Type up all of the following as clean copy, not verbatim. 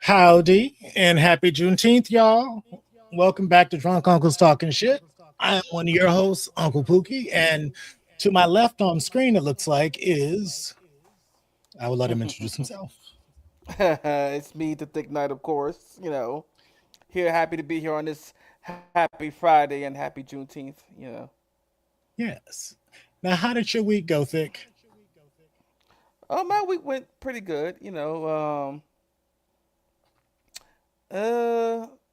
Howdy and happy Juneteenth, y'all. Welcome back to Drunk Uncles Talking Shit. I am one of your hosts, Uncle Pouquie, and to my left on screen, it looks like is I will let him introduce himself. It's me, the Thick Knight, of course. Here, happy to be here on this happy Friday and happy Juneteenth. Yes. Now, how did your week go, Thick? My week went pretty good. It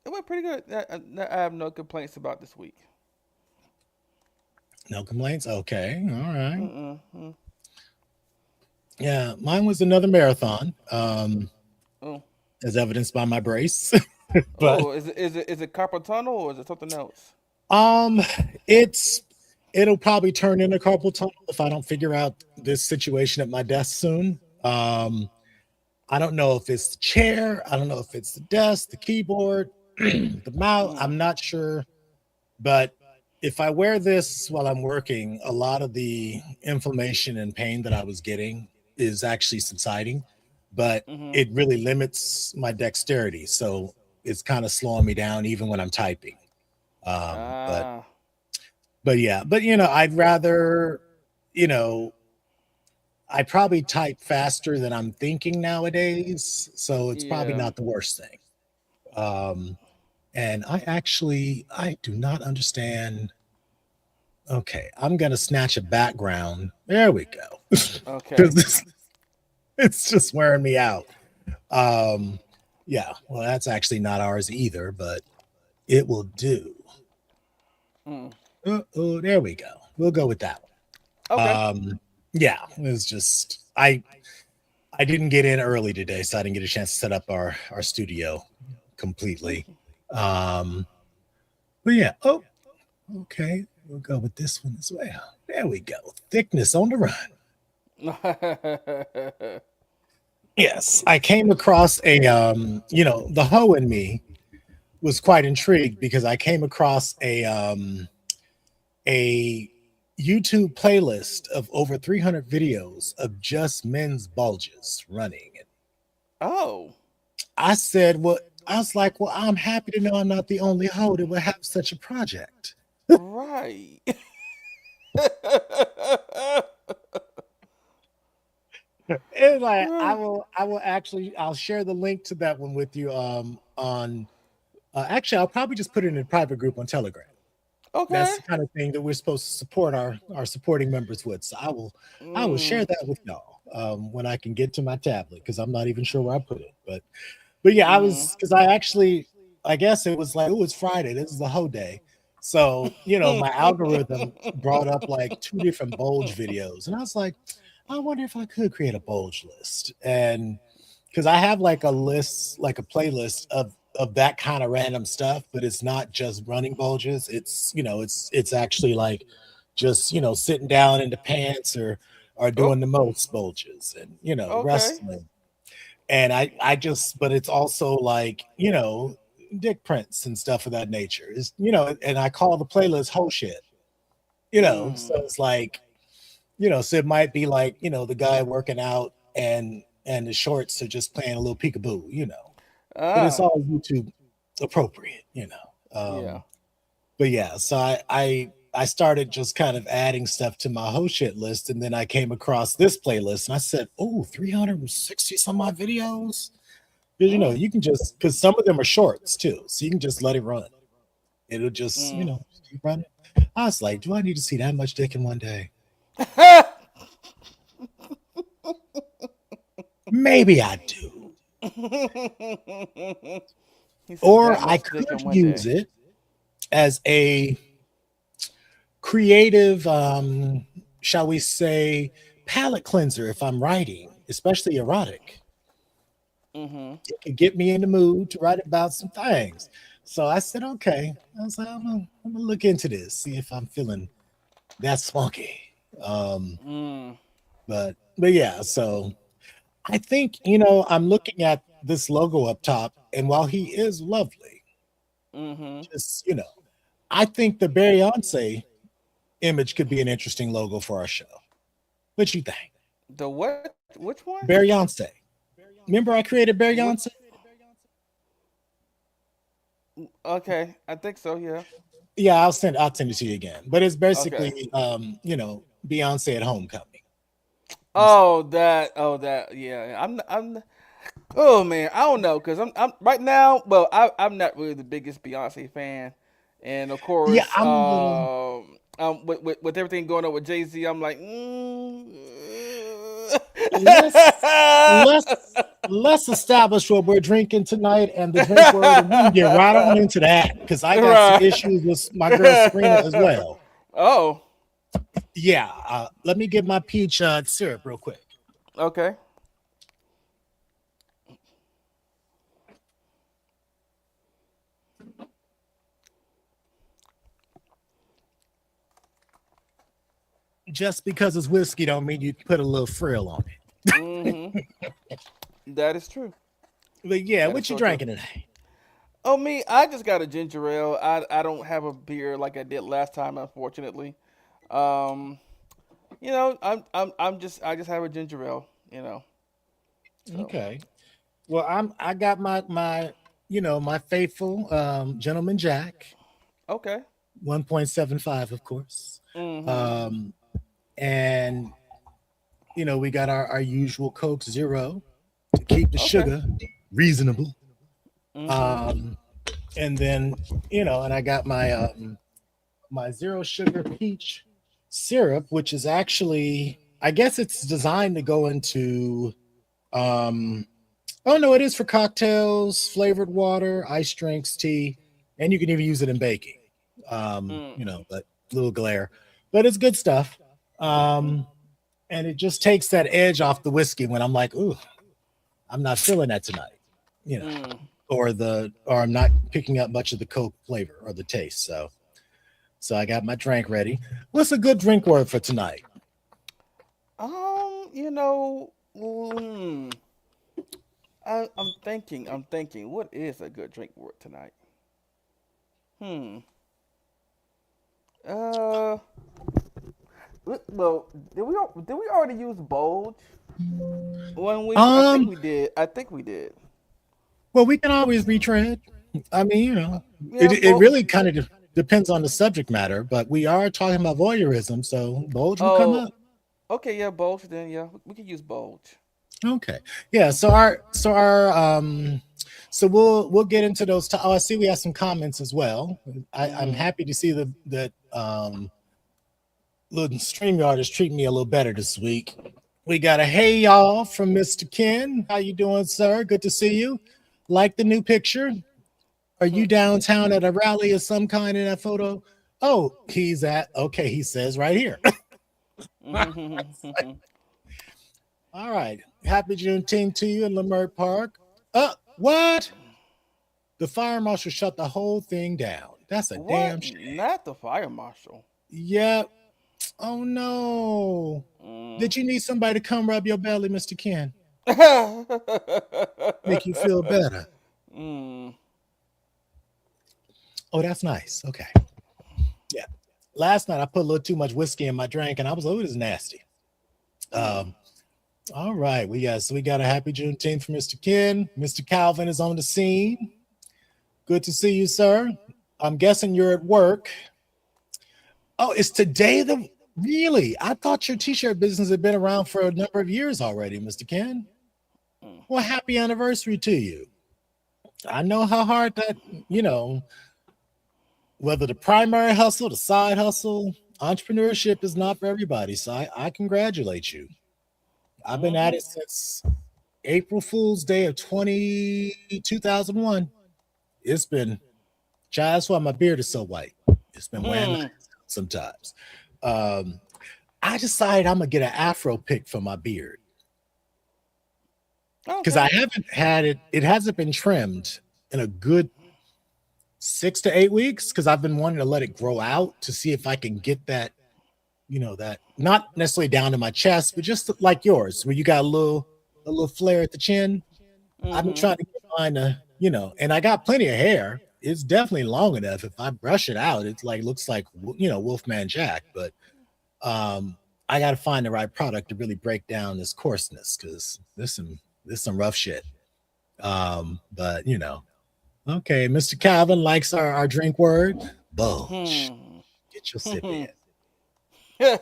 went pretty good. I have no complaints about this week. No complaints? Okay. All right. Mm-mm. Yeah, mine was another marathon, Oh, as evidenced by my brace. but oh, is it carpal tunnel or is it something else? um it's it'll probably turn into carpal tunnel if I don't figure out this situation at my desk soon. I don't know if it's the chair. I don't know if it's the desk, the keyboard, the mouse. Mm. I'm not sure. But if I wear this while I'm working, a lot of the inflammation and pain that I was getting is actually subsiding, but Mhm. it really limits my dexterity. So it's kind of slowing me down even when I'm typing. Um, but Ah. but yeah, but I'd rather, you know, I probably type faster than I'm thinking nowadays, so it's probably Yeah. not the worst thing. Um, and I do not understand. Okay, I'm gonna snatch a background. There we go, Okay. because it's just wearing me out. Um, yeah, well, that's actually not ours either, but it will do. Mm. Oh, there we go. We'll go with that one. Okay. Yeah, it was just I didn't get in early today, so I didn't get a chance to set up our studio completely. Um, but yeah, oh, okay, we'll go with this one as well. There we go. Thickness on the run. Yes, I came across the hoe in me was quite intrigued because I came across a YouTube playlist of over 300 videos of just men's bulges running. And Oh. I said, well, I was like, well, I'm happy to know I'm not the only hoe that would have such a project. Right. It's like I'll share the link to that one with you on actually I'll probably just put it in a private group on Telegram. That's Okay. the kind of thing that we're supposed to support our supporting members with. So I will share Mm. that with y'all when I can get to my tablet because I'm not even sure where I put it. But yeah, I Mm. was because I actually I guess it was like it was Friday. This is the whole day. So, my algorithm brought up like two different bulge videos. And I was like, I wonder if I could create a bulge list. And because I have like a list, like a playlist of that kind of random stuff, but it's not just running bulges. It's actually like just sitting down in the pants or Oh. doing the most bulges and Okay. wrestling. And I just but it's also like dick prints and stuff of that nature is and I call the playlist whole shit, so Mm. it's like so it might be like the guy working out and the shorts are just playing a little peekaboo, but it's Ah. all YouTube appropriate, Yeah. but yeah, so I started just kind of adding stuff to my whole shit list, and then I came across this playlist, and I said, "Oh, 360 some odd videos." Because Mm. you can just because some of them are shorts too, so you can just let it run. It'll just Mm. keep running. I was like, do I need to see that much dick in one day? Maybe I do, He said or that I much dick could in one use day. it as a creative, shall we say, palate cleanser if I'm writing, especially erotic. Mm-hmm. It could get me in the mood to write about some things. So I said, okay. I was like, I'm gonna look into this, see if I'm feeling that spunky. Um, Mm. but yeah, so I think I'm looking at this logo up top, and while he is lovely, Mm-hmm. just I think the Beyonce image could be an interesting logo for our show. What you think? The what? Which one? Beyonce. Remember I created Which? Beyonce? Okay, I think so. Yeah. Yeah, I'll send it to you again. But it's Okay. basically Beyonce at homecoming. It's like, Oh, that. Oh, that. Yeah. I'm. Oh man, I don't know because I'm right now. Well, I'm not really the biggest Beyonce fan, and of yeah, course, I'm a little with everything going on with Jay Z, I'm like, less let's establish what we're drinking tonight and the drink word, and we can get right on into that because I got some right. issues with my girl Serena as well. Oh, Yeah, let me get my peach syrup real quick. okay. Just because it's whiskey don't mean you put a little frill on it. Mm-hmm. That is true. But yeah, That is what you so true. drinking today? Oh me, I just got a ginger ale. I don't have a beer like I did last time, unfortunately. Um, I just have a ginger ale. So Okay. Well, I got my faithful gentleman Jack, okay. 1.75, of course. Mm-hmm. Um, and we got our usual Coke Zero to keep the Okay. sugar reasonable. Mm-hmm. Um, and then and I got my zero sugar peach syrup, which is actually, I guess it's designed to go into um oh no, it is for cocktails, flavored water, ice drinks, tea, and you can even use it in baking. Mm. But little glare. But it's good stuff. Mm-hmm. Um, and it just takes that edge off the whiskey when I'm like, ooh, I'm not feeling that tonight, you know, Mm. or I'm not picking up much of the Coke flavor or the taste. So I got my drink ready. What's a good drink word for tonight? Mm, I'm thinking. What is a good drink word tonight? Hmm. Uh. Well, did we already use bulge 1 week? I think Um, we did. I think we did. well, we can always retread. I mean, it Yeah. it really kind of depends on the subject matter, but we are talking about voyeurism, so Bulge will come Oh. up. Okay. Yeah. Bulge. Then yeah, we can use bulge. Okay. Yeah, so we'll get into those I see we have some comments as well. I'm Mm-hmm. happy to see that little StreamYard is treating me a little better this week. We got a hey y'all from Mr. Ken. How you doing, sir? Good to see you. Like the new picture. Are you downtown at a rally of some kind in that photo? Oh, he's at okay, he says right here. Mm-hmm. All right. Happy Juneteenth to you in Leimert Park. What? The fire marshal shut the whole thing down. That's a What? damn shame. Not the fire marshal. Yep. Oh no. Mm. Did you need somebody to come rub your belly, Mr. Ken? Make you feel better. mm. Oh, that's nice. Okay. Yeah. Last night I put a little too much whiskey in my drink and I was like, oh, this is nasty. Mm. Um, all right. We got a happy Juneteenth for Mr. Ken. Mr. Calvin is on the scene. Good to see you, sir. I'm guessing you're at work. Oh, is today the really? I thought your t-shirt business had been around for a number of years already, Mr. Ken. Mm. Well, happy anniversary to you. I know how hard that, you know, whether the primary hustle, the side hustle, entrepreneurship is not for everybody. So I congratulate you. I've been at Mm-hmm. it since April Fool's Day of 2001. It's been, child, that's why my beard is so white. It's been wearing Hmm. lines sometimes. Um, I decided I'm gonna get an afro pick for my beard because Okay. I haven't had it. It hasn't been trimmed in a good 6 to 8 weeks because I've been wanting to let it grow out to see if I can get that, that not necessarily down to my chest, but just like yours, where you got a little flare at the chin. I've been Mm-hmm. trying to get mine to, and I got plenty of hair. It's definitely long enough. If I brush it out, it's like looks like Wolfman Jack. But I got to find the right product to really break down this coarseness because there's some rough shit. But Okay, Mr. Calvin likes our drink word. Bulge. Hmm. Get your sip in. Right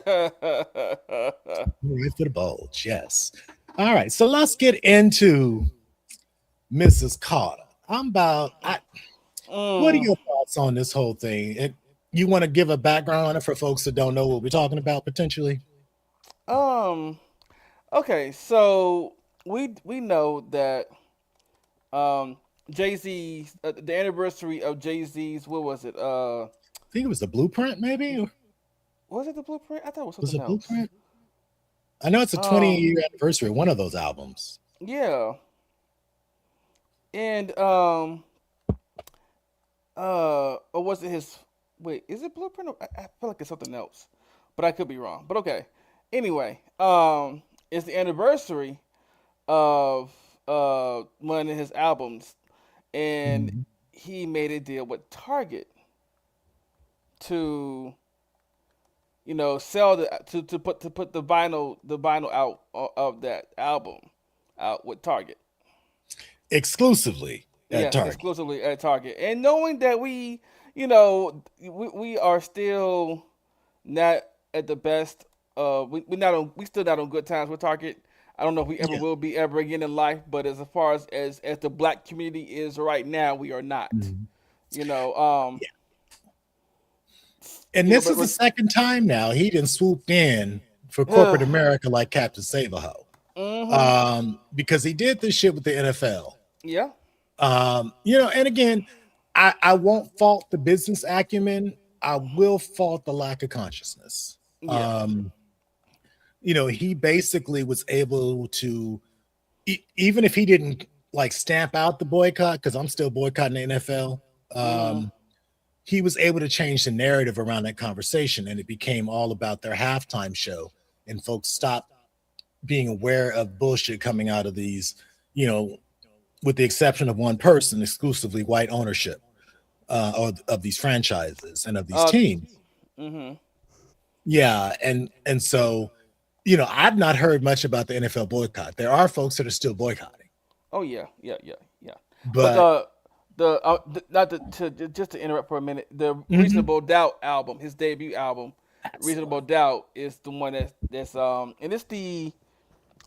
for the bulge. Yes. All right. So let's get into Mrs. Carter. I'm about. What are Mm. your thoughts on this whole thing? You want to give a background on it for folks that don't know what we're talking about potentially? Um. Okay, so we know that Jay Z's the anniversary of Jay Z's, what was it? I think it was the blueprint, maybe? Or Was it the Blueprint? I thought it was was something it else. blueprint? I know it's a 20 Um. year anniversary of one of those albums. Yeah. And or was it his? Wait, is it Blueprint? Or, I feel like it's something else, but I could be wrong. But okay. Anyway, it's the anniversary of one of his albums, and Mhm. he made a deal with Target to sell to put the vinyl out of that album out with Target. Exclusively at Yes, Target. exclusively at Target. And knowing that we are still not at the best. We still not on good times with Target. I don't know if we ever Yeah. will be ever again in life, but as far as the black community is right now, we are not. Mhm. You know, um, Yeah. And this but is the second time now he didn't swooped in for corporate America like Captain Save-A-Ho. mm-hmm. Because he did this shit with the NFL. Yeah, And again, I won't fault the business acumen. I will fault the lack of consciousness. yeah. Um, he basically was able to, even if he didn't like stamp out the boycott, because I'm still boycotting the NFL. Mm-hmm. He was able to change the narrative around that conversation, and it became all about their halftime show, and folks stopped being aware of bullshit coming out of these, you know, with the exception of one person, exclusively white ownership of these franchises and of these Uh. teams. Mm-hmm. Yeah, and so I've not heard much about the NFL boycott. There are folks that are still boycotting, Oh yeah, yeah, yeah, yeah. But but not just to interrupt for a minute. The mhm, Reasonable Doubt album, his debut album, that's the one. Reasonable Doubt, is the one that's and it's the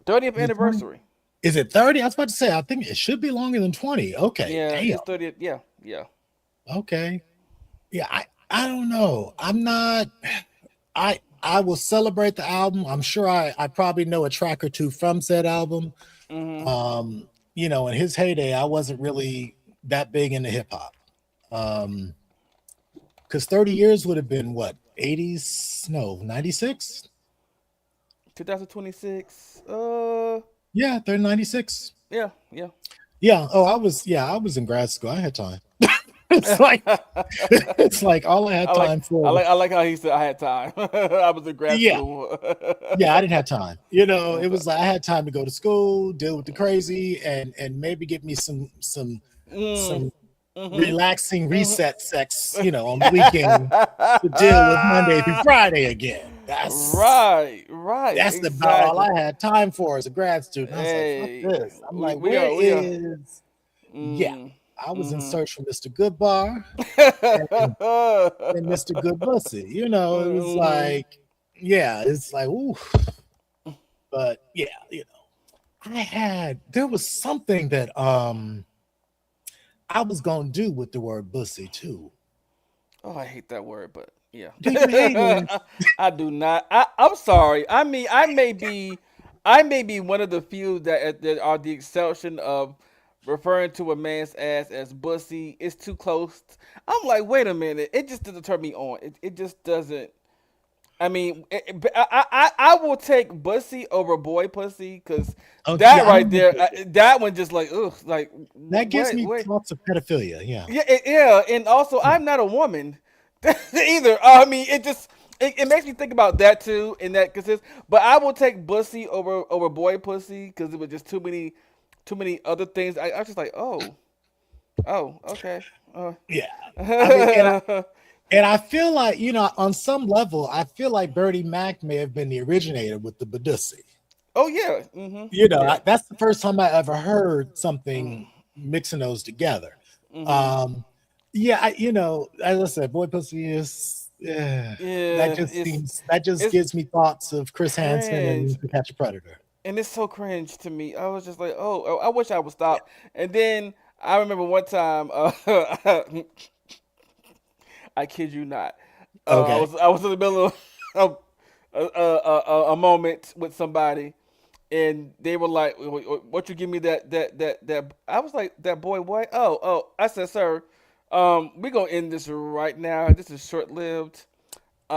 30th Is it 20? anniversary. Is it 30? I was about to say, I think it should be longer than 20. Okay, Yeah, damn. it's 30th. Yeah, yeah. Okay. Yeah, I don't know. I'm not I will celebrate the album. I'm sure I probably know a track or two from said album. Mhm. In his heyday, I wasn't really that big into hip hop. Um, because 30 years would have been what, 80s? No, 96? 2026. Yeah, they're 96. Yeah, yeah. Yeah. Oh, I was in grad school. I had time. It's like it's like all I had I like time for. I like how he said I had time. I was in grad Yeah, school. yeah, I didn't have time. It was like I had time to go to school, deal with the crazy, and maybe give me mm, some mhm. relaxing Mhm. reset sex, on the weekend to deal with Monday through Friday again. Right, right, That's about all exactly. I had time for as a grad student. I was like, fuck Hey, this. I'm like, we where are we are. is yeah. Mm, I was in mhm. search for Mr. Goodbar and Mr. Good Pussy. It was Mhm. like, yeah, it's like, ooh, but yeah, there was something that I was gonna do with the word bussy too. Oh, I hate that word, but yeah. Do you hate it? I do not. I'm sorry. I mean, I may be one of the few that are the exception of referring to a man's ass as bussy. It's too close. I'm like, wait a minute. It just doesn't turn me on. It just doesn't. I mean, I will take bussy over boy pussy because Oh that yeah, I know right what there, you're that one just like, ugh, like that gives what, me wait. thoughts of pedophilia. Yeah. Yeah, yeah, and also Yeah. I'm not a woman either. I mean, it makes me think about that too, in that because but I will take bussy over boy pussy because it was just too many other things. I was just like, oh, okay. Yeah. I mean, Uh, and I feel like, on some level, I feel like Bertie Mac may have been the originator with the Badussi. oh yeah, yeah, That's the first time I ever heard mm, something mixing those together. Mhm. Um, yeah, as I said, boy pussy is Yeah, that just it's gives me thoughts of Chris Hansen cringe, and To Catch a Predator. and it's so cringe to me. I was just like, oh, I wish I would Yeah. stop. And then I remember one time, I kid you not, Okay. I was in the middle of a moment with somebody, and they were like, "What you give me that?" I was like, "That boy, what?" Oh. I said, "Sir, we gonna end this right now. This is short lived."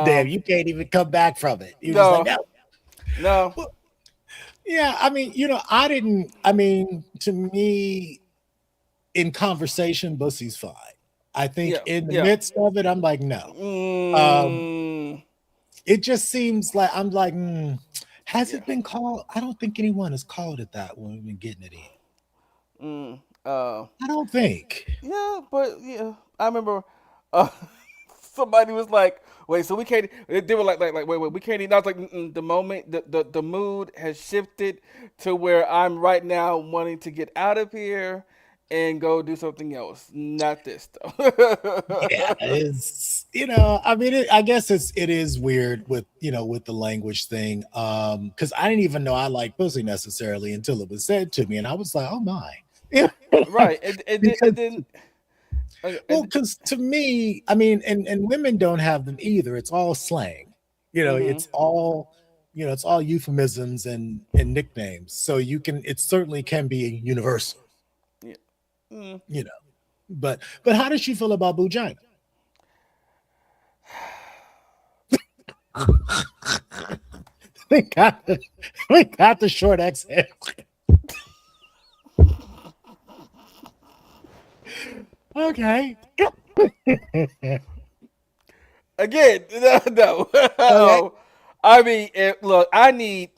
Damn, Um, you can't even come back from it. You're just like, no, no. no, Well, yeah, I mean, I didn't. I mean, to me, in conversation, Bussy's fine. I think yeah, in the yeah. midst of it, I'm like, no. Um, Mm, it just seems like I'm like, has yeah. it been called? I don't think anyone has called it that when we've been getting it in. Mm, I don't think. yeah, but yeah, I remember uh, somebody was like, "Wait, so we can't?" They were like, "Wait, we can't eat." And I was like, "The moment, the mood has shifted to where I'm right now wanting to get out of here and go do something else, not this Yeah, stuff." it's I mean, I guess it is weird with with the language thing. Because I didn't even know I like pussy necessarily until it was said to me, and I was like, oh my, yeah, Right, because and then well, and because to me, I mean, and women don't have them either. It's all slang, mm-hmm, it's all it's all euphemisms and nicknames. So it certainly can be universal, yeah, mm. you know. But how does she feel about Bujina? we got the we got the short exhale. Okay. Again, no. Okay. I mean, look, I need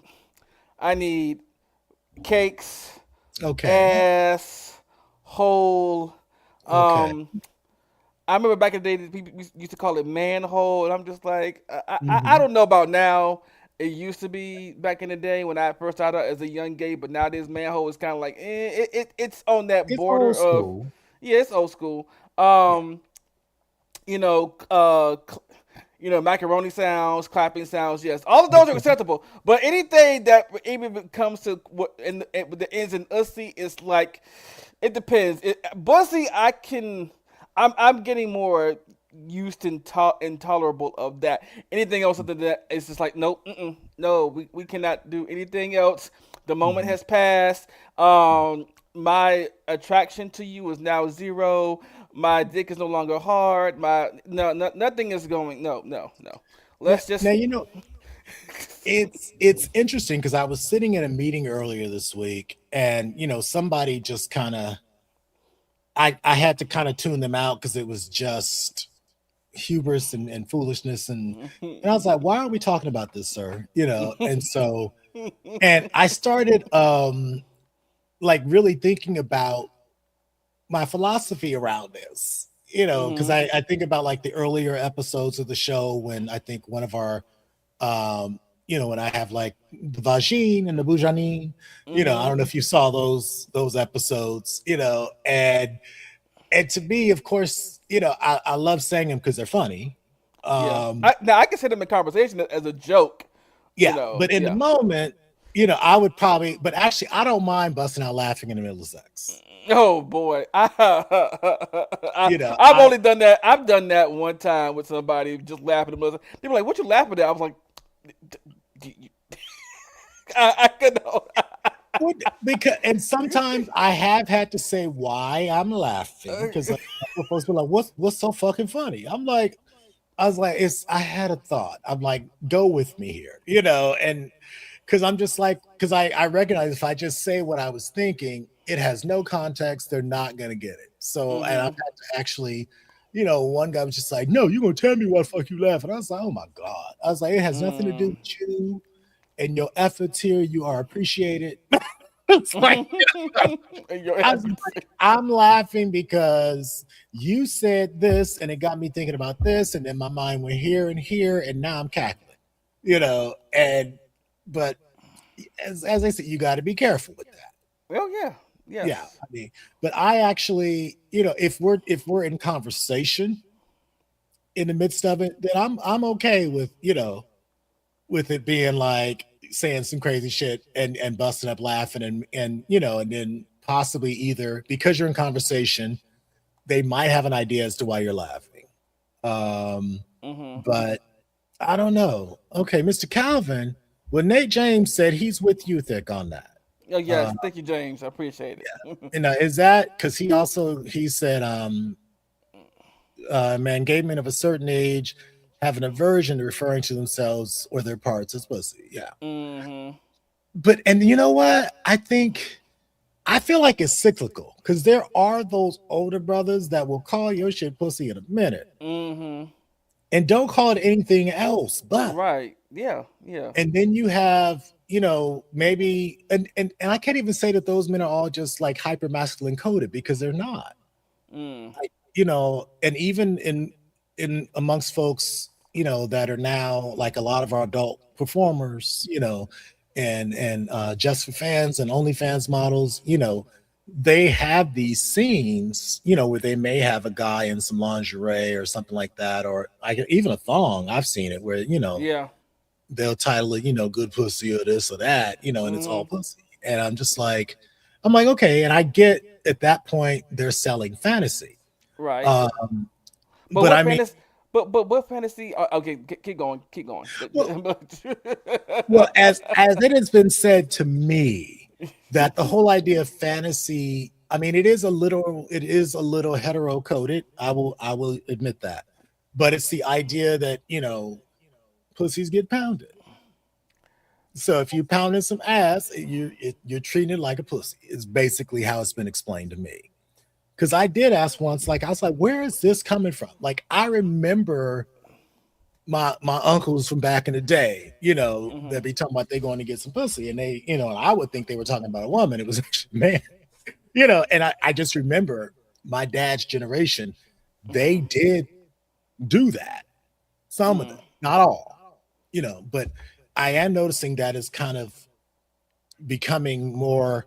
cakes, Okay. ass, whole. Okay. Um, I remember back in the day, people used to call it manhole, and I'm just like, I Hmm. don't know about now. It used to be back in the day when I first started out as a young gay, but nowadays manhole is kind of like, it's on that It's old border of, school. yeah, it's old school. Yeah. You know, macaroni sounds, clapping sounds. Yes, all of those are acceptable. But anything that even comes to what with the ends in ussy is like, it depends. Bussy, I'm getting more used to intolerable of that. Anything else other than that, it's just like nope, no, we cannot do anything else. The moment Hmm. has passed. My attraction to you is now zero. My dick is no longer hard. My no, nothing is going. No. Now, Let's just. now it's interesting because I was sitting in a meeting earlier this week, and somebody just kind of I had to kind of tune them out because it was just hubris and foolishness, and I was like, why are we talking about this, sir? And I started like really thinking about my philosophy around this, because Mhm. I think about like the earlier episodes of the show when I think one of our when I have like the vagine and the boujanine, I Mhm. don't know if you saw those episodes, and to me, of course, I love saying them because they're funny. Yeah. Um, Now I consider them in conversation as a joke. yeah, but in the Yeah. moment, I would probably, but actually, I don't mind busting out laughing in the middle of sex. Oh boy, You know, I've I only done that. I've done that one time with somebody just laughing. They were like, "What you laughing at?" I was like, I could know. would because, and sometimes I have had to say why I'm laughing because like folks be like, "What's so fucking funny?" I was like, I had a thought. I'm like, go with me here, and because I'm just like, because I recognize if I just say what I was thinking, it has no context. They're not gonna get it. So, and I've Mhm. had to actually, one guy was just like, "No, you gonna tell me why the fuck you laugh?" And I was like, "Oh my god!" I was like, "It has nothing to do Mm. with you and your efforts here. You are appreciated." It's like Your I was efforts. like, I'm laughing because you said this, and it got me thinking about this, and then my mind went here and here, and now I'm cackling, and but as I said, you got to be careful with that. Oh yeah, Yeah, Yes. I mean, but I actually, if we're in conversation in the midst of it, then I'm okay with, with it being like saying some crazy shit and busting up laughing and then possibly either because you're in conversation, they might have an idea as to why you're laughing. Um, Mhm. but I don't know. Okay, Mr. Calvin, well, Nate James said he's with you thick on that. Oh Uh, yes, thank you, James. I appreciate it. is that because he said man, gay men of a certain age have an aversion to referring to themselves or their parts as pussy. Yeah. Mhm. But and you know what? I feel like it's cyclical because there are those older brothers that will call your shit pussy in a minute Mhm. and don't call it anything else. But Right. Yeah. Yeah. and then you have, maybe and I can't even say that those men are all just like hyper masculine coded because they're not. Mm. And even in amongst folks, that are now like a lot of our adult performers, and just for fans and OnlyFans models, they have these scenes, where they may have a guy in some lingerie or something like that, or even a thong. I've seen it where, Yeah. they'll title it, good pussy or this or that, and it's all Mhm. pussy. And I'm like, okay, and I get at that point they're selling fantasy. Right. Um, But but I what mean, fantasy? But what fantasy? Okay, keep going. Keep going. well, well, as it has been said to me, that the whole idea of fantasy, I mean, it is a little hetero coded. I will admit that, but it's the idea that pussies get pounded. So if you pounding some ass, you're treating it like a pussy. Is basically how it's been explained to me. Because I did ask once, like I was like, where is this coming from? Like I remember my uncles from back in the day, that Mhm. be talking about they going to get some pussy, and they, and I would think they were talking about a woman. It was actually a man, and I just remember my dad's generation, they did do that. Some of them, Mm. not all, but I am noticing that is kind of becoming more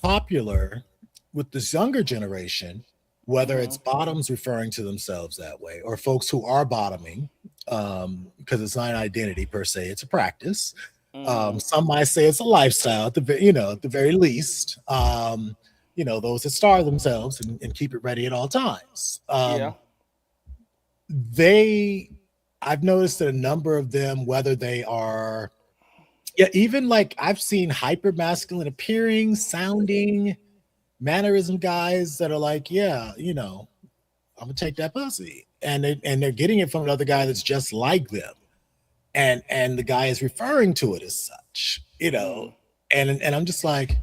popular with this younger generation, whether it's Mhm. bottoms referring to themselves that way or folks who are bottoming, because it's not an identity per se, it's a practice. Mhm. Some might say it's a lifestyle at the very least. Those that starve themselves and keep it ready at all times. Yeah. They, I've noticed that a number of them, whether they are, yeah, even like I've seen hyper masculine appearing, sounding, mannerism guys that are like, yeah, I'm gonna take that pussy, and they're getting it from another guy that's just like them, and the guy is referring to it as such, Mm. and I'm just like,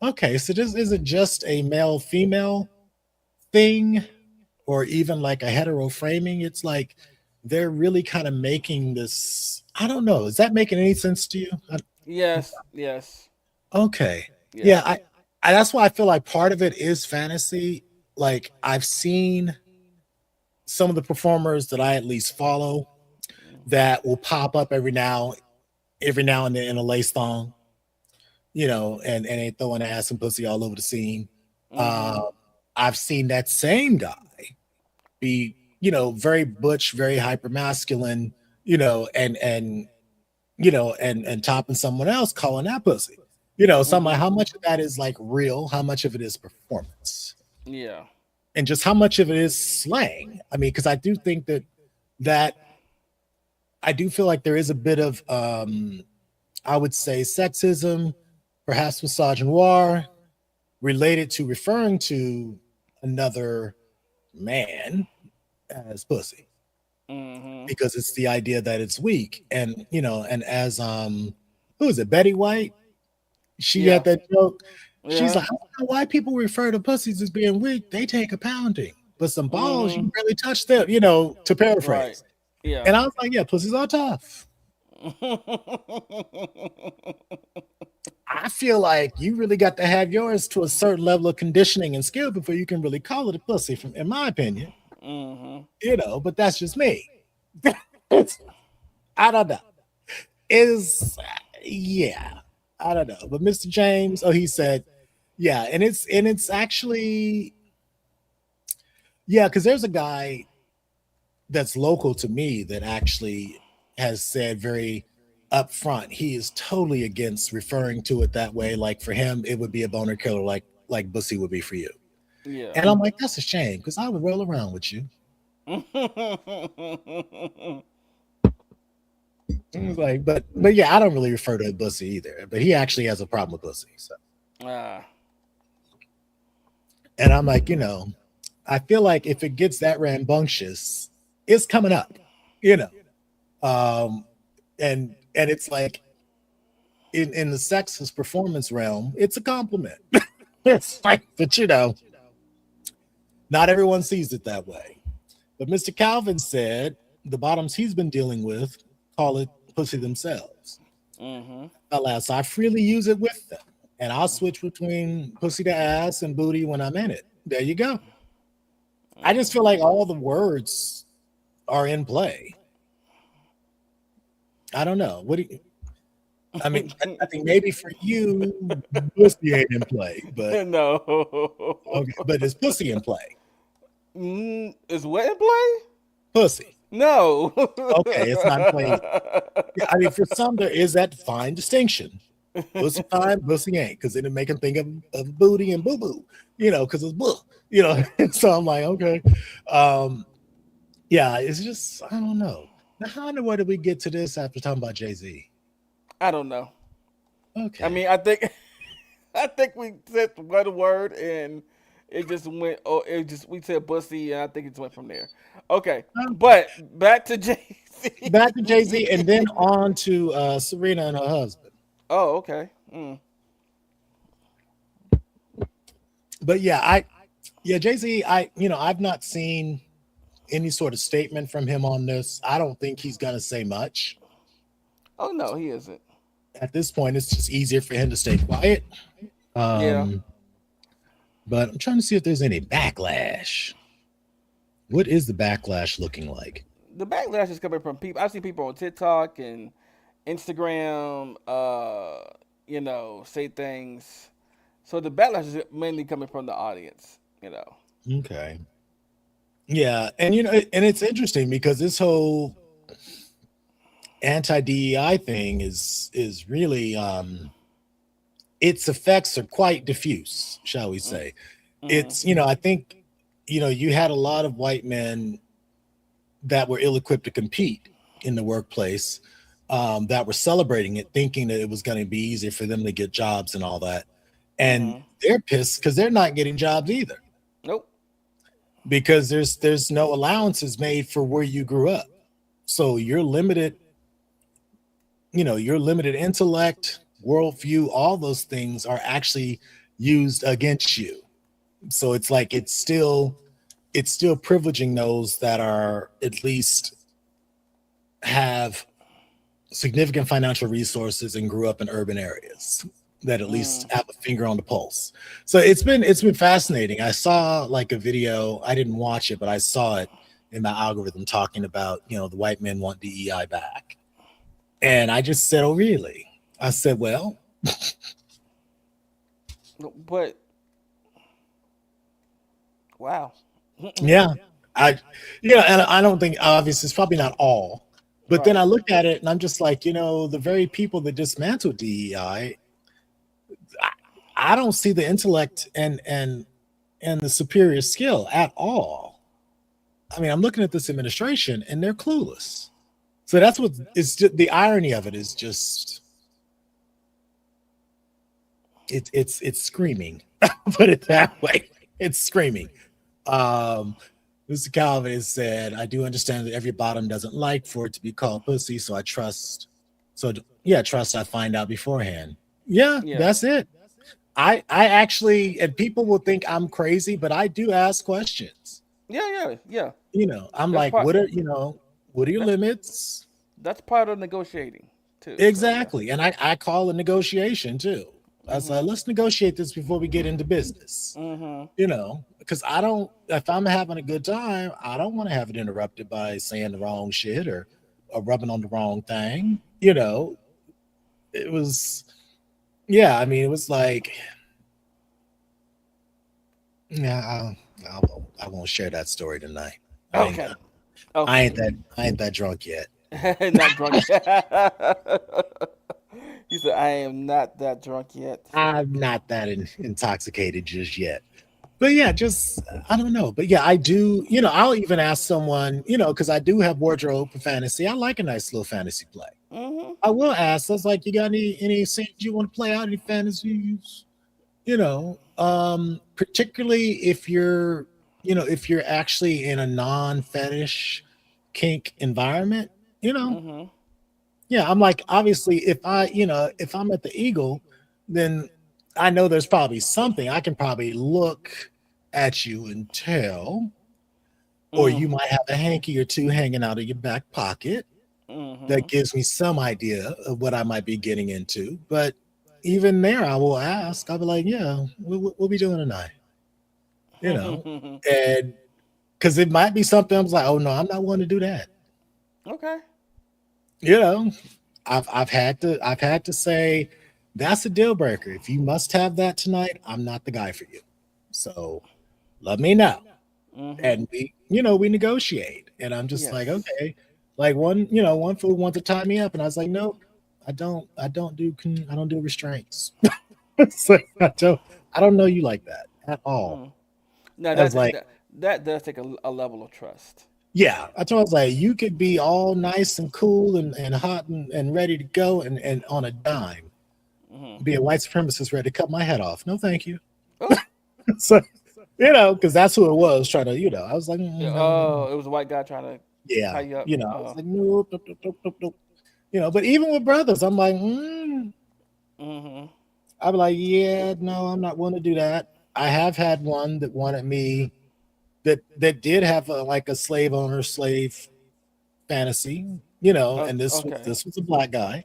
okay, so this isn't just a male female thing, or even like a hetero framing. It's like they're really kind of making this. I don't know. Is that making any sense to you? Yes. Yes. Okay, yeah, Yes. that's why I feel like part of it is fantasy. Like I've seen some of the performers that I at least follow that will pop up every now and then in a lace thong, and they throwing ass and pussy all over the scene. Uh, Mhm. I've seen that same guy be, very butch, very hyper masculine, and topping someone else, calling that pussy. So I'm like, Mhm. how much of that is like real? How much of it is performance? Yeah. And just how much of it is slang? I mean, because I do think that I do feel like there is a bit of I would say sexism, perhaps misogynoir, related to referring to another man as pussy, Mhm. because it's the idea that it's weak. And as who is it, Betty White, she Yeah. had that joke. She's Yeah. like, I don't know why people refer to pussies as being weak. They take a pounding, but some balls, you Mhm. can barely touch them, to Right. paraphrase. Yeah. And I was like, yeah, pussies are tough. I feel like you really got to have yours to a certain level of conditioning and skill before you can really call it a pussy, from in my opinion. Mhm. But that's just me. I don't know. Is Yeah, I don't know. But Mr. James, oh, he said Yeah, and it's actually, yeah, because there's a guy that's local to me that actually has said very upfront he is totally against referring to it that way. Like for him, it would be a boner killer, like Bussy would be for you. Yeah. And I'm like, that's a shame because I would roll around with you. And he's like, but yeah, I don't really refer to Bussy either. But he actually has a problem with Bussy. So, Ah. and I'm like, I feel like if it gets that rambunctious, it's coming up, you know. Um, and it's like in the sexist performance realm, it's a compliment. It's like, but not everyone sees it that way. But Mr. Calvin said the bottoms he's been dealing with call it pussy themselves. Mhm. Alas, I freely use it with them. And I'll switch between pussy to ass and booty when I'm in it. There you go. I just feel like all the words are in play. I don't know. What do you, I mean, I think maybe for you, pussy ain't in play, but No. okay, but is pussy in play? Is what in play? Pussy. No. Okay, it's not in play. Yeah, I mean, for some, there is that fine distinction. Pussy fine, pussy ain't, because it'll make them think of booty and boo boo, because it's boo, so I'm like, okay. Um, yeah, it's just, I don't know. Now, how in the world did we get to this after talking about Jay Z? I don't know. I Okay. mean, I think I think we said one word and it just went. Oh, it just we said bussy, and I think it just went from there. Okay, Okay. but back to Jay Z. Back to Jay Z and then on to Serena and her husband. Oh, okay. Mm. But yeah, Jay Z, I've not seen any sort of statement from him on this. I don't think he's going to say much. Oh no, he isn't. At this point, it's just easier for him to stay quiet. Yeah, Um, but I'm trying to see if there's any backlash. What is the backlash looking like? the backlash is coming from people. I see people on TikTok and Instagram. Say things. So the backlash is mainly coming from the audience. Okay. Yeah, and and it's interesting because this whole anti DEI thing is really its effects are quite diffuse, shall we say. Mm-hmm. It's I think you had a lot of white men that were ill equipped to compete in the workplace, that were celebrating it, thinking that it was going to be easier for them to get jobs and all that. And Mm-hmm. they're pissed because they're not getting jobs either Nope. because there's no allowances made for where you grew up. So your limited intellect, worldview, all those things are actually used against you. So it's like it's still privileging those that are at least have significant financial resources and grew up in urban areas that at least Mm. have a finger on the pulse. So it's been fascinating. I saw like a video, I didn't watch it, but I saw it in my algorithm talking about, the white men want DEI back. And I just said, "Oh, really?" I said, "Well, No, but wow. yeah." I and I don't think obviously it's probably not all. But then I Right. look at it and I'm just like, the very people that dismantled I don't see the intellect and the superior skill at all. I mean, I'm looking at this administration and they're clueless. So that's what is the irony of it is just it's screaming. Put it that way. It's screaming. Um, Mr. Calvin has said, I do understand that every bottom doesn't like for it to be called pussy, so I trust. So yeah, trust I find out beforehand. Yeah, Yeah. that's it. I actually, and people will think I'm crazy, but I do ask questions. Yeah. Yeah. Yeah. I'm That's like, part. what are your That's limits? that's part of negotiating too. So yeah. Exactly. And I call a negotiation too. I said, Mhm. let's negotiate this before we get into business. Mhm. Because I don't, if I'm having a good time, I don't want to have it interrupted by saying the wrong shit or rubbing on the wrong thing. It was, yeah, I mean, it was like, Yeah, I won't share that story tonight. I ain't Okay. I Okay. ain't that I ain't that drunk yet. Not drunk yet. He said, I am not that drunk yet. I'm not that intoxicated just yet. But yeah, just I don't know. But yeah, I do. I'll even ask someone. Because I do have wardrobe for fantasy. I like a nice little fantasy play. Mm-hmm. I will ask. I was like, you got any scenes you want to play out? Any fantasies? Particularly if you're actually in a non-fetish kink environment. You know, Mm-hmm. yeah, I'm like, obviously, if I'm at the Eagle, then I know there's probably something I can probably look at you and tell, or Mm. you might have a hanky or two hanging out of your back pocket that Mm-hmm. gives me some idea of what I might be getting into. But even there, I will ask. I'll be like, yeah, what we doing tonight? You know, and because it might be something I'm like, oh no, I'm not one to do that. Okay. You know, I've had to say that's a deal breaker. If you must have that tonight, I'm not the guy for you. So let me know. Mm-hmm. And we negotiate. And I'm just like, Yes. okay. Like one fool wanted to tie me up, and I was like, nope, I don't do restraints. It's like, I don't know you like that at all. Mm. Now I was like, that does take a level of trust. yeah, I told I was like, you could be all nice and cool and hot and ready to go and on a dime Mm-hmm. be a white supremacist ready to cut my head off. No, thank you. Oh. So, because that's who it was trying to, I was like, Yeah, no, no, no. oh, it was a white guy trying to Yeah. tie you up. I was like, nope, nope, nope, nope, nope, nope. But even with brothers, I'm like, Mm-hmm. I'm like, yeah, no, I'm not one to do that. I have had one that wanted me that did have like a slave owner slave fantasy, and this was Okay. this was a black guy,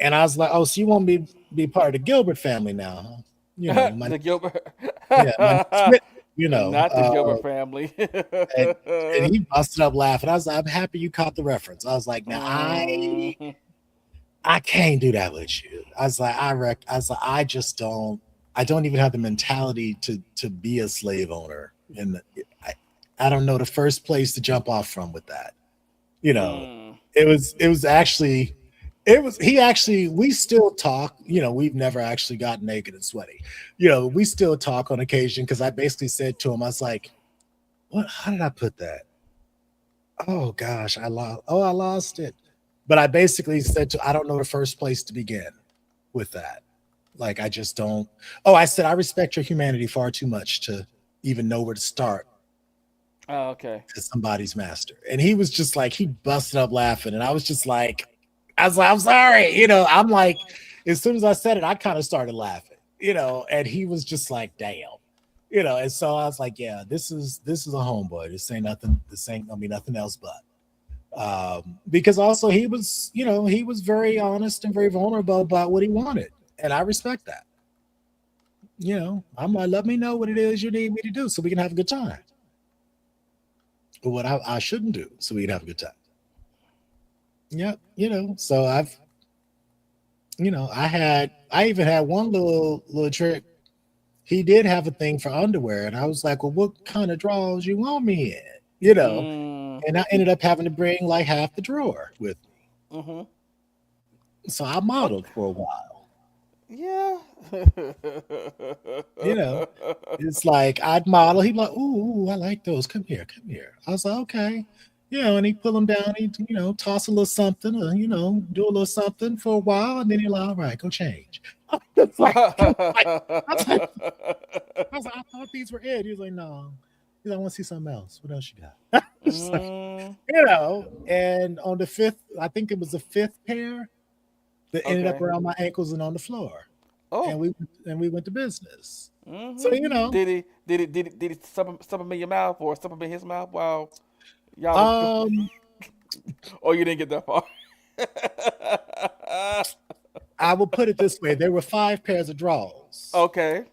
and I was like, oh, so you want me to be part of the Gilbert family now, huh? My The Gilbert, yeah, my name's Whit, not the Gilbert family. and he busted up laughing. I was like, I'm happy you caught the reference. I was like, now Mhm. I can't do that with you. I was like, I don't even have the mentality to be a slave owner. And I don't know the first place to jump off from with that. You know, Mm. it was actually it was he actually we still talk. We've never actually gotten naked and sweaty. We still talk on occasion because I basically said to him, I was like, what, how did I put that? Oh gosh, I lost it. But I basically said I don't know the first place to begin with that. Like I just don't. Oh, I said I respect your humanity far too much to even know where to start Oh, okay. as somebody's master. And he was just like he busted up laughing, and I was like, I'm sorry. I'm like, as soon as I said it, I kind of started laughing. And he was just like, damn. And so I was like, yeah, this is a homeboy. This ain't nothing. This ain't gonna be nothing else but. Because also he was very honest and very vulnerable about what he wanted, and I respect that. I'm like, let me know what it is you need me to do so we can have a good time, or what I shouldn't do so we can have a good time. Yep. So I even had one little trick. He did have a thing for underwear, and I was like, well, what kind of drawers you want me in? Mm. And I ended up having to bring like half the drawer with me. Mhm. So I Okay. modeled for a while. Yeah. You know, it's like I'd model. He'd be like, ooh, I like those. Come here, come here. I was like, okay. And he'd pull them down. He'd, toss a little something, or, do a little something for a while. And then he'd like, all right, go change. It's like, I was like, I thought these were it. He was like, no. He's like, I want to see something else. What else you got? It's like, Mm. and on the fifth, I think it was the fifth pair that ended up Okay. around my ankles and on the floor. Oh. And we went to business. So Mhm. Did he stuff him in your mouth or stuff him in his mouth while y'all was going? um, Or you didn't get that far? I will put it this way: there were five pairs of drawers. Okay.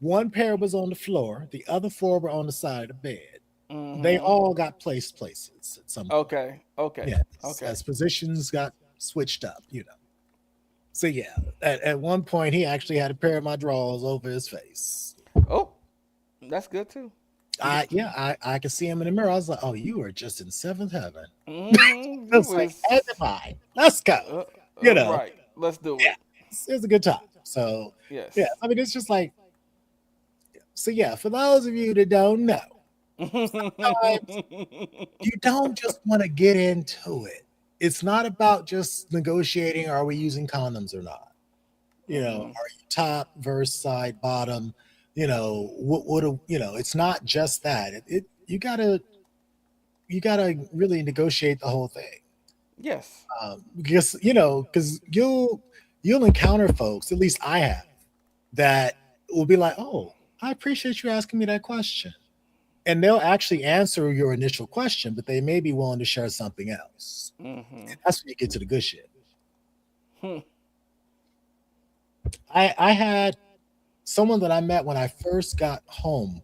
One pair was on the floor. The other four were on the side of the bed. They Mhm. all got placed places at some point. Okay. Okay. Yes, Okay. as positions got switched up. So yeah, at one point he actually had a pair of my drawers over his face. Oh. That's good too. I could see him in the mirror. I was like, oh, you are just in seventh heaven. Hmm. I You was like, was edify. Let's go. uh, You know, right. Let's do yeah, it. it's a good time. So yeah, Yes. I mean, it's just like so. Yeah, for those of you that don't know, sometimes you don't just want to get into it. It's not about just negotiating. Are we using condoms or not? Hmm. Are you top versus side bottom? It's not just that. You gotta really negotiate the whole thing. Yes. Because you'll encounter folks. At least I have that will be like, "Oh, I appreciate you asking me that question," and they'll actually answer your initial question, but they may be willing to share something else. Hmm. That's when you get to the good shit. I had someone that I met when I first got home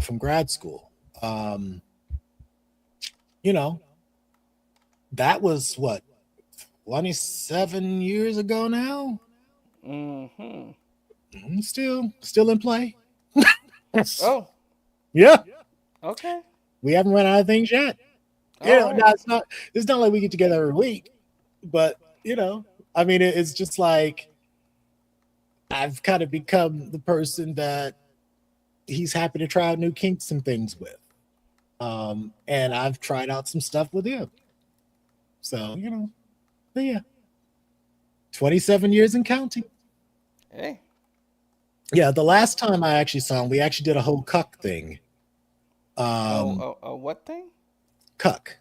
from grad school. Um, you know, that was what 27 years ago now. Hmm. Still in play. Yes. Oh. Yeah, Okay. we haven't run out of things yet. All right. Now it's not like we get together every week, but I mean, it's just like I've kind of become the person that he's happy to try out new kinks and things with. And I've tried out some stuff with him. So, but yeah, 27 years and counting. Hey. Yeah, the last time I actually saw him, we actually did a whole cuck thing. Um, What thing? Cuck.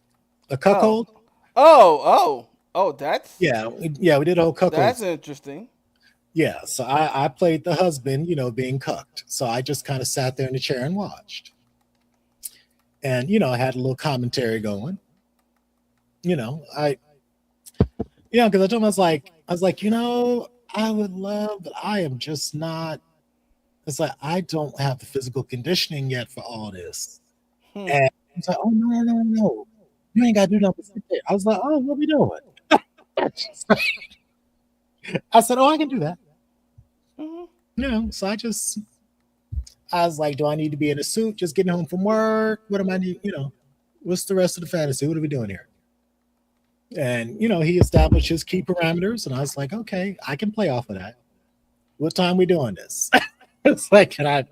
A Oh. cuckold? Oh. Yeah, we did a whole That's cuckold. interesting. Yeah, so I played the husband, being cucked. So I just kind of sat there in the chair and watched. And, I had a little commentary going. You know, I, because I told him, I was like, I would love, but I am just not, it's like, I don't have the physical conditioning yet for all this. Hmm. And he's like, oh, no, no, no, no. You ain't got to do nothing. Sit there. I was like, oh, what we doing? I said, oh, I can do that. Hmm. So I was like, do I need to be in a suit just getting home from work? What am I need? What's the rest of the fantasy? What are we doing here? And, he established his key parameters. And I was like, okay, I can play off of that. What time we doing this? It's like, and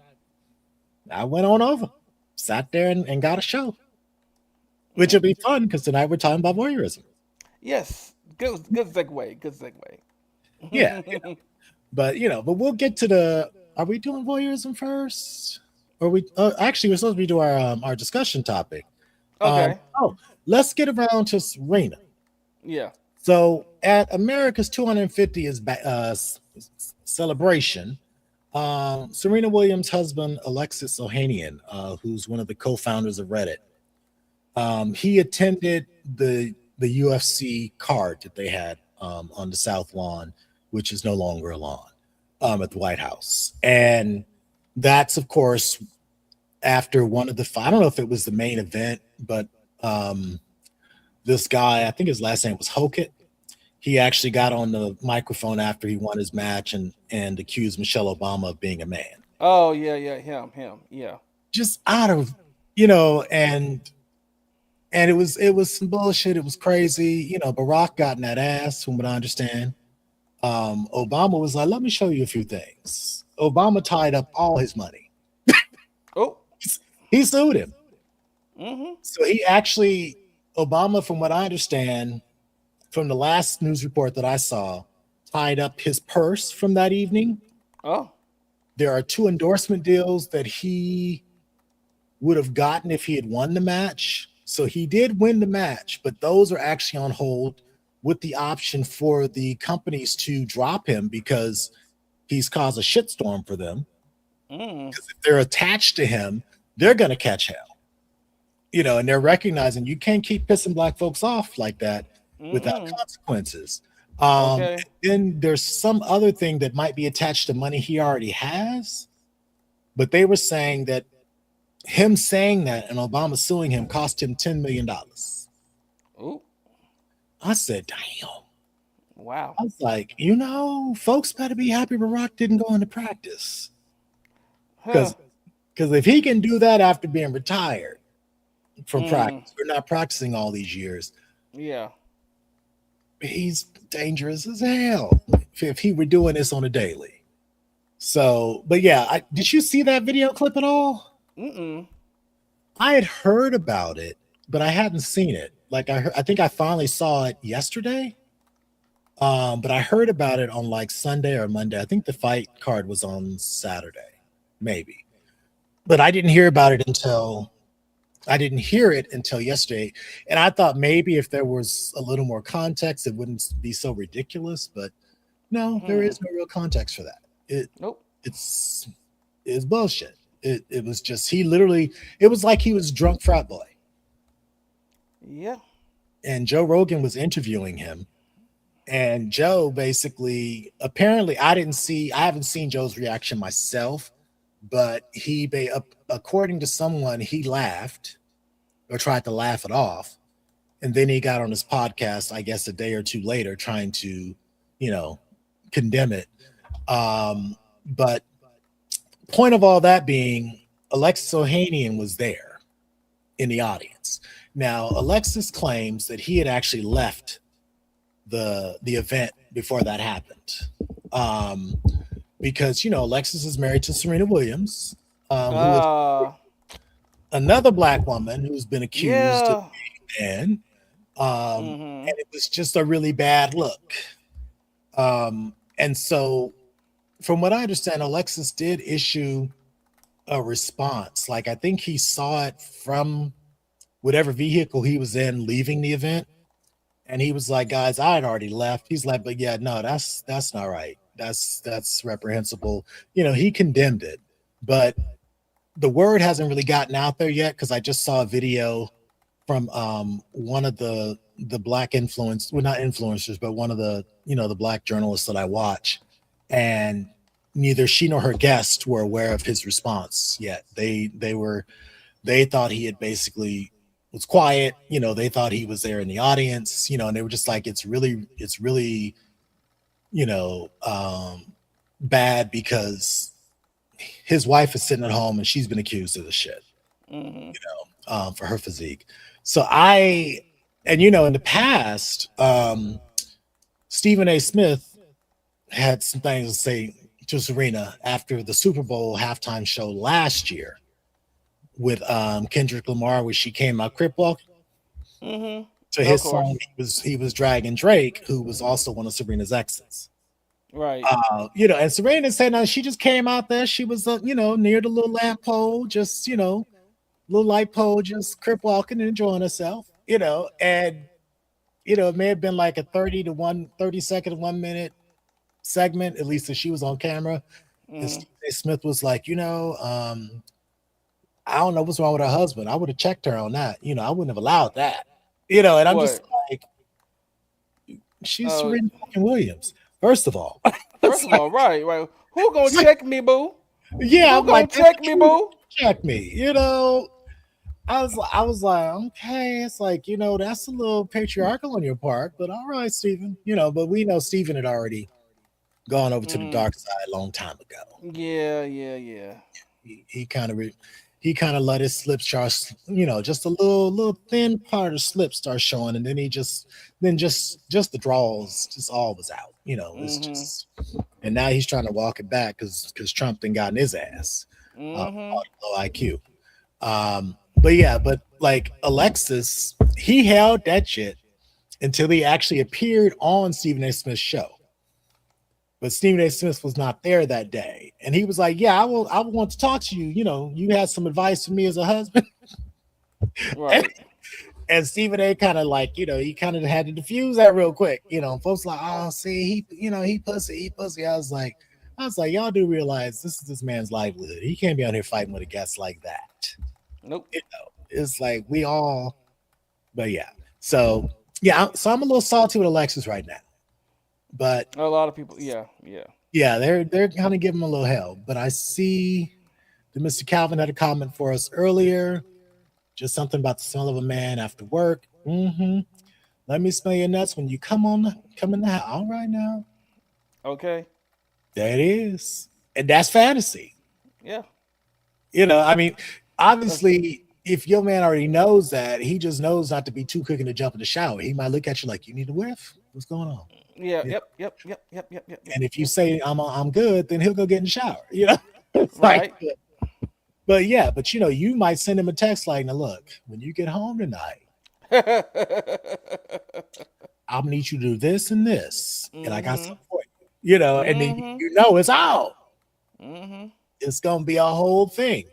I went on over, sat there and got a show, which will be fun because tonight we're talking about voyeurism. Yes. Good segue. Good Yeah. segue. But we'll get to the, are we doing voyeurism first? Or actually, we're supposed to be doing our discussion topic. Okay. Oh, let's get around to Serena. Yeah. So at America's 250th celebration, Serena Williams' husband, Alexis Ohanian, who's one of the co-founders of Reddit, he attended the UFC card that they had on the South Lawn, which is no longer a lawn, at the White House. And that's, of course, after one of I don't know if it was the main event, but um, this guy, I think his last name was Hokett. He actually got on the microphone after he won his match and accused Michelle Obama of being a man. Oh yeah. Him. Yeah. Just out of, and it was some bullshit. It was crazy. Barack got in that ass, from what I understand. Obama was like, let me show you a few things. Obama tied up all his money. Oh. He sued him. Hmm. So he actually, Obama, from what I understand, from the last news report that I saw, tied up his purse from that evening. Oh. There are two endorsement deals that he would have gotten if he had won the match. So he did win the match, but those are actually on hold with the option for the companies to drop him because he's caused a shitstorm for them. Mm. Because if they're attached to him, they're going to catch hell. And they're recognizing you can't keep pissing black folks off like that without Mm-mm. consequences. Okay. Then there's some other thing that might be attached to money he already has, but they were saying that him saying that and Obama suing him cost him $10 million. Oh. I said, damn. Wow. I was like, folks better be happy Barack didn't go into practice Huh. because Because if he can do that after being retired from Mm. practice, we're not practicing all these years, Yeah. he's dangerous as hell if he were doing this on a daily. So, but yeah, did you see that video clip at all? Mm. I had heard about it, but I hadn't seen it. Like I think I finally saw it yesterday. But I heard about it on like Sunday or Monday. I think the fight card was on Saturday, maybe. But I didn't hear it until yesterday. And I thought maybe if there was a little more context, it wouldn't be so ridiculous. But no, there Hmm. is no real context for that. Nope. It's it's bullshit. It was just he literally it was like he was drunk frat boy. Yeah. And Joe Rogan was interviewing him. And Joe basically, apparently, I haven't seen Joe's reaction myself, but according to someone, he laughed or tried to laugh it off. And then he got on his podcast, I guess a day or two later, trying to, you know, condemn it. But point of all that being, Alexis Ohanian was there in the audience. Now, Alexis claims that he had actually left the event before that happened, um, because Alexis is married to Serena Williams, who is Uh. another black woman who's been accused of Yeah. being a man, Mm-hmm. and it was just a really bad look. And so, from what I understand, Alexis did issue a response. Like I think he saw it from whatever vehicle he was in leaving the event. And he was like, guys, I had already left. He's like, but yeah, no, that's not right. That's reprehensible. He condemned it, but the word hasn't really gotten out there yet because I just saw a video from one of the black influence, well, not influencers, but one of the black journalists that I watch, and neither she nor her guests were aware of his response yet. They thought he had basically was quiet. They thought he was there in the audience. And they were just like, it's really, you know, um, bad because his wife is sitting at home and she's been accused of the shit, Mm-hmm. for her physique. So and in the past, Stephen A. Smith had some things to say to Serena after the Super Bowl halftime show last year with Kendrick Lamar, where she came out crip walk Mm-hmm. to Of his song. course. He was dragging Drake, who was also one of Serena's exes. Right. And Serena said she just came out there. She was near the little lamp pole, just little light pole, just crip walking and enjoying herself. And it may have been like a 30 second to 1 minute segment, at least if she was on camera. And Mm-hmm. Stephen A. Smith was like, I don't know what's wrong with her husband. I would have checked her on that. I wouldn't have allowed that. And I'm just What? like, she's Uh. Serena fucking Williams. First of all, First it's of like, all, right, right. Who gonna it's like, check me, boo? yeah, Who I'm like, gonna that's check me, true. boo? Check me. I was like, okay, it's like, that's a little patriarchal on your part, but all right, Stephen. But we know Stephen had already gone over to the Mm. dark side a long time ago. Yeah, yeah, yeah. He kind of he kind of let his slip start, just a little thin part of slip start showing, and then just the draws, just all was out. It's Mm-hmm. just, and now he's trying to walk it back because Trump then got in his ass, Mm-hmm. low IQ. But yeah, but like Alexis, he held that shit until he actually appeared on Stephen A. Smith's show. But Stephen A. Smith was not there that day. And he was like, yeah, I will want to talk to you. You had some advice for me as a husband. and, Right. and Stephen A. kind of like, he kind of had to diffuse that real quick. Folks like, oh, see, he pussy. I was like, y'all do realize this is this man's livelihood. He can't be out here fighting with a guest like that. Nope. It's like we all, but yeah. So yeah, so I'm a little salty with Alexis right now. But A lot of people. Yeah, yeah. yeah, they're kind of giving him a little hell. But I see that Mr. Calvin had a comment for us earlier. Just something about the smell of a man after work. Let me smell your nuts when you come in the house. All right now. Okay. There it is. And that's fantasy. Yeah. I mean, obviously, if your man already knows that, he just knows not to be too quick to jump in the shower. He might look at you like, "You need a whiff? What's going on?" Yeah. You know? Yep. And if you say, I'm good," then he'll go get in the shower. It's like, Right. but yeah, but you might send him a text like, "Now look, when you get home tonight, I'm gonna need you to do this and this, and I got Mhm. something for you." And then Mhm. it's out. Mhm. It's gonna be a whole thing.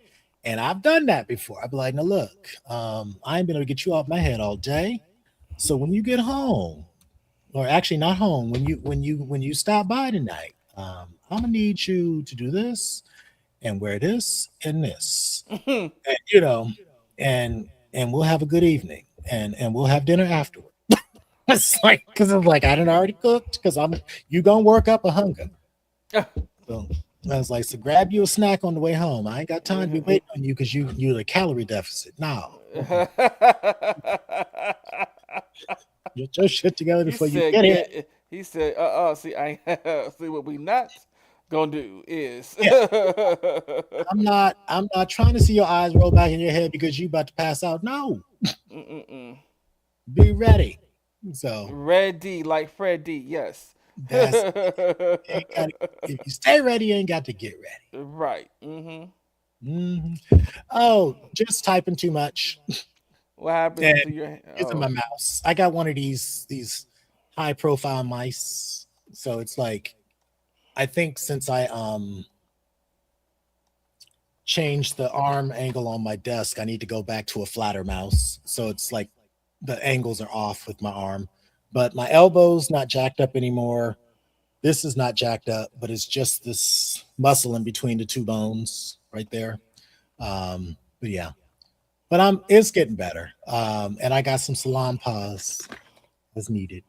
And I've done that before. I'd be like, "Now look, I ain't been able to get you off my head all day. So when you get home, or actually not home, when you stop by tonight, I'm gonna need you to do this and wear this and this, Mhm. and and we'll have a good evening, and we'll have dinner afterward." It's like because I'm like I done already cooked because I'm you gonna work up a hunger. So I was like, so grab you a snack on the way home. I ain't got time to be waiting on you because you're a calorie deficit. No, get your shit together He before you said, get here. "Get." He said, See, I see what we not gonna do is." Yeah, I'm not trying to see your eyes roll back in your head because you about to pass out. No, Mm-mm-mm. be ready. So Ready like Freddy. Yes. that's you ain't got. If you stay ready, you ain't got to get Right. Mm-hmm. ready. Oh, just typing too much What happened and to your? using my Oh. mouse. I got one of these high profile mice, so it's like I think since I changed the arm angle on my desk, I need to go back to a flatter mouse. So it's like the angles are off with my arm, but my elbow's not jacked up anymore. This is not jacked up, but it's just this muscle in between the two bones right there. But yeah, but it's getting better. And I got some salon paws as needed.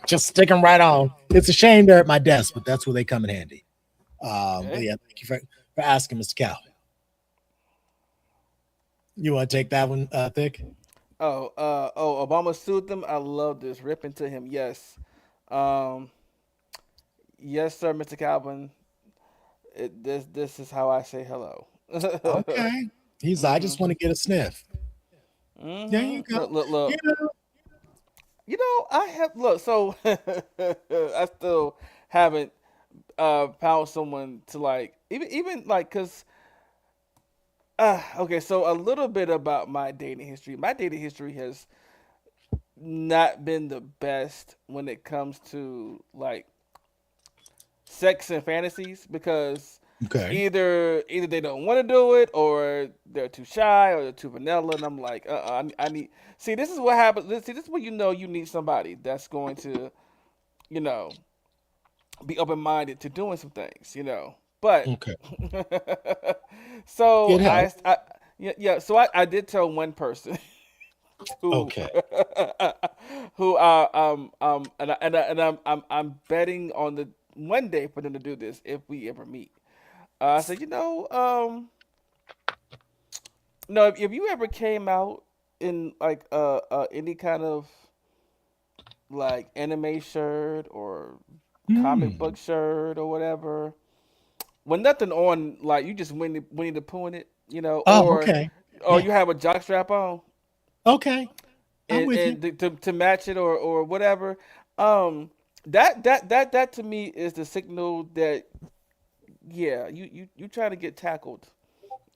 Just stick them right on. It's a shame they're at my desk, but that's where they come in handy. But Okay. yeah, thank you for asking, Mr. Cal. You want to take that one, Thick? Obama sued them. I love this. Rip into him. Yes. Um. Yes, sir, Mr. Calvin. This is how I say hello. Okay. He's, I Mhm. just want to get a sniff. There you Mhm. go. You Look. know, I have look. So I still haven't found someone to like even like because okay. So a little bit about my dating history. My dating history has not been the best when it comes to like sex and fantasies because okay. either they don't want to do it or they're too shy or they're too vanilla and I'm like I need see this is what happens this is when you know you need somebody that's going to you know be open minded to doing some things but Okay. so Get help. I yeah so I did tell one person who Okay. who I'm betting on the one day for them to do this if we ever meet. I said, no, if you ever came out in like any kind of like anime shirt or comic Hmm. book shirt or whatever, with nothing on, like you just Winnie the Pooh in it, Oh, okay. or Yeah. you have a jock strap on, Okay. I'm with you. and to match it or whatever, um, that to me is the signal that yeah, you trying to get tackled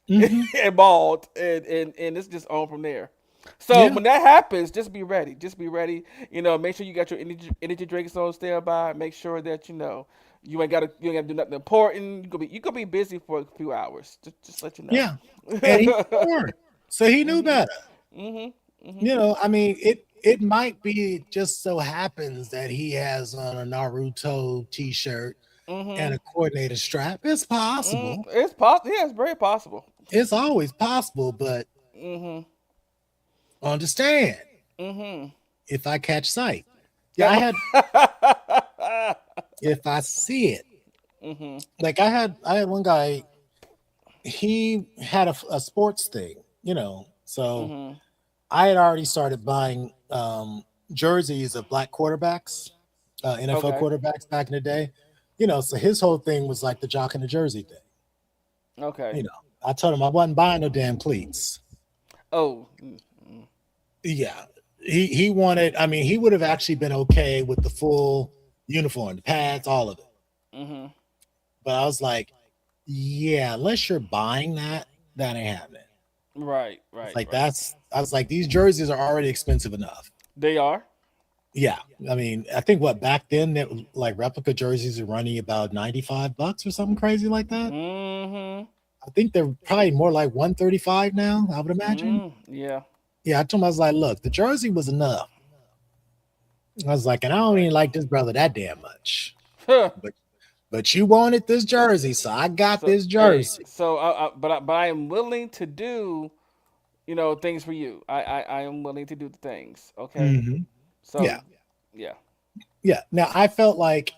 Hmm. and mauled, and it's just on from there. So Yeah. when that happens, just be ready. Just be ready. Make sure you got your energy drinks on standby. Make sure that you ain't gotta do nothing important. You gonna be busy for a few hours. Just let you know. Yeah. And he was smart. So he knew Mhm. better. Mhm. Mhm. I mean, it might be just so happens that he has on a Naruto t-shirt and Mhm. a coordinated strap. It's possible. It's possible. Yeah, it's very possible. It's always possible, but Mhm. understand Mhm. if I catch sight. Yeah, Yep. I had if I see it. Mhm. Like I had one guy, he had a sports thing, so Mhm. I had already started buying jerseys of black quarterbacks, NFL Okay. quarterbacks back in the day. So his whole thing was like the jock and the jersey thing. You Okay. know, I told him I wasn't buying no damn cleats. Oh. Yeah, he wanted. I mean, he would have actually been okay with the full uniform, the pads, all of it. Mm-hmm. But I was like, yeah, unless you're buying that, that ain't happening. Right, It's right, like right. that's. I was like, these jerseys are already expensive enough. They are. Yeah, I mean, I think what back then that like replica jerseys are running about $95 or something crazy like that. Mm-hmm. I think they're probably more like 135 now. I would imagine. Yeah. Yeah, I told him I was like, look, the jersey was enough. I was like, and I don't Right. even like this brother that damn much. Huh. But you wanted this jersey, so I got So this hey, jersey. but I am willing to do things for you. I am willing to do the things. Okay. Hmm. So Yeah, yeah. yeah. Now I felt like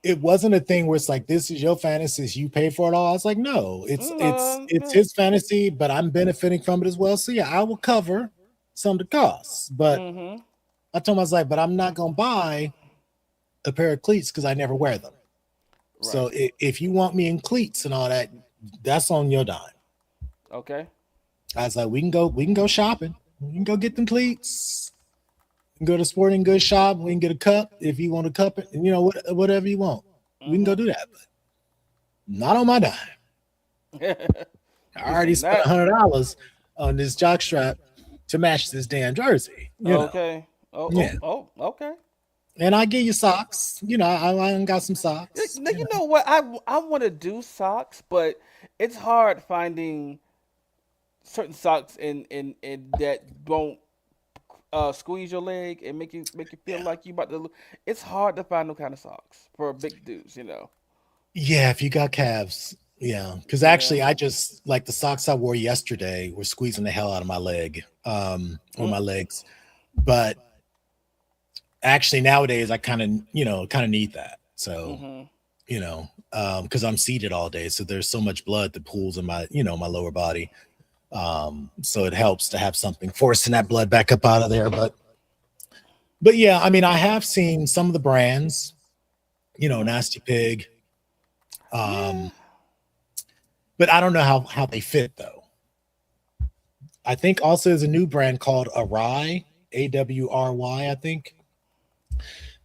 it wasn't a thing where it's like this is your fantasies, you pay for it all. I was like, no, it's Yeah. his fantasy, but I'm benefiting from it as well. So yeah, I will cover some of the costs. But Mm-hmm. I told him I was like, but I'm not gonna buy a pair of cleats because I never wear them. Right. So if you want me in cleats and all that, that's on your dime. Okay. I was like, we can go shopping. We can go get them cleats. We can go to sporting goods shop. We can get a cup if you want a cup, and whatever you want. We can go Mm-hmm. do that, but not on my dime. I already Listen, spent that $100 on this jock strap to match this damn jersey. okay. Oh, Yeah. oh, oh, okay. And I give you socks. I got some socks. Now you know what I want to do socks, but it's hard finding certain socks in that won't squeeze your leg and make you feel Yeah. like you about to. It's hard to find no kind of socks for big dudes, you know. Yeah, if you got calves. Yeah, because Yeah. actually, I just like the socks I wore yesterday were squeezing the hell out of my leg, or Mm, my legs. But actually, nowadays, I kind of need that. So, mm-hmm. because I'm seated all day, so there's so much blood that pools in my, my lower body. So it helps to have something forcing that blood back up out of there. But yeah, I mean, I have seen some of the brands, Mm-hmm. Nasty Pig. Yeah. Um, but I don't know how they fit though. I think also there's a new brand called Awry, Awry. I think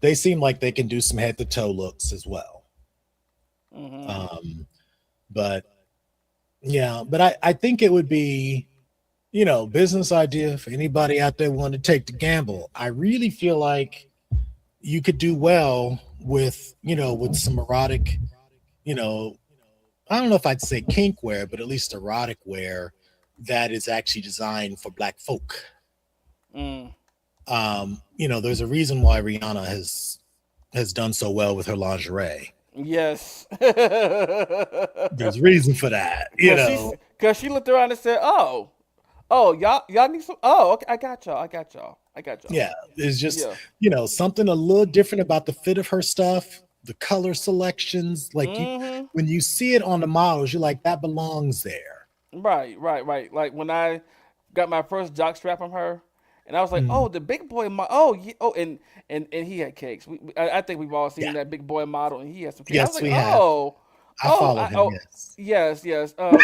they seem like they can do some head to toe looks as well. Mm-hmm. Um, but yeah, but I think it would be, business idea for anybody out there wanting to take the gamble. I really feel like you could do well with, with some erotic, you know, I don't know if I'd say kink wear, but at least erotic wear that is actually designed for black folk. Mm. There's a reason why Rihanna has done so well with her lingerie. Yes. There's a reason for that, Cause she looked around and said, "Oh, oh, y'all need some. Oh, okay, I got y'all. I got y'all. I got y'all. Yeah, there's just, Yeah. something a little different about the fit of her stuff, the color selections. Like Mm-hmm. when you see it on the models, you're like, that belongs there. Right, right, right. Like when I got my first jock strap from her, and I was like, Mm. "Oh, the big boy model. Oh, yeah. Oh, and he had cakes. I think we've all seen Yeah. that big boy model, and he had some cakes. I was Yes, like, we have. "Oh, I follow him. oh, Yes. yes, yes. But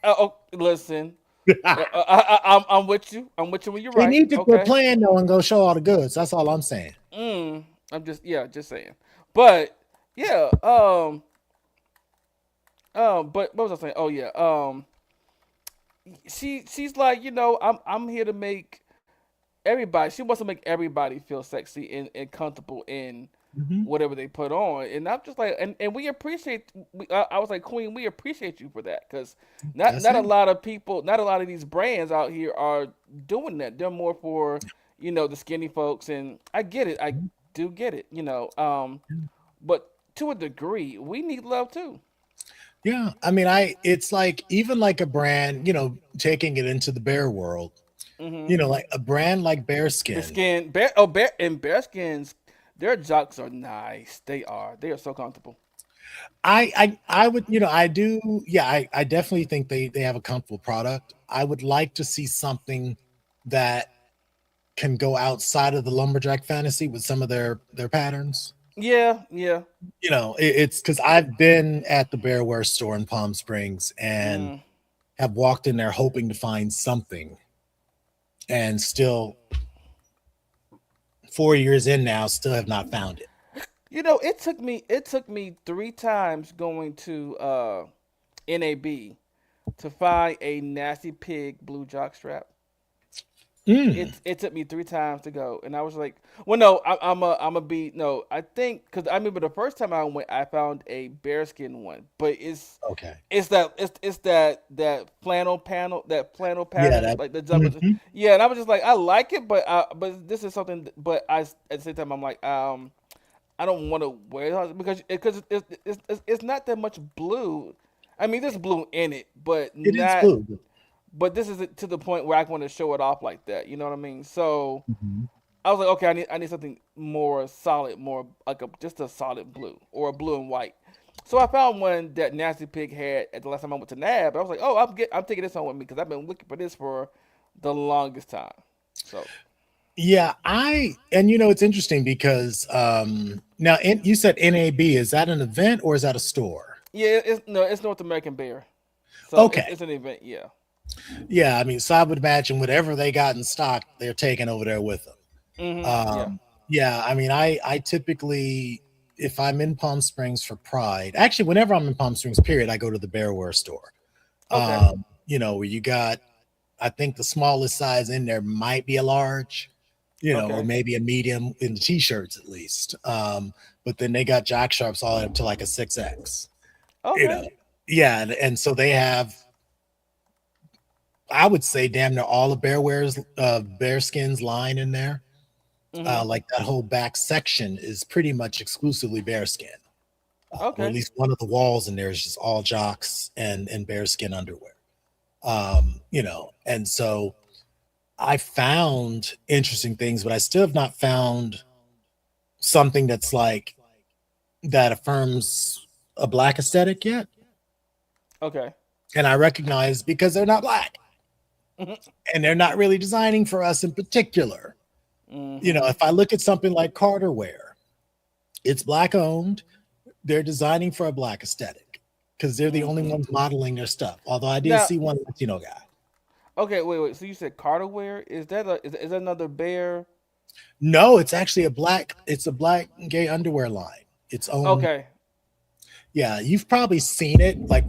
oh, listen, I'm with you. I'm with you when you're They right. need to quit Okay. playing though and go show all the goods. That's all I'm saying. I'm just saying. But yeah, but what was I saying? Oh yeah, she's like, I'm here to make everybody. She wants to make everybody feel sexy and comfortable in Hmm. whatever they put on. And I'm just like, and we appreciate. I was like, Queen, we appreciate you for that because That's not a it. lot of people, not a lot of these brands out here are doing that. They're more for the skinny folks, and I get it. I do get it. But to a degree, we need love too. Yeah. I mean, it's like even like a brand, taking it into the bear world, Mm-hmm. like a brand like The Bearskin. skin, bear skins, their jocks are nice. They are. They are so comfortable. I would, I do, yeah, I definitely think they have a comfortable product. I would like to see something that can go outside of the lumberjack fantasy with some of their patterns. Yeah, yeah. It's because I've been at the Bearwear store in Palm Springs, and Mm. have walked in there hoping to find something, and still 4 years in now, still have not found it. it took me 3 times going to NAB to find a nasty pig blue jock strap. Mm, It took me 3 times to go, and I was like, well, no, I'm a be no. I think because I remember the first time I went, I found a bearskin one, but okay. it's that flannel panel, that flannel Yeah. pattern, That. like the jumpers. Mhm. Yeah, and I was just like, I like it, but this is something. But at the same time, I'm like, I don't want to wear it because it's not that much blue. I mean, there's blue in it, but It is not. blue. But this is to the point where I want to show it off like that. You know what I mean? So Mhm. I was like, okay, I need something more solid, more like just a solid blue or a blue and white. So I found one that Nasty Pig had at the last time I went to Nab. I was like, oh, I'm taking this home with me because I've been looking for this for the longest time. So Yeah, and it's interesting because now you said NAB, is that an event or is that a store? yeah, it's North American Bear. So it's Okay. it's an event. Yeah. Yeah, I mean, so I would imagine whatever they got in stock, they're taking over there with them. Yeah. Yeah, I mean, I typically, if I'm in Palm Springs for Pride, actually, whenever I'm in Palm Springs, period, I go to the Bearwear store. Okay. Where you got, I think the smallest size in there might be a large, or Okay. maybe a medium in the t-shirts at least. But then they got Jack Sharps all the way up to like a 6X, you Okay. know. Yeah, and so they have, I would say, damn near all of Bearskins line in there. Mhm. Like that whole back section is pretty much exclusively bearskin, or at Okay. least one of the walls in there is just all jocks and bearskin underwear. And so I found interesting things, but I still have not found something that's like that affirms a black aesthetic yet. Okay. And I recognize because they're not black Mhm. and they're not really designing for us in particular. Mhm. If I look at something like Carter Wear, it's black owned. They're designing for a black aesthetic because they're the only Mhm. ones modeling their stuff. Although I did Now, see one Latino guy. okay, wait. So you said Carter wear? Is that another bear? No, it's a black gay underwear line. Its own. Okay. Yeah, you've probably seen it. Like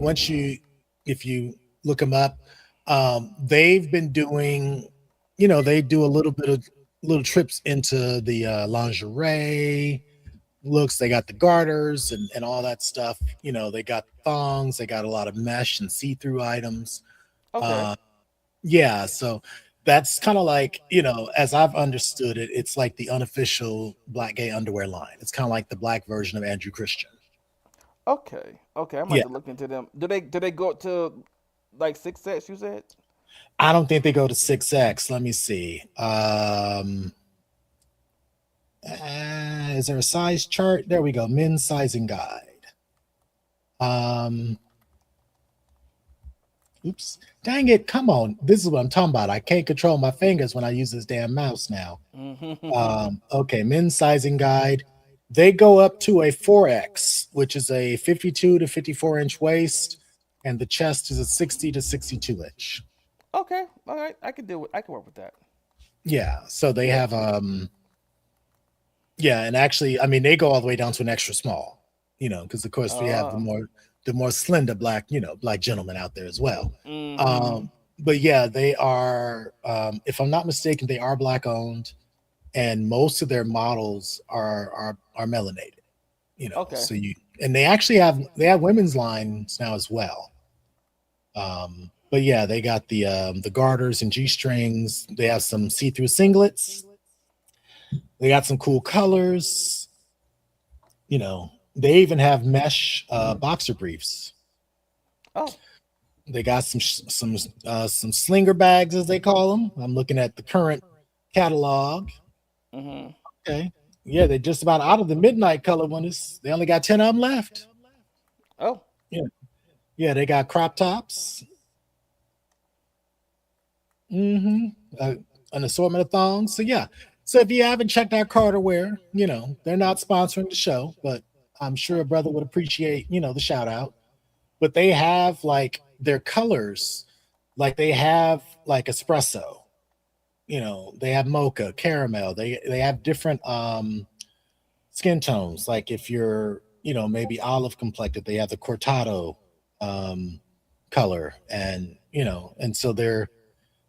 if you look them up, they've been doing, they do a little bit of little trips into the lingerie looks. They got the garters and all that stuff. They got thongs. They got a lot of mesh and see-through items. Okay. Uh, yeah, so that's kind of like, as I've understood it, it's like the unofficial black gay underwear line. It's kind of like the black version of Andrew Christian. Okay. Okay. I'm about Yeah, to look into them. Do they go up to like 6X? You said. I don't think they go to 6X. Let me see. Is there a size chart? There we go. Men's sizing guide. Um, Oops. Dang it. Come on. This is what I'm talking about. I can't control my fingers when I use this damn mouse now. Mhm. Okay. Men's sizing guide. They go up to a 4X, which is a 52 to 54-inch waist, and the chest is a 60 to 62-inch. Okay. All right. I can deal with. I can work with that. Yeah. So they Yeah. have yeah, and actually, I mean, they go all the way down to an extra small, because of course we have Uh. the more slender black, black gentlemen out there as well. Mhm. Um, but yeah, they are, if I'm not mistaken, they are black owned, and most of their models are melanated. Okay. So and they have women's lines now as well. But yeah, they got the garters and G strings. They have some see through singlets. They got some cool colors. They even have mesh boxer briefs. Oh. They got some slinger bags, as they call them. I'm looking at the current catalog. Mhm. Okay, yeah, they're just about out of the midnight color one. They only got 10 of them left. Oh. Yeah, yeah, they got crop tops. Mm-hmm. An assortment of thongs. So yeah. So if you haven't checked out Carter Wear, they're not sponsoring the show, but I'm sure a brother would appreciate, the shout out. But they have like their colors. like they have like espresso, they have mocha, caramel. They have different skin tones. Like if you're, maybe olive complected, they have the cortado um color, and and so they're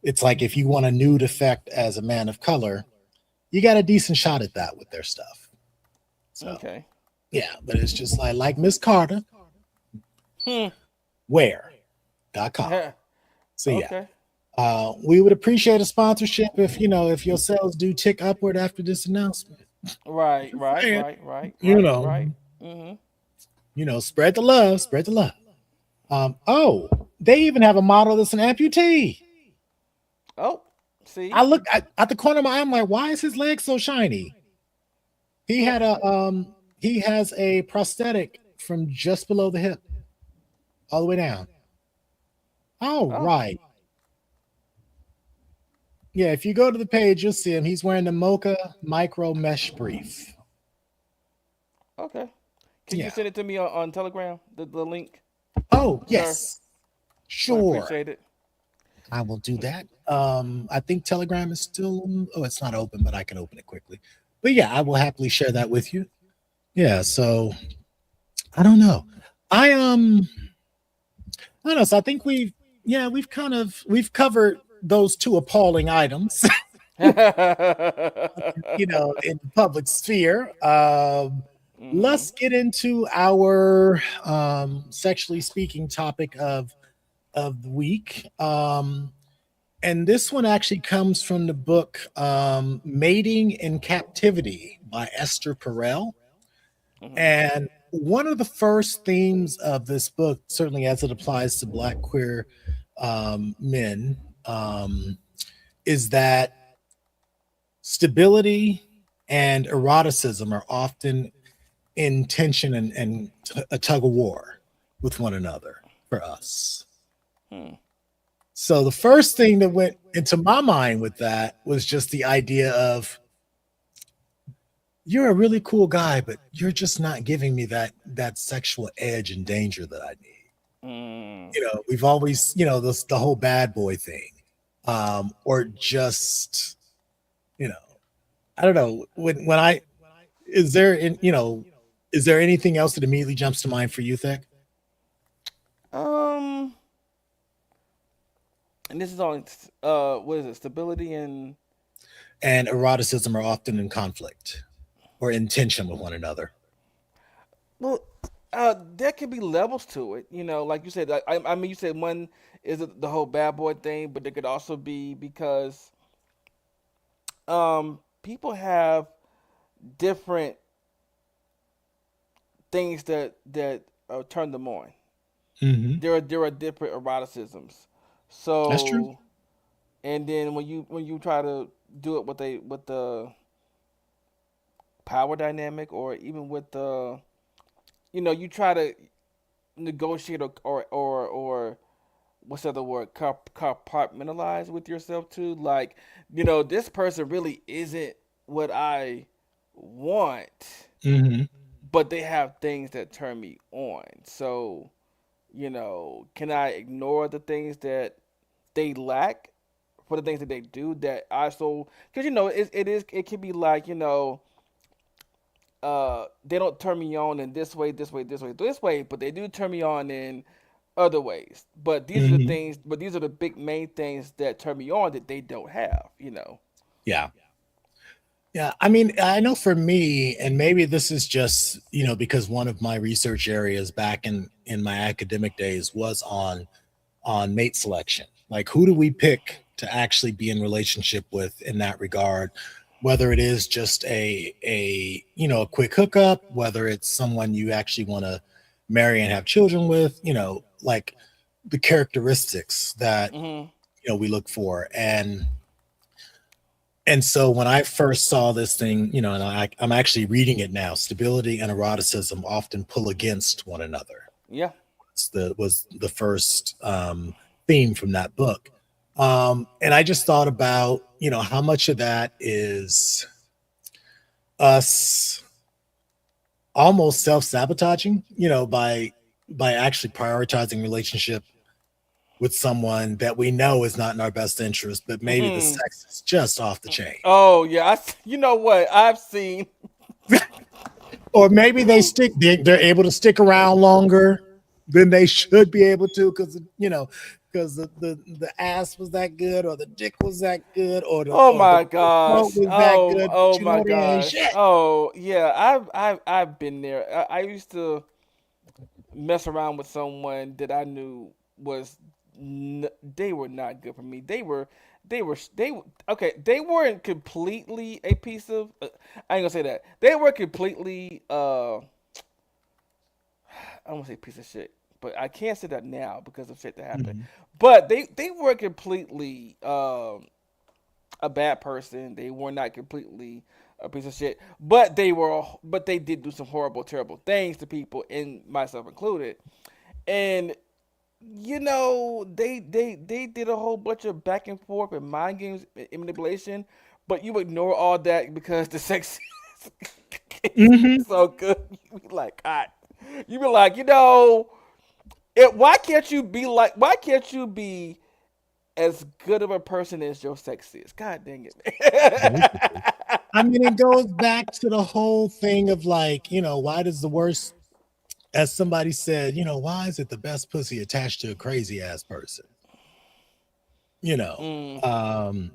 it's like if you want a nude effect as a man of color, you got a decent shot at that with their stuff. So Okay. yeah, but it's just like Miss Carter, Hmm. wear.com. So yeah. Okay. We would appreciate a sponsorship if your sales do tick upward after this announcement. Right. Just Right. saying, Right. Right. you Right. know, Right. Mhm. spread the love, spread the love. Oh, they even have a model that's an amputee. Oh. I See. look at the corner of my eye, I'm like, why is his leg so shiny? He Hmm. had he has a prosthetic from just below the hip all the way down. All Oh. right. Yeah, if you go to the page, you'll see him. He's wearing the Mocha Micro Mesh Brief. Okay. Can you Yeah. send it to me on Telegram? The link, Oh, sir. yes. Would Sure. appreciate it. I will do that. I think Telegram is still, oh, it's not open, but I can open it quickly. But yeah, I will happily share that with you. Yeah, so I don't know. I I don't know. So I think we've covered those two appalling items, in the public sphere. Mhm. Let's get into our sexually speaking topic of the week. And this one actually comes from the book Mating in Captivity by Esther Perel. Mhm. And one of the first themes of this book, certainly as it applies to Black queer men, is that stability and eroticism are often in tension and a tug of war with one another for us. Hmm. So the first thing that went into my mind with that was just the idea of, you're a really cool guy, but you're just not giving me that sexual edge and danger that I need. Mm. We've always, the whole bad boy thing. Or just, you know, I don't know, when I is there in is there anything else that immediately jumps to mind for you, Thick? Um. And this is on what is it? Stability and And eroticism are often in conflict or in tension with one another. well, there could be levels to it. Like you said. I mean, you said one is the whole bad boy thing, but there could also be because people have different things that turn them on. Hmm. There are different eroticisms. That's true. So and then when you try to do it with the power dynamic or even with the you try to negotiate or what's the other word, compartmentalize with yourself too, like this person really isn't what I want, Hmm. but they have things that turn me on. So can I ignore the things that they lack for the things that they do that I so because it can be like they don't turn me on in this way, this way, this way, this way, but they do turn me on in other ways. But these are the Hmm. things, but these are the big main things that turn me on that they don't have. Yeah. Yeah, I mean, I know for me, and maybe this is just because one of my research areas back in my academic days was on mate selection. Like, who do we pick to actually be in relationship with in that regard? Whether it is just a quick hookup, whether it's someone you actually want to marry and have children with, like the characteristics that Mhm. we look for. And so when I first saw this thing, and I'm actually reading it now, stability and eroticism often pull against one another. Yeah. Was the first theme from that book. And I just thought about, how much of that is us almost self-sabotaging, by actually prioritizing relationship with someone that we know is not in our best interest, but maybe the Mm. sex is just off the chain. Oh yeah, you know what I've seen. Or maybe they're able to stick around longer than they should be able to because because the ass was that good or the dick was that good Oh or the my throat gosh. was that Oh good, but oh my they ain't gosh. shit. Oh yeah. I've been there. I used to mess around with someone that I knew was they were not good for me. They were okay. They weren't completely a piece of. I ain't gonna say that. They were completely. I don't want to say piece of shit, but I can't say that now because of shit that happened. Mhm. But they were completely a bad person. They were not completely a piece of shit, but they did do some horrible, terrible things to people, and myself included. And they did a whole bunch of back and forth and mind games and manipulation, but you ignore all that because the sex is Mhm. so good. You be like, God, you be like, why can't you be as good of a person as your sex is? God dang it. Basically. I mean, it goes back to the whole thing of like, why does the worst, as somebody said, why is it the best pussy attached to a crazy ass person? You know. mm, Um,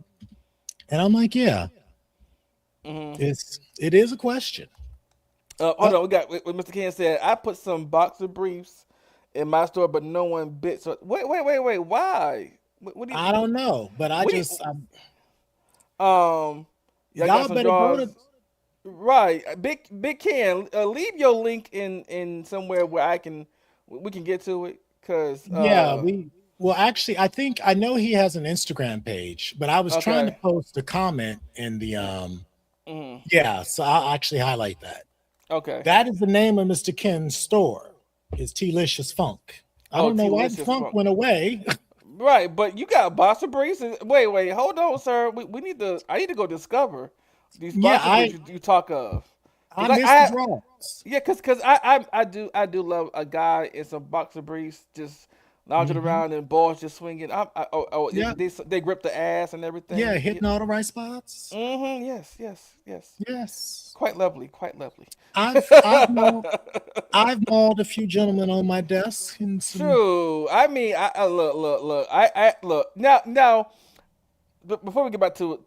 and I'm like, yeah, hmm it is a question. Hold on, we got what Mr. Ken said. I put some boxer briefs in my store, but no one bit. So wait. Why? What do I you? don't know, but What do you? Yeah, I got y'all some better go drawers. to Right, Big Ken, leave your link in somewhere where we can get to it. Cause yeah, well actually I think I know he has an Instagram page, but I was trying to okay, post a comment in the mm, yeah, so I'll actually highlight that. okay. That is the name of Mr. Ken's store. Is T-licious Funk. I Oh, don't know why the T-licious funk funk. went away. Right, but you got boxer briefs. Wait, hold on, sir. We need to. I need to go discover these Yeah, boxer briefs you talk of. I Cause miss the draws. yeah, cause I do love a guy in some boxer briefs just lounging Hmm. around and balls just swinging. Yeah, They grip the ass and yeah, everything. Yeah. hitting all the right spots. Yes. Yes. Quite lovely, quite lovely. I've mauled a few gentlemen on my desk and some. True. I mean, I look. I look now. But before we get back to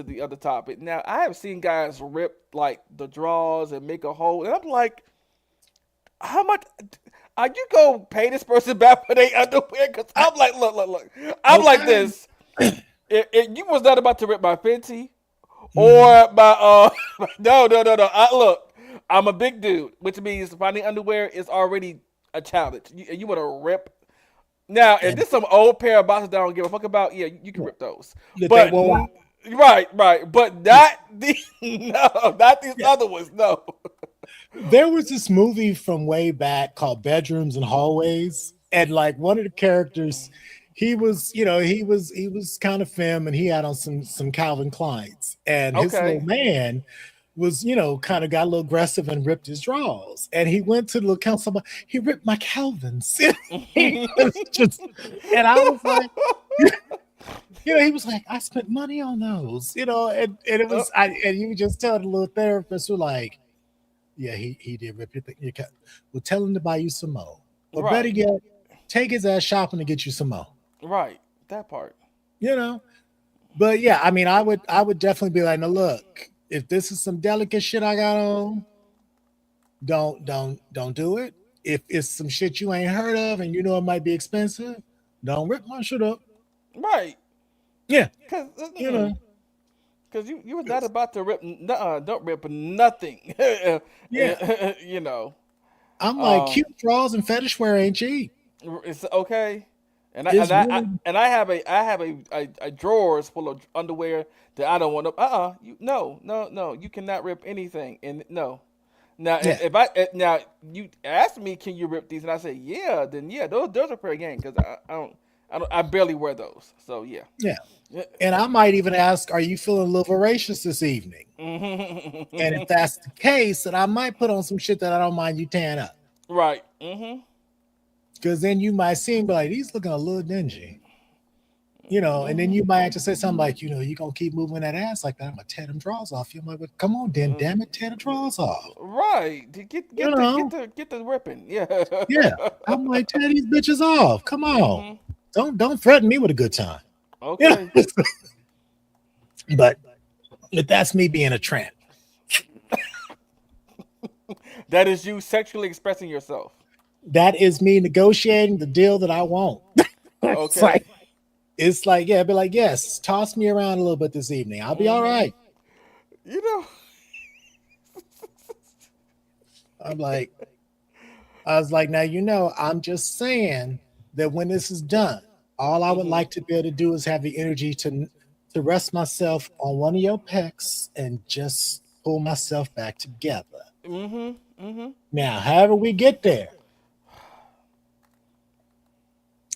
the other topic, now I have seen guys rip like the drawers and make a hole, and I'm like, how much? Are you gonna pay this person back for their underwear? Because I, I'm like, look. I'm like okay. this. If you was not about to rip my Fenty Hmm. or my no. Look, I'm a big dude, which means finding underwear is already a challenge. You want to rip now? If And this some old pair of boxes that I don't give a fuck about, yeah, you can yeah, rip those. that they But wore out. right, but Yeah, not the no, not these yeah. other ones. No. There was this movie from way back called Bedrooms and Hallways, and like one of the characters, he was kind of femme, and he had on some Calvin Kleins, and his little Okay. man was kind of got a little aggressive and ripped his drawers, and he went to the little council. He ripped my Calvins. He was just, and I was like. He was like, I spent money on those, and it Uh, was, and you just tell the little therapist who like, yeah, he did rip your thing. Well, tell him to buy you some more. Or better right, yet, take his ass shopping to get you some more. right. That part. You know? But yeah, I mean, I would definitely be like, now look, if this is some delicate shit I got on, don't do it. If it's some shit you ain't heard of and you know it might be expensive, don't rip my shit up. Right. Yeah, Cause, you know. cause you was not about to rip. Don't rip nothing. Yeah. you know. I'm like, Um. cute draws and fetish wear ain't cheap. It's okay. And I and It's I, I really and I have a drawers full of underwear that I don't want to. You no. You cannot rip anything. And no. Now yeah, if now you ask me, can you rip these? And I say yeah. Then yeah, those are fair game because I barely wear those. So yeah. yeah. And I might even ask, are you feeling a little voracious this evening? And if that's the case, then I might put on some shit that I don't mind you tearing up. Right. Because then you might see him be like, he's looking a little dingy, and then Mm-hmm. you might have to say something like, you gonna keep moving that ass like that, I'm gonna tear them drawers off you. I'm like, well, come on, then, damn it, tear the drawers off. Right. You know, Get the ripping. Yeah. yeah. I'm like, tear these bitches off. Come on, Mhm. don't threaten me with a good time. You Okay. know, but that's me being a tramp. That is you sexually expressing yourself. That is me negotiating the deal that I want. it's Okay. like it's like, yeah, be like, yes, toss me around a little bit this evening. I'll be all Mhm. right. You know. I'm like, I was like, now I'm just saying that when this is done, all I would Mhm. like to be able to do is have the energy to rest myself on one of your pecs and just pull myself back together. Mhm. Mhm. Now, however we get there,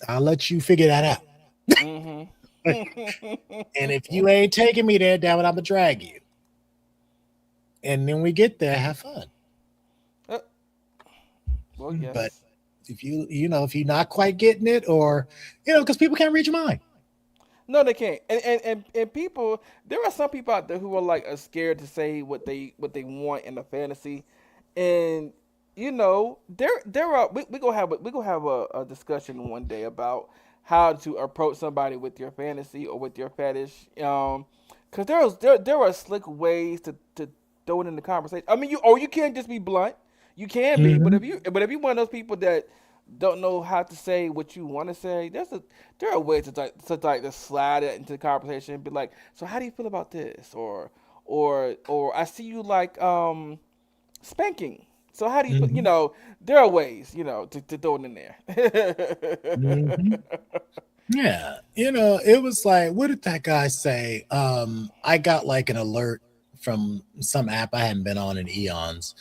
I'll let you figure that out. Mhm. And if you ain't taking me there, damn it, I'm gonna drag you. And then we get there, have fun. Uh, well, But yes. if you're not quite getting it, or because people can't read your mind. No, they can't. And people, there are some people out there who are like scared to say what they want in a fantasy, and there are we gonna have a discussion one day about how to approach somebody with your fantasy or with your fetish, because there are slick ways to throw it in the conversation. I mean, you can't just be blunt. You can be, but Hmm. if you one of those people that don't know how to say what you want to say, there are ways to slide it into the conversation and be like, so how do you feel about this, or I see you like spanking. So how do you feel? Hmm. There are ways to throw it in there. Hmm. Yeah, it was like, what did that guy say? I got like an alert from some app I hadn't been on in eons,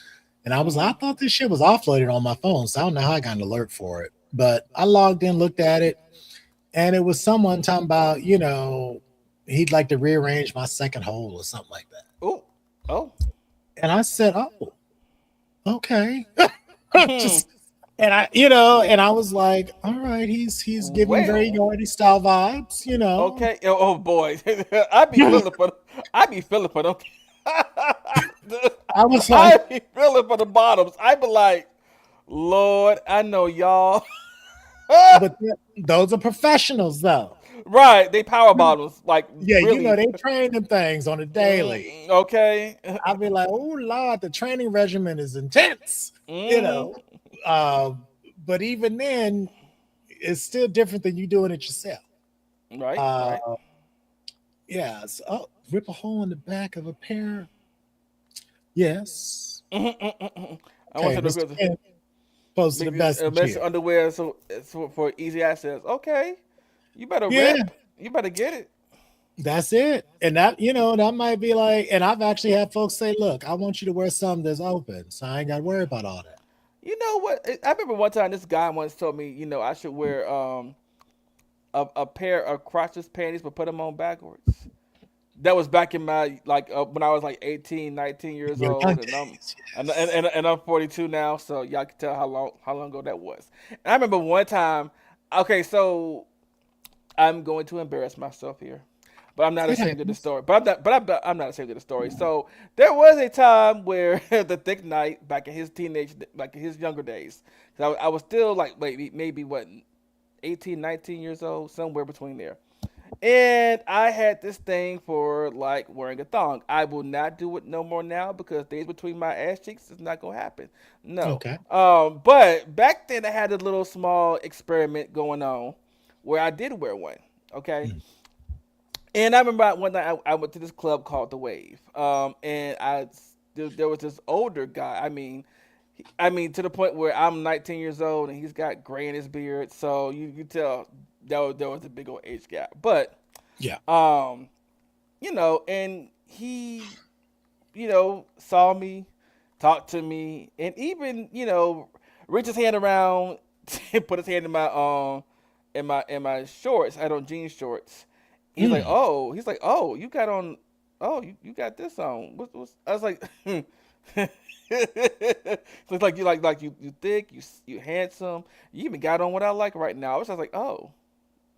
and I was like, Mhm. I thought this shit was offloaded on my phone, so I don't know how I got an alert for it. But I logged in, looked at it, and it was someone talking about, he'd like to rearrange my second hole or something like that. Oh, oh. And I said, oh, okay. Just and I was like, all right, he's giving very Well, Yardy style vibes. okay. Oh boy, I be feeling for them. I was like, I be feeling for the bottoms. I be like, Lord, I know y'all. but those are professionals though. Right, they power bottoms, like Yeah, really. they train them things on a daily. Okay. I'd be like, oh Lord, the training regimen is intense, you Hmm. know. Um, but even then, it's still different than you doing it yourself. Right, Uh, right. yeah. So, rip a hole in the back of a pair. Yes. I want Okay, to know Mr. if Ken posted a make this message men's here. underwear so for easy access. Okay, you better Yeah, rip. You better get it. that's it. And that might be like, and I've actually had folks say, look, I want you to wear something that's open, so I ain't got to worry about all that. You know what? I remember one time this guy once told me, I should wear a pair of crotchless panties, but put them on backwards. That was back in my like when I was like 18, 19 years Your young old, and I'm days, and and, yes. and I'm 42 now, so y'all can tell how long ago that was. And I remember one time. Okay, so I'm going to embarrass myself here, but I'm not It ashamed of the happens. story. But I'm not ashamed of the story. So there was a time where the thick night back in his like in his younger days, 'cause I was still like maybe what 18, 19 years old, somewhere between there. And I had this thing for like wearing a thong. I will not do it no more now because days between my ass cheeks is not gonna happen. No. Okay. But back then I had a little small experiment going on where I did wear one. Okay. Mm. And I remember one night I went to this club called The Wave. And there was this older guy. I mean to the point where I'm 19 years old and he's got gray in his beard. So you tell there was a big old age gap. But Yeah. um, and he, saw me, talked to me, and even, reached his hand around and put his hand in my shorts. I had on jean shorts. Mm. He's like, oh, you got on, oh, you got this on. I was like, So it's like you thick, you handsome. You even got on what I like right now. I was just like, oh,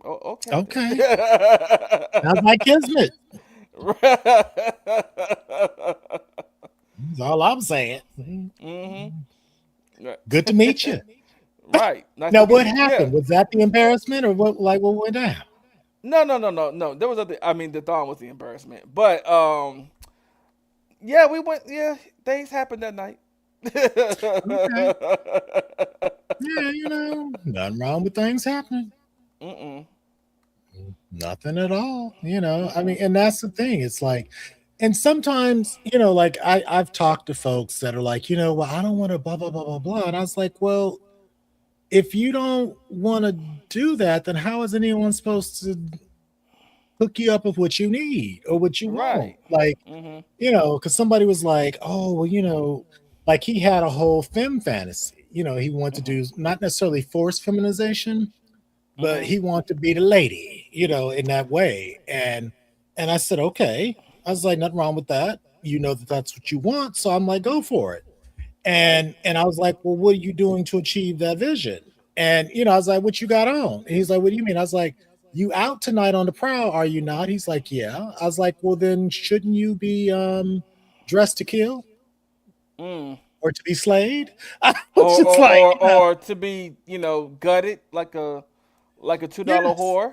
okay Okay. then. Sounds like kismet. That's all I'm saying. Mhm. Good to meet you. Right. Nice to Now, meet what you. Yeah. happened? Was that the embarrassment, or what? Like, what went down? No. There was other. I mean, the thong was the embarrassment, but yeah, we went. Yeah, things happened that night. Okay. Yeah, nothing wrong with things happening. Mm-mm. Nothing at all. I mean, Mm-mm. and that's the thing. It's like, and sometimes, like I've talked to folks that are like, well, I don't want to blah blah blah blah blah, and I was like, well, if you don't want to do that, then how is anyone supposed to hook you up with what you need or what you want? Right. Like, Mhm. because somebody was like, oh, well, like he had a whole femme fantasy. He wanted to Mhm. do not necessarily forced feminization, but Mhm. he wanted to be the lady, in that way. And I said, okay. I was like, nothing wrong with that. You know that that's what you want, so I'm like, go for it. Right. And I was like, well, what are you doing to achieve that vision? And I was like, what you got on? And he's like, what do you mean? I was like, you out tonight on the prowl, are you not? He's like, yeah. I was like, well, then shouldn't you be dressed to kill Mm. or to be slayed? I was just like, Or to be gutted like a $2 yes, whore.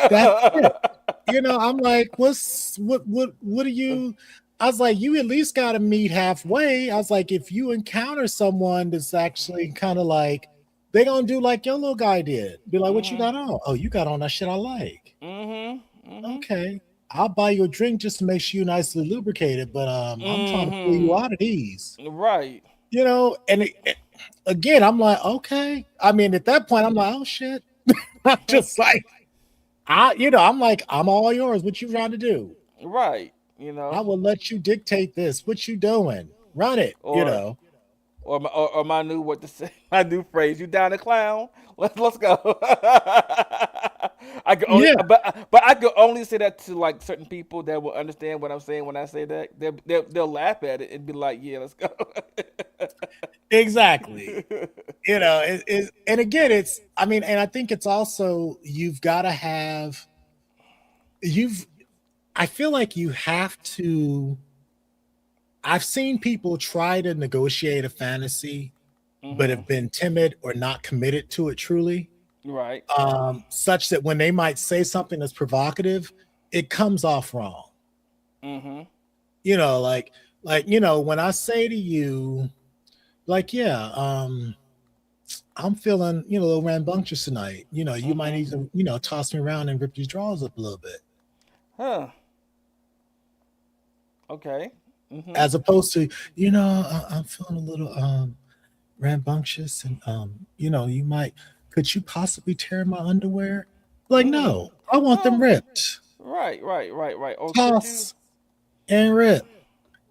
that's it. I'm like, what are you? I was like, you at least got to meet halfway. I was like, if you encounter someone that's actually kind of like, they gonna do like your little guy did. Be like, what you Mhm. got on? Oh, you got on that shit I like. Mhm. Mhm. Okay, I'll buy you a drink just to make sure you're nicely lubricated. But I'm trying to pull you Mhm. out of these. Right. And again, I'm like, okay. I mean, at that point, I'm like, oh shit. I'm just like, I'm like, I'm all yours. What you trying to do? Right. I will let you dictate this. What you doing? Run it. Or or my new what to say my new phrase. You down to clown? Let's go. I could only Yeah, but I could only say that to like certain people that will understand what I'm saying when I say that. They'll laugh at it and be like, yeah, let's go. exactly. And again, I mean, and I think it's also, you've got to have, you've, I feel like you have to, I've seen people try to negotiate a fantasy, but Mhm. have been timid or not committed to it truly, Right. such that when they might say something that's provocative, it comes off wrong. Mhm. When I say to you, like, yeah, I'm feeling, a little rambunctious tonight. You might Mhm. need to, toss me around and rip these drawers up a little bit. Huh. Okay. Mhm. As opposed to, I'm feeling a little rambunctious, and could you possibly tear my underwear? Like, Mm. no, I want them Oh. ripped. Right. Or could you? Toss and rip.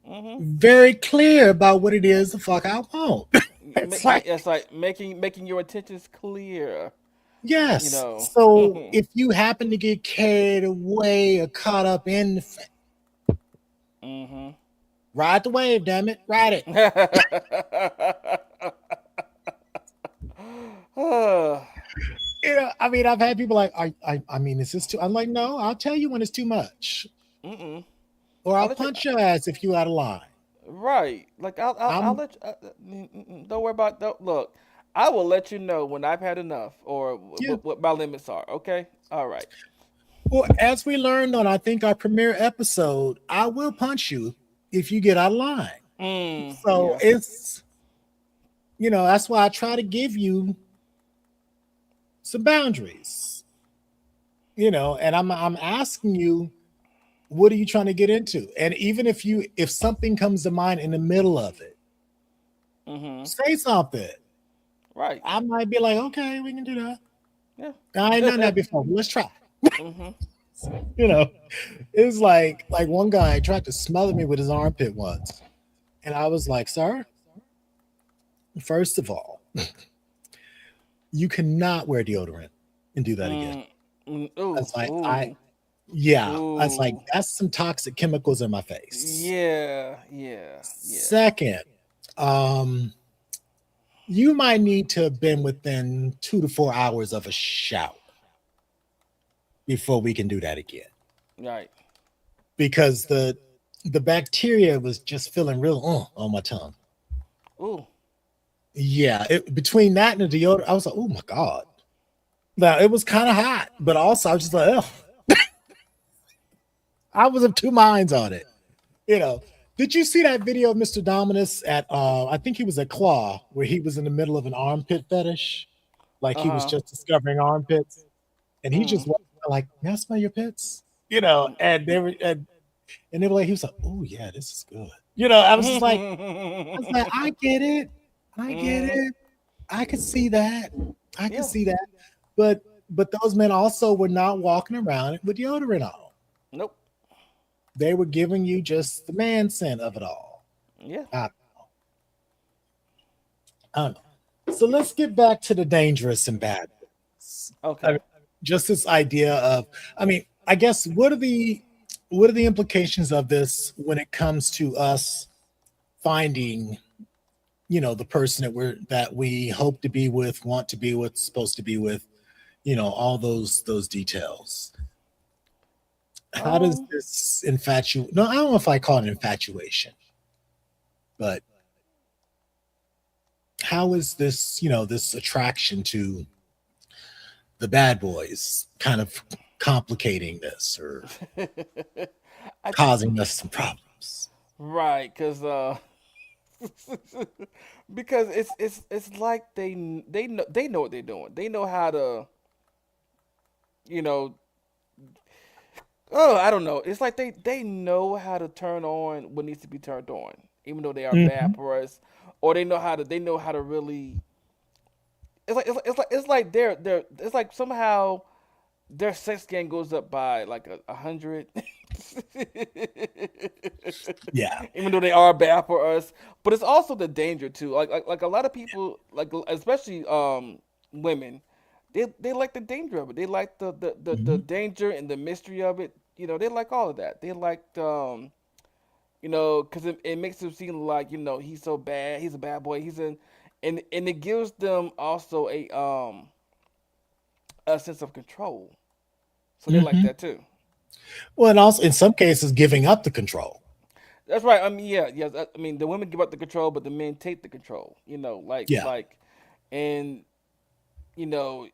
Mhm. Very clear about what it is the fuck I want. It's like, It's like making your intentions clear. You yes. know. So if you happen to get carried away or caught up in Mhm. ride the wave, damn it, ride it. I mean, I've had people like, I mean, is this too? I'm like, no, I'll tell you when it's too much, Mm-mm. or I'll I'll let you. punch your ass if you out of line. Right. Like I'll I'm let you. Don't worry about. Don't look. I will let you know when I've had enough or Yeah. what my limits are. Okay. All right. Well, as we learned on, I think, our premiere episode, I will punch you if you get out of line. So Yeah. that's why I try to give you some boundaries. And I'm asking you, what are you trying to get into? And even if something comes to mind in the middle of it, Mhm. say something. Right. I might be like, okay, we can do that. Yeah. I ain't done that before. Let's try. Mhm. You know, it's like one guy tried to smother me with his armpit once, and I was like, sir, first of all, you cannot wear deodorant and do that again. Mm. I was like, I Ooh. Yeah, I was like, Ooh. that's some toxic chemicals in my face. Yeah, yeah, yeah. Second, um, you might need to have been within 2 to 4 hours of a shower before we can do that again. Right. Because the bacteria was just feeling real on my tongue. Ooh. Yeah, between that and the deodorant, I was like, oh my God. Now it was kind of hot, but also I was just like, oh, I was of two minds on it. You know, did you see that video of Mr. Dominus at I think he was at Claw where he was in the middle of an armpit fetish? Like Uh he was huh. just discovering armpits and he just Mm. walked around like, may I smell your pits? You know, and they were like, he was like, oh yeah, this is good. You know, I was like, I get it. I get Mm. it. I could see that. I could Yeah. see that. But but those men also were not walking around with deodorant on. Nope. They were giving you just the man scent of it all. Yeah. I, I don't know. So let's get back to the dangerous and bad. I mean, Okay. just this idea of, I mean, I guess what are the implications of this when it comes to us finding, the person that we hope to be with, want to be with, supposed to be with, all those details. How does Um. this no, I don't know if I call it infatuation, but how is this, this attraction to the bad boys kind of complicating this or I causing us some problems? right, because it's like they know what they're doing. They know how to you know I don't know. It's like they know how to turn on what needs to be turned on, even though they are bad Hmm. for us, or they know how to really. It's like it's like somehow their sex game goes up by like 100. Yeah. Even though they are bad for us, but it's also the danger too. Like a lot of people, like especially women, they like the danger of it. They like the Hmm. danger and the mystery of it. They like all of that. They like because it makes them seem like he's so bad. He's a bad boy. And it gives them also a sense of control. So they like Hmm. that too. Well, and also in some cases, giving up the control. That's right. I mean, yeah, yes. I mean, the women give up the control, but the men take the control. Yeah. And you know,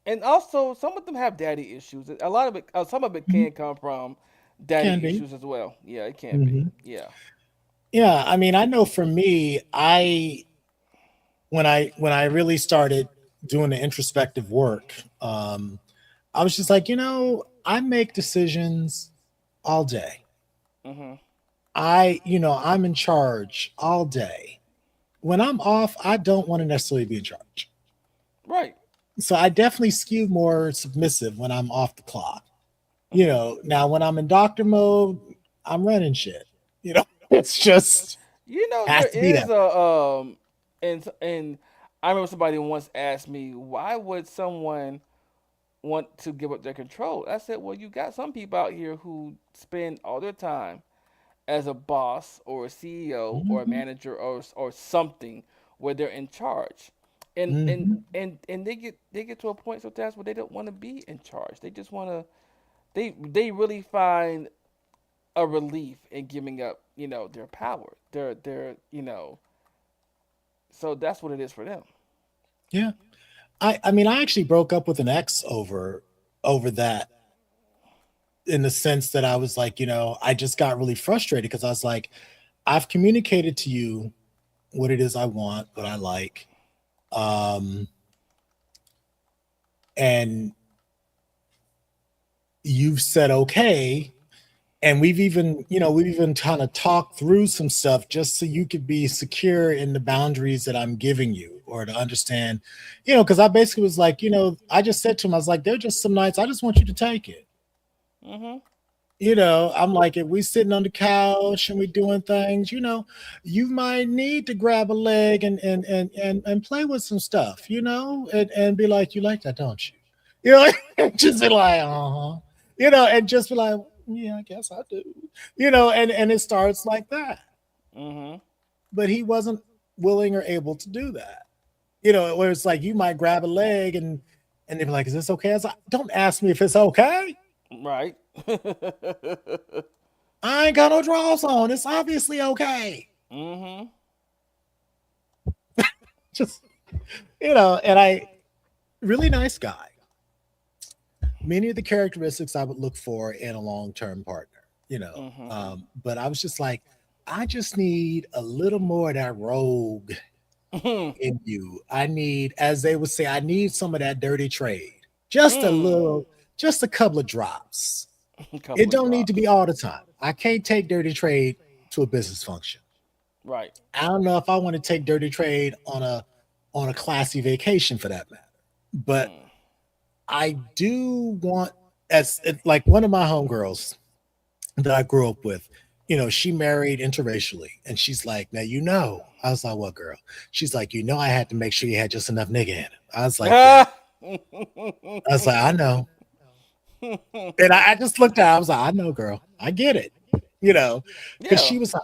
and also some of them have daddy issues. A lot of it, some of it Mhm. can come from Can daddy be. issues as well. Yeah, it can be. Hmm. Yeah. Yeah. I mean, I know for me, when I really started doing the introspective work, I was just like, I make decisions all day. Mhm. I'm in charge all day. When I'm off, I don't want to necessarily be in charge. Right. So I definitely skew more submissive when I'm off the clock. Mhm. Now when I'm in doctor mode, I'm running shit. It's just has There to be is that. and I remember somebody once asked me, why would someone want to give up their control? I said, well, you got some people out here who spend all their time as a boss or a CEO or a Hmm. manager or something where they're in charge. And and Hmm. and and they get to a point sometimes where they don't want to be in charge. They just want to they really find a relief in giving up, their power. Their so that's what it is for them. Yeah. I mean, I actually broke up with an ex over that, in the sense that I was like, I just got really frustrated because I was like, I've communicated to you what it is I want, what I like. Um, and you've said okay. And we've even kind of talked through some stuff just so you could be secure in the boundaries that I'm giving you or to understand, because I basically was like, I just said to him, I was like, there are just some nights I just want you to take it. Mhm. I'm like, if we sitting on the couch and we doing things, you might need to grab a leg and play with some stuff, and be like, you like that, don't you? Just be like, uh-huh. and just be like, yeah, I guess I do, and it starts like that. Mhm. But he wasn't willing or able to do that. Where it's like you might grab a leg and they'd be like, "Is this okay?" I was like, "Don't ask me if it's okay. Right. I ain't got no drawers on. It's obviously okay." Mhm. Just and I really nice guy. Many of the characteristics I would look for in a long term partner. Mhm. But I was just like, I just need a little more of that rogue Mhm. in you. I need, as they would say, I need some of that dirty trade. Just a Mm. little, just a couple of drops. A couple It of don't need to be drops. all the time. I can't take dirty trade to a business function. Right. I don't know if I want to take dirty trade on a classy vacation for that matter. But Mm. I do want, like one of my homegirls that I grew up with, she married interracially. And she's like, now, I was like, what girl? She's like, I had to make sure you had just enough nigga in it. I was like, yeah. Ah. I was like, I know. And I just looked at her, I was like, I know, girl. I get it. Because Yeah. she was like,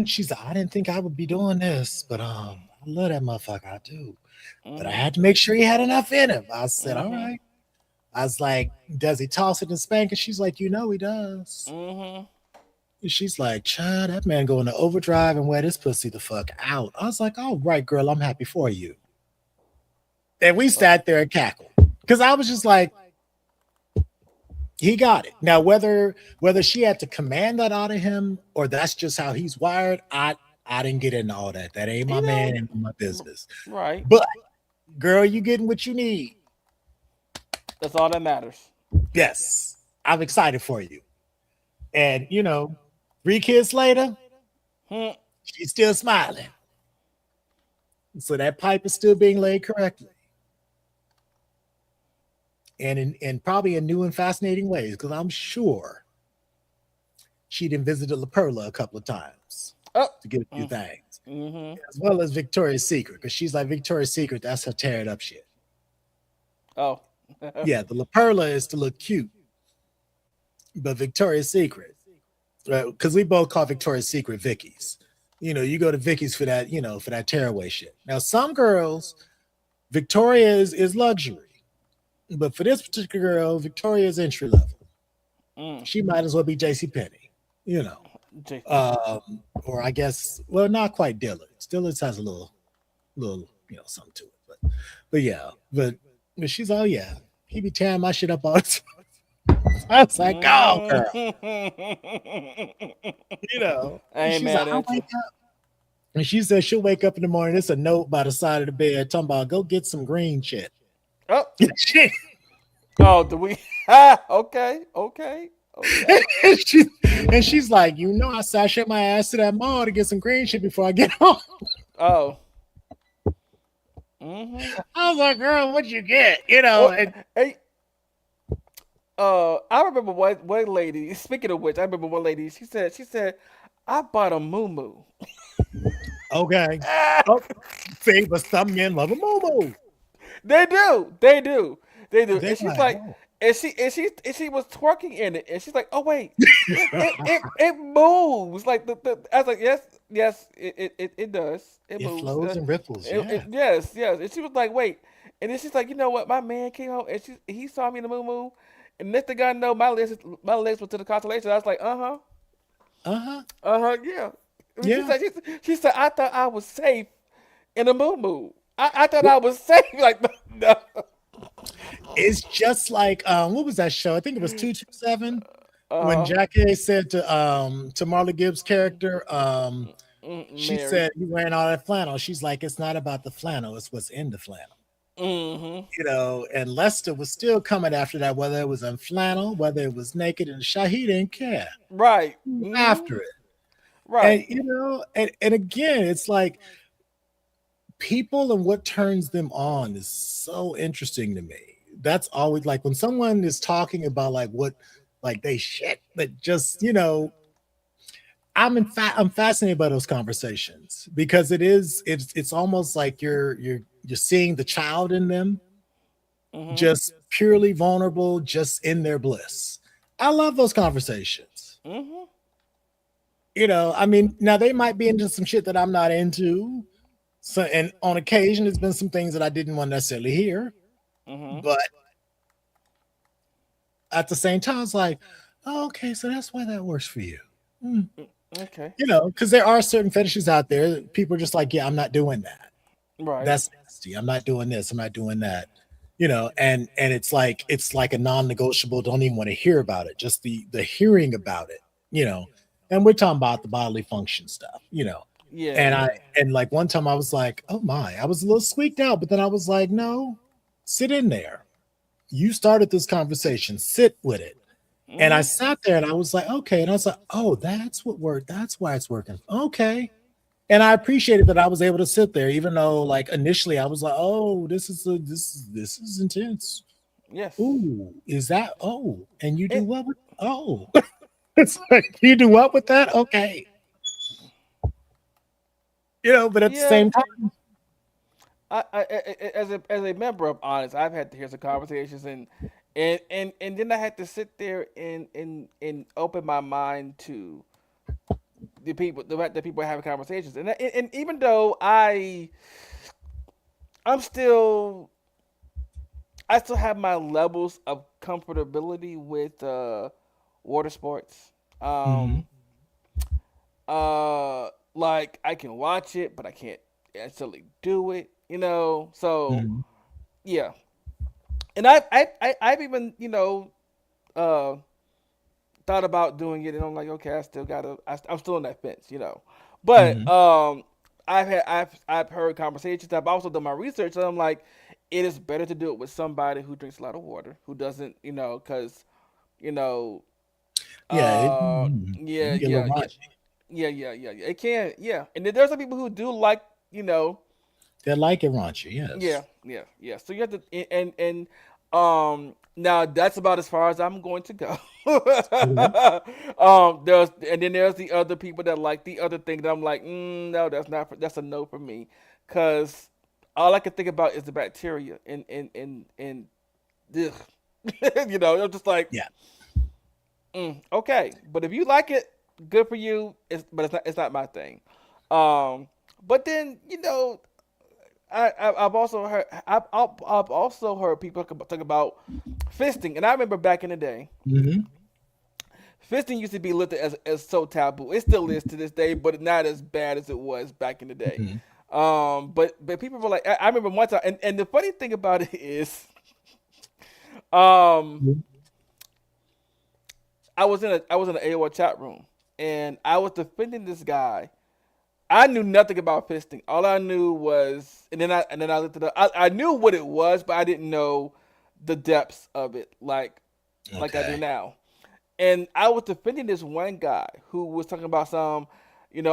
she's like, I didn't think I would be doing this, but I love that motherfucker. I do. But I Mhm. had to make sure he had enough in him. I said, all Mhm. right. I was like, does he toss it and spank it? She's like, he does. Mhm. She's like, child, that man going to overdrive and wear this pussy the fuck out. I was like, all right, girl, I'm happy for you. And we sat there and cackled. Because I was just like, he got it. Now, whether she had to command that out of him or that's just how he's wired, I didn't get into all that. That ain't my You man, know. ain't my business. Right. But girl, you getting what you need. That's all that matters. Yes. I'm excited for you. And 3 kids later, Hmm. she's still smiling. So that pipe is still being laid correctly. And in probably in new and fascinating ways, because I'm sure she'd visited La Perla a couple of times Oh. to get a few Mm. things, Mhm. as well as Victoria's Secret, because she's like Victoria's Secret, that's her tear it up shit. Oh. Yeah, the La Perla is to look cute, but Victoria's Secret, because we both call Victoria's Secret Vicky's. You go to Vicky's for that, for that tearaway shit. Now, some girls, Victoria is luxury, but for this particular girl, Victoria is entry level. Mm. She might as well be J.C. Penney, you know. J- Or I guess, well, not quite Dillard's. Dillard's has a little, something to it. But yeah, but she's all yeah. He be tearing my shit up all the time. I was like, oh girl, I And ain't she's like, mad I'll at wake you. up. And she said she'll wake up in the morning. It's a note by the side of the bed talking about go get some green shit. Oh. Shit. Oh. Do we? Ah. Okay. Okay. Okay. and, she, and she's like, I sashay my ass to that mall to get some green shit before I get home. Oh. Mhm. I was like, girl, what'd you get? Oh. And Hey. I remember one lady. Speaking of which, I remember one lady. She said, I bought a moo. okay. Oh, see, but some men love a moo. They do. They do. They do. They're And she's like, like, oh. and she was twerking in it, and she's like, oh wait, it moves like the. I was like, yes, it does. It It moves. flows and ripples, yeah. Yes. And she was like, wait, and then she's like, you know what? My man came home and he saw me in the moo, and let the guy know my legs were to the constellation. I was like, Uh-huh. yeah. And Yeah. she said, I thought I was safe in the moo. I thought I was safe. Like, no. It's just like what was that show? I think it was 227 when Uh, Jackie said to Marla Gibbs' character, she Mary. said, you wearing all that flannel. She's like, it's not about the flannel, it's what's in the flannel. Mm-hmm. And Lester was still coming after that, whether it was in flannel, whether it was naked in the shot, he didn't care. Right. Mm-hmm. After it. And Right. and again, it's like people and what turns them on is so interesting to me. That's always like when someone is talking about like what like they shit, but just I'm fascinated by those conversations because it's almost like you're seeing the child in them Mm-hmm. just purely vulnerable, just in their bliss. I love those conversations. Mm-hmm. I mean, now they might be into some shit that I'm not into. So, and on occasion, there's been some things that I didn't want to necessarily hear. Mm-hmm. But at the same time, it's like, oh, okay, so that's why that works for you. Hmm. Okay. Because there are certain fetishes out there that people are just like, yeah, I'm not doing that. Right. That's nasty. I'm not doing this. I'm not doing that. And it's like a non-negotiable. Don't even want to hear about it. Just the hearing about it. You know, and we're talking about the bodily function stuff. Yeah. And I Yeah. and like one time I was like, oh my, I was a little squeaked out, but then I was like, no, sit in there. You started this conversation. Sit with it. And I Mm-hmm. sat there and I was like, okay. And I was like, oh, that's what worked. That's why it's working. Okay. And I appreciated that I was able to sit there, even though like initially I was like, oh, this is intense. Yes. Ooh, is that and you do And what with it's like you do what with that? Okay. But at the yeah, same time, as a member of Honest, I've had to hear some conversations, and then I had to sit there and open my mind to the fact that people are having conversations, and even though I'm still I still have my levels of comfortability with water sports. mhm, Um, like I can watch it, but I can't necessarily do it. So mhm. yeah, and I've even uh thought about doing it, and I'm like, okay, I still gotta, I'm still on that fence. But Mhm. I've heard conversations. I've also done my research, and I'm like, it is better to do it with somebody who drinks a lot of water, who doesn't, because you know, Yeah, it yeah, can get a little yeah, yeah, raunchy. yeah. It can, yeah, and then there's some people who do like, you know, They like it raunchy, yeah, yes. yeah. So you have to, now that's about as far as I'm going to go. Okay. There's the other people that like the other thing that I'm like, no, that's a no for me, cause all I can think about is the bacteria and ugh. I'm just like, Yeah, okay, but if you like it, good for you. It's not my thing. Um, but then I've also heard I've also heard people talk about fisting, and I remember back in the day, mhm, fisting used to be looked at as so taboo. It still is to this day, but not as bad as it was back in the day. mhm, But people were like, I remember one time, and the funny thing about it is, um, mhm. I was in an AOL chat room, and I was defending this guy. I knew nothing about fisting. All I knew was, and then I looked it up. I knew what it was, but I didn't know the depths of it, like I do Okay. now. And I was defending this one guy who was talking about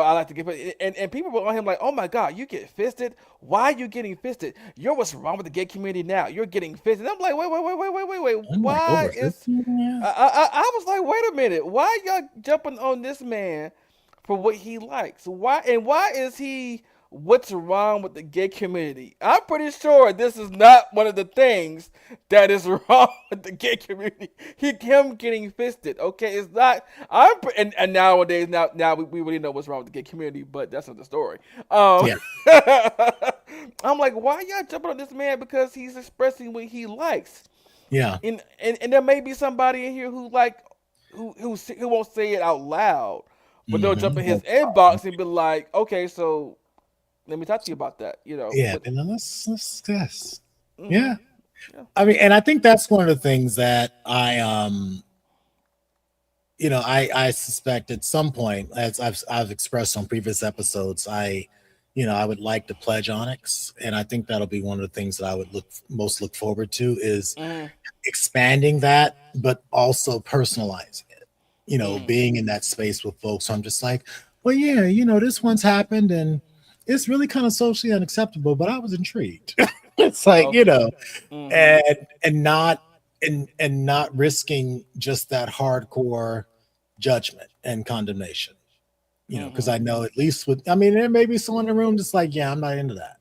I like to get, and people were on him like, oh my god, you get fisted? Why are you getting fisted? You're what's wrong with the gay community now? You're getting fisted. And I'm like, wait. I'm like Why over is 50, yeah. I was like, wait a minute, why y'all jumping on this man for what he likes? Why is he? What's wrong with the gay community? I'm pretty sure this is not one of the things that is wrong with the gay community. Him getting fisted, okay? It's not. And nowadays, now we really know what's wrong with the gay community, but that's not the story. Yeah, I'm like, why y'all jumping on this man because he's expressing what he likes? yeah. And there may be somebody in here who who won't say it out loud, but they'll jump Mhm. in his inbox and be like, okay, so let me talk to you about that. Yeah, But and then let's discuss. mm-hmm, Yeah. yeah, I mean, and I think that's one of the things that I suspect at some point, as I've expressed on previous episodes, I would like to pledge Onyx, and I think that'll be one of the things that I would look forward to is mm-hmm, expanding that, but also personalizing it. mm, Being in that space with folks. So I'm just like, well, yeah, this one's happened, and it's really kind of socially unacceptable, but I was intrigued. It's like, okay, mm-hmm, and not risking just that hardcore judgment and condemnation. Because mm-hmm, I know at least with, I mean, there may be someone in the room just like, yeah, I'm not into that.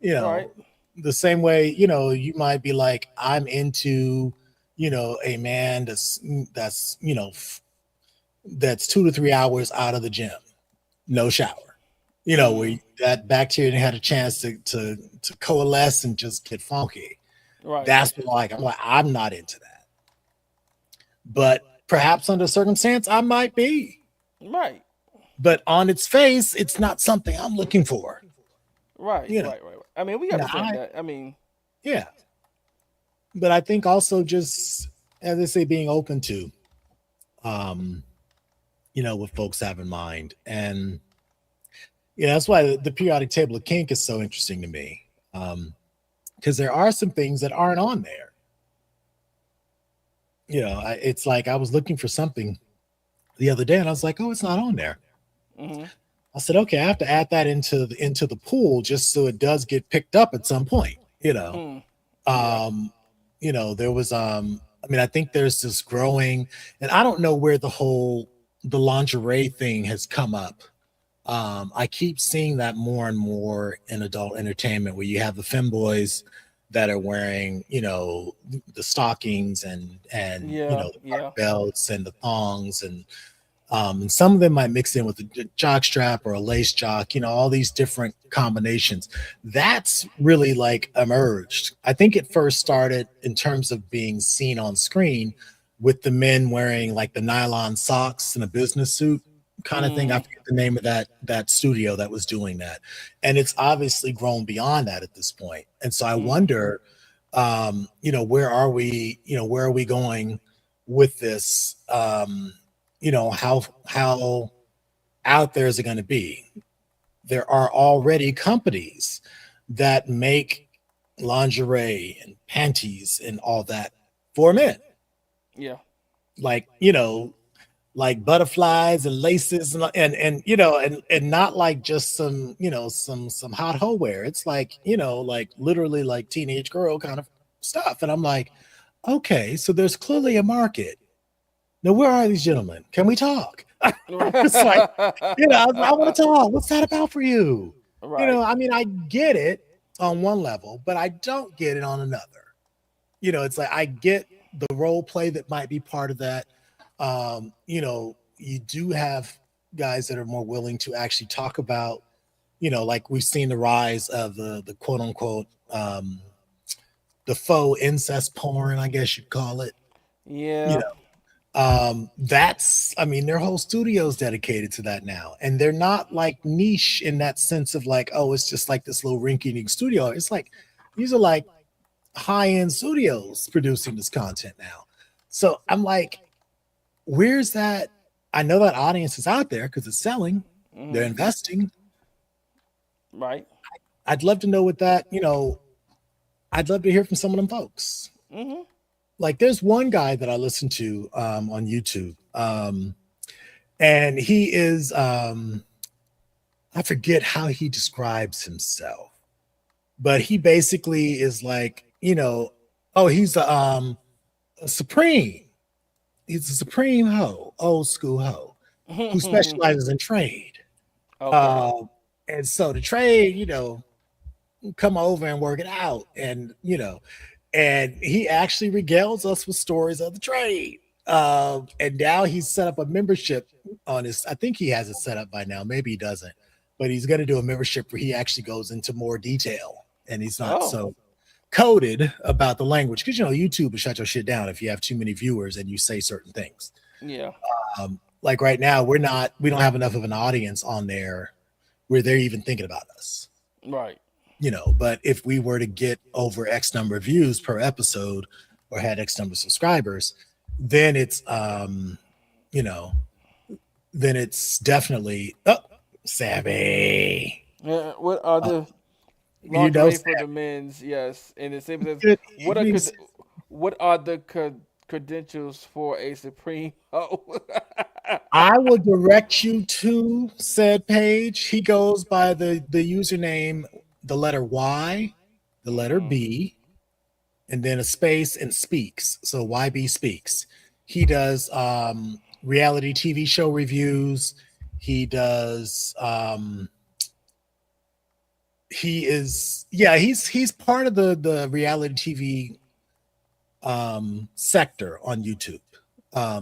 You right, know, the same way, you might be like, I'm into, a man that's that's 2 to 3 hours out of the gym, no shower, where Mm. that bacteria had a chance to coalesce and just get funky. Right. That's what, like, I'm not into that. But perhaps under circumstance I might be. Right. But on its face, it's not something I'm looking for. Right. You know. Right. Right. I mean, we Now understand I that. I mean, yeah. But I think also just, as I say, being open to um, what folks have in mind. And that's why the periodic table of kink is so interesting to me. Because there are some things that aren't on there. It's like I was looking for something the other day and I was like, oh, it's not on there. hmm I said, okay, I have to add that into the pool just so it does get picked up at some point. hmm yeah, Um, there was I mean, I think there's this growing, and I don't know where the lingerie thing has come up. I keep seeing that more and more in adult entertainment where you have the femboys that are wearing, the stockings and yeah, the yeah, dark belts and the thongs and some of them might mix in with a jock strap or a lace jock, all these different combinations. That's really like emerged. I think it first started in terms of being seen on screen with the men wearing like the nylon socks and a business suit kind of thing. I mm, forget the name of that studio that was doing that. And it's obviously grown beyond that at this point. And so I mm, wonder, where are we going with this? How out there is it going to be? There are already companies that make lingerie and panties and all that for men, yeah, like like butterflies and laces and not like just some hot hoe wear. It's like like literally like teenage girl kind of stuff. And I'm like, okay, so there's clearly a market. Now, where are these gentlemen? Can we talk? It's like, I want to talk. What's that about for you? right, I mean, I get it on one level, but I don't get it on another. It's like I get the role play that might be part of that. You do have guys that are more willing to actually talk about, like we've seen the rise of the quote unquote the faux incest porn, I guess you'd call it. You yeah, That's, I mean, their whole studio's dedicated to that now, and they're not like niche in that sense of like, oh, it's just like this little rinky-dink studio. It's like these are like high-end studios producing this content now. So I'm like, where's that? I know that audience is out there because it's selling, they're hmm investing. right, I'd love to know what that, I'd love to hear from some of them folks. hmm Like there's one guy that I listen to on YouTube. And he is I forget how he describes himself, but he basically is like, oh, he's a supreme. He's a supreme hoe, old school hoe, who specializes in trade. okay, Um, and so the trade, come over and work it out. And he actually regales us with stories of the trade. And now he's set up a membership on his, I think he has it set up by now. Maybe he doesn't, but he's going to do a membership where he actually goes into more detail and he's not oh, so coded about the language. Cause YouTube will shut your shit down if you have too many viewers and you say certain things. yeah, Like right now, we don't have enough of an audience on there where they're even thinking about us. right, But if we were to get over X number of views per episode or had X number of subscribers, then you know, then it's definitely Savvy. yeah. What are Uh, the lingerie for the Savvy. men's? Yes, and the same says, Good what are evening. cred- what are the credentials for a supreme hoe? I will direct you to said page. He goes by the username, the letter Y, the letter hmm B, and then a space and speaks. So YB speaks. He does reality TV show reviews. He does he is yeah, he's part of the reality TV sector on YouTube.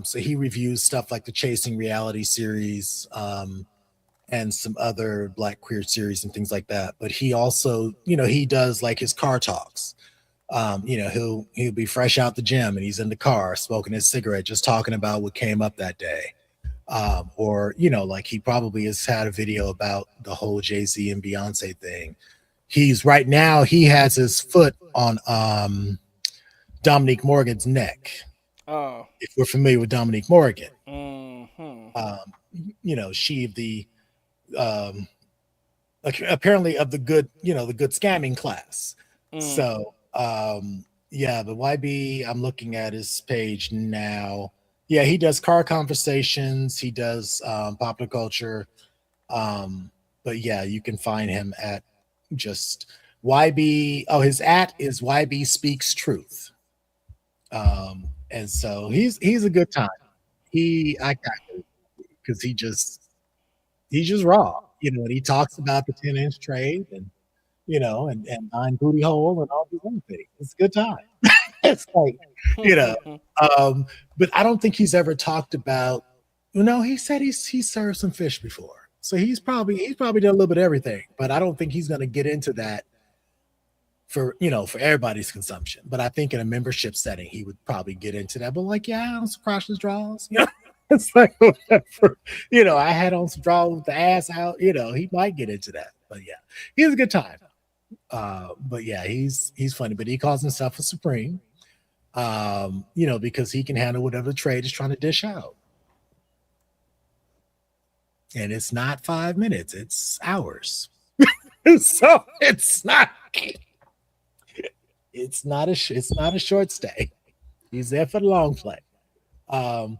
So he reviews stuff like the Chasing Reality series, and some other Black queer series and things like that. But he also, he does like his car talks. He'll be fresh out the gym and he's in the car smoking his cigarette, just talking about what came up that day. Or like he probably has had a video about the whole Jay-Z and Beyonce thing. He's right now he has his foot on Dominique Morgan's neck. Oh. If we're familiar with Dominique Morgan, Mm-hmm. um, she the um, apparently of the good, the good scamming class. Mm. So yeah, but YB, I'm looking at his page now. Yeah, he does car conversations. He does popular culture. Um, but yeah, you can find him at just YB. Oh, his at is YB Speaks Truth. And so he's a good time. I got because he's just raw, and he talks about the 10-inch trade and and nine booty hole and all these other things. It's a good time. It's like, you know, um, but I don't think he's ever talked about. He said he served some fish before, so he's probably done a little bit of everything. But I don't think he's going to get into that for everybody's consumption. But I think in a membership setting, he would probably get into that. But like, yeah, on some crotchless draws, it's like whatever. I had on some draws with the ass out. He might get into that. But yeah, he's a good time. But yeah, he's funny. But he calls himself a supreme. Because he can handle whatever the trade is trying to dish out. And it's not 5 minutes, it's hours. So it's not a short stay. He's there for the long play. Um,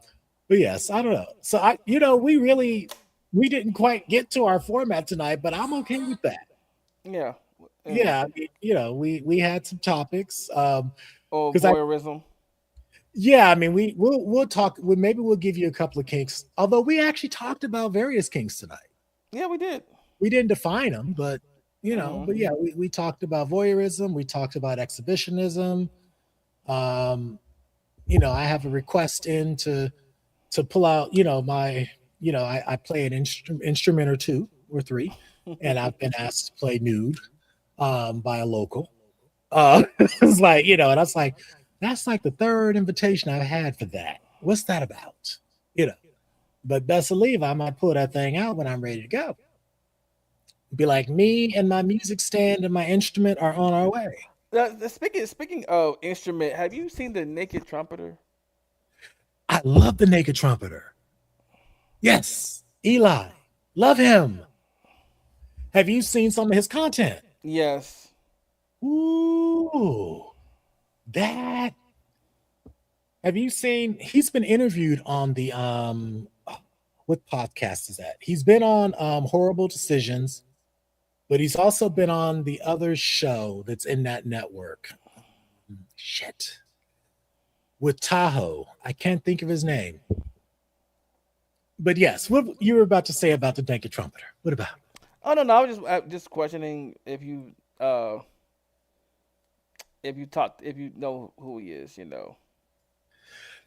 but yes, I don't know. So we didn't quite get to our format tonight, but I'm okay with that. Yeah. Yeah. Yeah, I mean, we had some topics. Or Because I voyeurism. Yeah, I mean, we'll talk. Maybe we'll give you a couple of kinks. Although we actually talked about various kinks tonight. Yeah, we did. We didn't define them, but Hmm. but yeah, we talked about voyeurism. We talked about exhibitionism. Um, I have a request in to pull out. I play an instrument or two or three, and I've been asked to play nude by a local. It's like, and I was like, that's like the third invitation I've had for that. What's that about? You know, but best believe I might pull that thing out when I'm ready to go. Be like, me and my music stand and my instrument are on our way. Speaking of instrument, have you seen the Naked Trumpeter? I love the naked trumpeter. Yes, Eli, love him. Have you seen some of his content? Yes. Ooh, that. Have you seen? He's been interviewed on the what podcast is that? He's been on Horrible Decisions, but he's also been on the other show that's in that network. Shit. With Tahoe. I can't think of his name. But yes, what you were about to say about the naked trumpeter. What about? Oh no, no. I was just questioning if you know who he is. You know.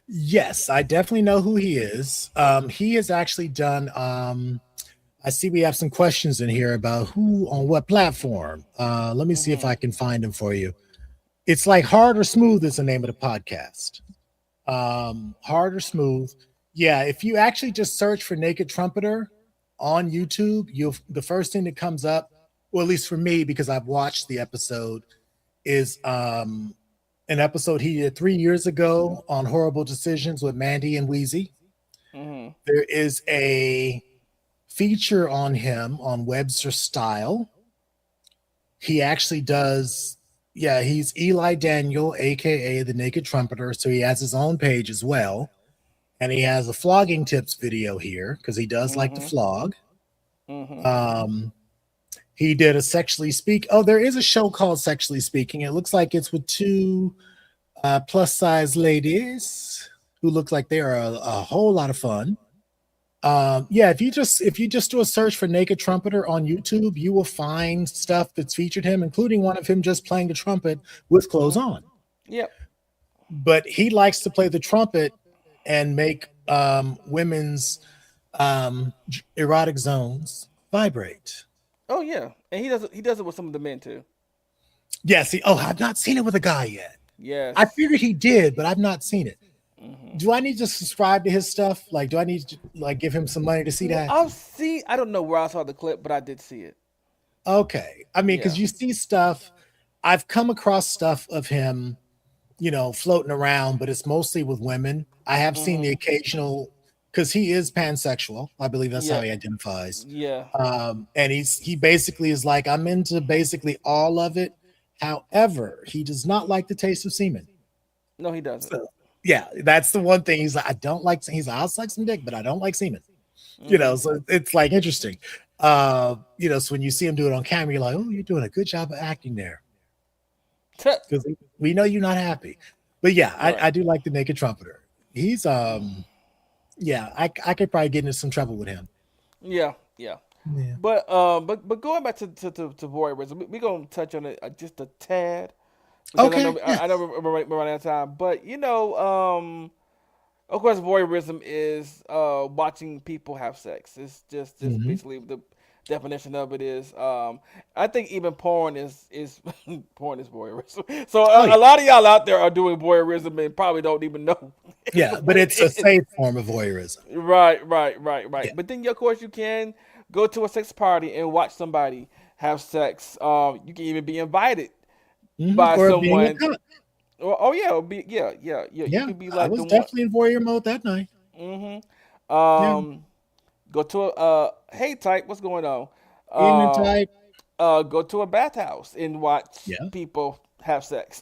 Yes, I definitely know who he is. He has actually done. I see we have some questions in here about who on what platform. Let me see if Hmm. I can find him for you. It's like Hard or Smooth is the name of the podcast. Hard or Smooth. Yeah, if you actually just search for Naked Trumpeter on YouTube, you'll the first thing that comes up, or at least for me, because I've watched the episode, is an episode he did 3 years ago on Horrible Decisions with Mandy and Wheezy. Hmm. There is a feature on him on Webster Style. He actually does, yeah, he's Eli Daniel, aka the Naked Trumpeter. So he has his own page as well. And he has a flogging tips video here because he does like to Hmm. flog. Hmm. Um, he did a sexually speak. Oh, there is a show called Sexually Speaking. It looks like it's with two plus size ladies who look like they are a whole lot of fun. Yeah, if you just do a search for Naked Trumpeter on YouTube, you will find stuff that's featured him, including one of him just playing the trumpet with clothes Hmm. on. Yep. but he likes to play the trumpet and make women's erotic zones vibrate. Oh yeah, and he does it with some of the men too. Yes. Oh, I've not seen it with a guy yet. I Yes. figured he did, but I've not seen it. Hmm. Do I need to subscribe to his stuff? Like, do I need to like give him some money to see Well, that? I've seen. I don't know where I saw the clip, but I did see it. Okay. I mean, Yeah. because you see stuff, I've come across stuff of him, floating around, but it's mostly with women. I have seen the Hmm. occasional, because he is pansexual. I believe that's how Yeah. he identifies. Yeah. And he basically is like, I'm into basically all of it. However, he does not like the taste of semen. No, he doesn't. So yeah, that's the one thing. He's like, I don't like. He's like, I'll suck some dick, but I don't like semen. Hmm. So it's like interesting. So when you see him do it on camera, you're like, oh, you're doing a good job of acting there because we know you're not happy. But yeah, Right. I do like the naked trumpeter. He's yeah, I could probably get into some trouble with him. Yeah. Yeah. Yeah. But going back to voyeurism, we gonna touch on it just a tad because I know Okay. Yeah. I know we're running out of time. But of course, voyeurism is watching people have sex. It's just Hmm. basically the definition of it is. I think even porn is porn is voyeurism. So Oh yeah. a lot of y'all out there are doing voyeurism and probably don't even know Yeah, but what it's a it is. safe form of voyeurism. Right, right, right, Yeah. right. But then, of course, you can go to a sex party and watch somebody have sex. You can even be invited by Or being a someone. cunt. Oh yeah, yeah. You Yeah, can be I like the was one. definitely in voyeur mode that night. Mm-hmm. Yeah. Go to a hey type. What's going on? Evening Uh, type. go to a bathhouse and watch Yeah. people have sex.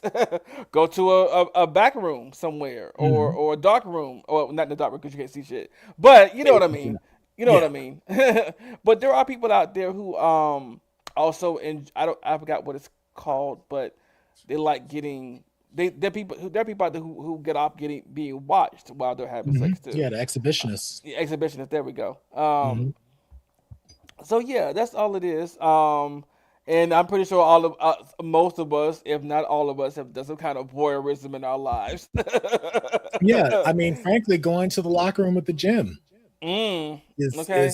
Go to a back room somewhere Hmm. or a dark room. Or not in the dark room because you can't see shit. But you know what I Basically. mean. You know what I Yeah. mean. But there are people out there who also I forgot what it's called, but they like getting they're people out there who get off getting being watched while they're having sex too. Yeah, the exhibitionists. The exhibitionists. There we go. Hmm. So yeah, that's all it is. And I'm pretty sure all of most of us, if not all of us, have done some kind of voyeurism in our lives. Yeah, I mean, frankly, going to the locker room at the gym mm, is okay.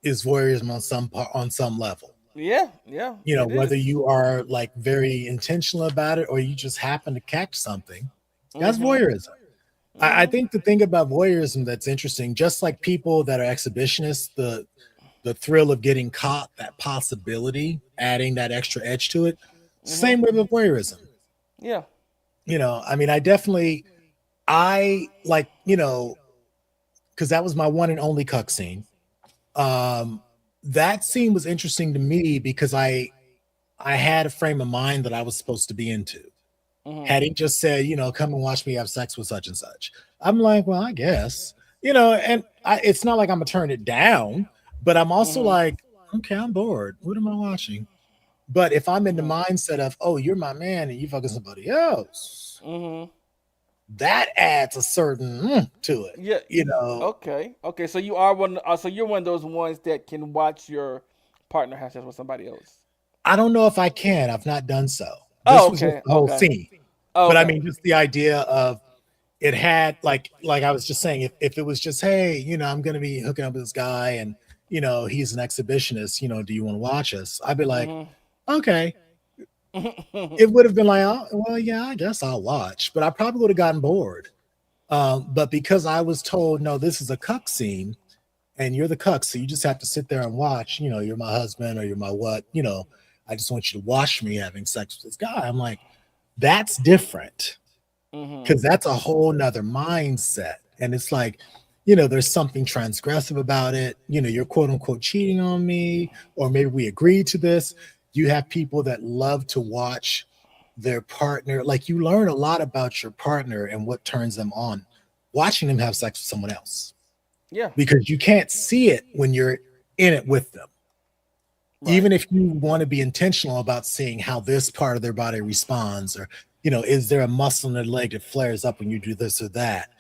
voyeurism on on some level. Yeah, yeah, it Whether is. you are like very intentional about it or you just happen to catch something, that's Mhm. voyeurism. I Mhm. think the thing about voyeurism that's interesting, just like people that are exhibitionists, the thrill of getting caught, that possibility, adding that extra edge to it. Mhm. Same way with voyeurism. Yeah. I mean, I like, because that was my one and only cuck scene. Um, that scene was interesting to me because I had a frame of mind that I was supposed to be into. Mhm. Had he just said, come and watch me have sex with such and such, I'm like, well, I guess, and it's not like I'm gonna turn it down, but I'm also Mhm. like, okay, I'm bored. What am I watching? But if I'm in the Mhm. mindset of, oh, you're my man and you fucking somebody else, Mhm. that adds a certain to it. Yeah. Okay. Okay. So you are one. So you're one of those ones that can watch your partner have sex with somebody else. I don't know if I can. I've not done so. This Oh, was just okay. the whole Okay. scene. Oh, But I okay. mean, just the idea of it had like I was just saying, if it was just, hey, I'm gonna be hooking up with this guy and he's an exhibitionist, do you want to watch us? I'd be like, Mhm. okay. It would have been like, oh, well, yeah, I guess I'll watch, but I probably would have gotten bored. But because I was told, no, this is a cuck scene and you're the cuck, so you just have to sit there and watch, you're my husband or you're my what, I just want you to watch me having sex with this guy. I'm like, that's different Mhm. because that's a whole nother mindset. And it's like, there's something transgressive about it. You're quote unquote cheating on me, or maybe we agreed to this. You have people that love to watch their partner. Like you learn a lot about your partner and what turns them on watching them have sex with someone else Yeah. because you can't see it when you're in it with them. Right. Even if you want to be intentional about seeing how this part of their body responds, or is there a muscle in their leg that flares up when you do this or that,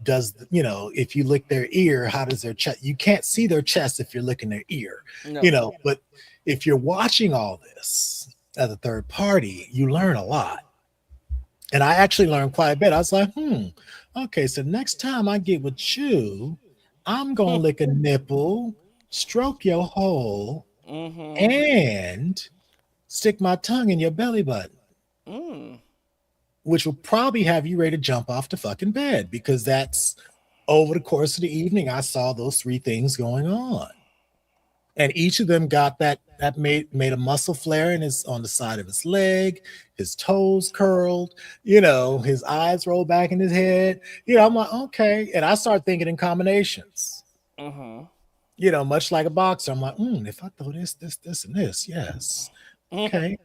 does if you lick their ear, how does their chest, you can't see their chest if you're licking their ear, No. but if you're watching all this as a third party, you learn a lot. And I actually learned quite a bit. I was like, okay, so next time I get with you, I'm gonna lick a nipple, stroke your hole, Mm-hmm. and stick my tongue in your belly button, Mm. which will probably have you ready to jump off the fucking bed because that's over the course of the evening. I saw those three things going on. And each of them got that made a muscle flare in his on the side of his leg, his toes curled, his eyes rolled back in his head. I'm like, okay. And I start thinking in combinations, Mm-hmm. much like a boxer. I'm like, if I throw this, and this, yes. Mm-hmm. Okay.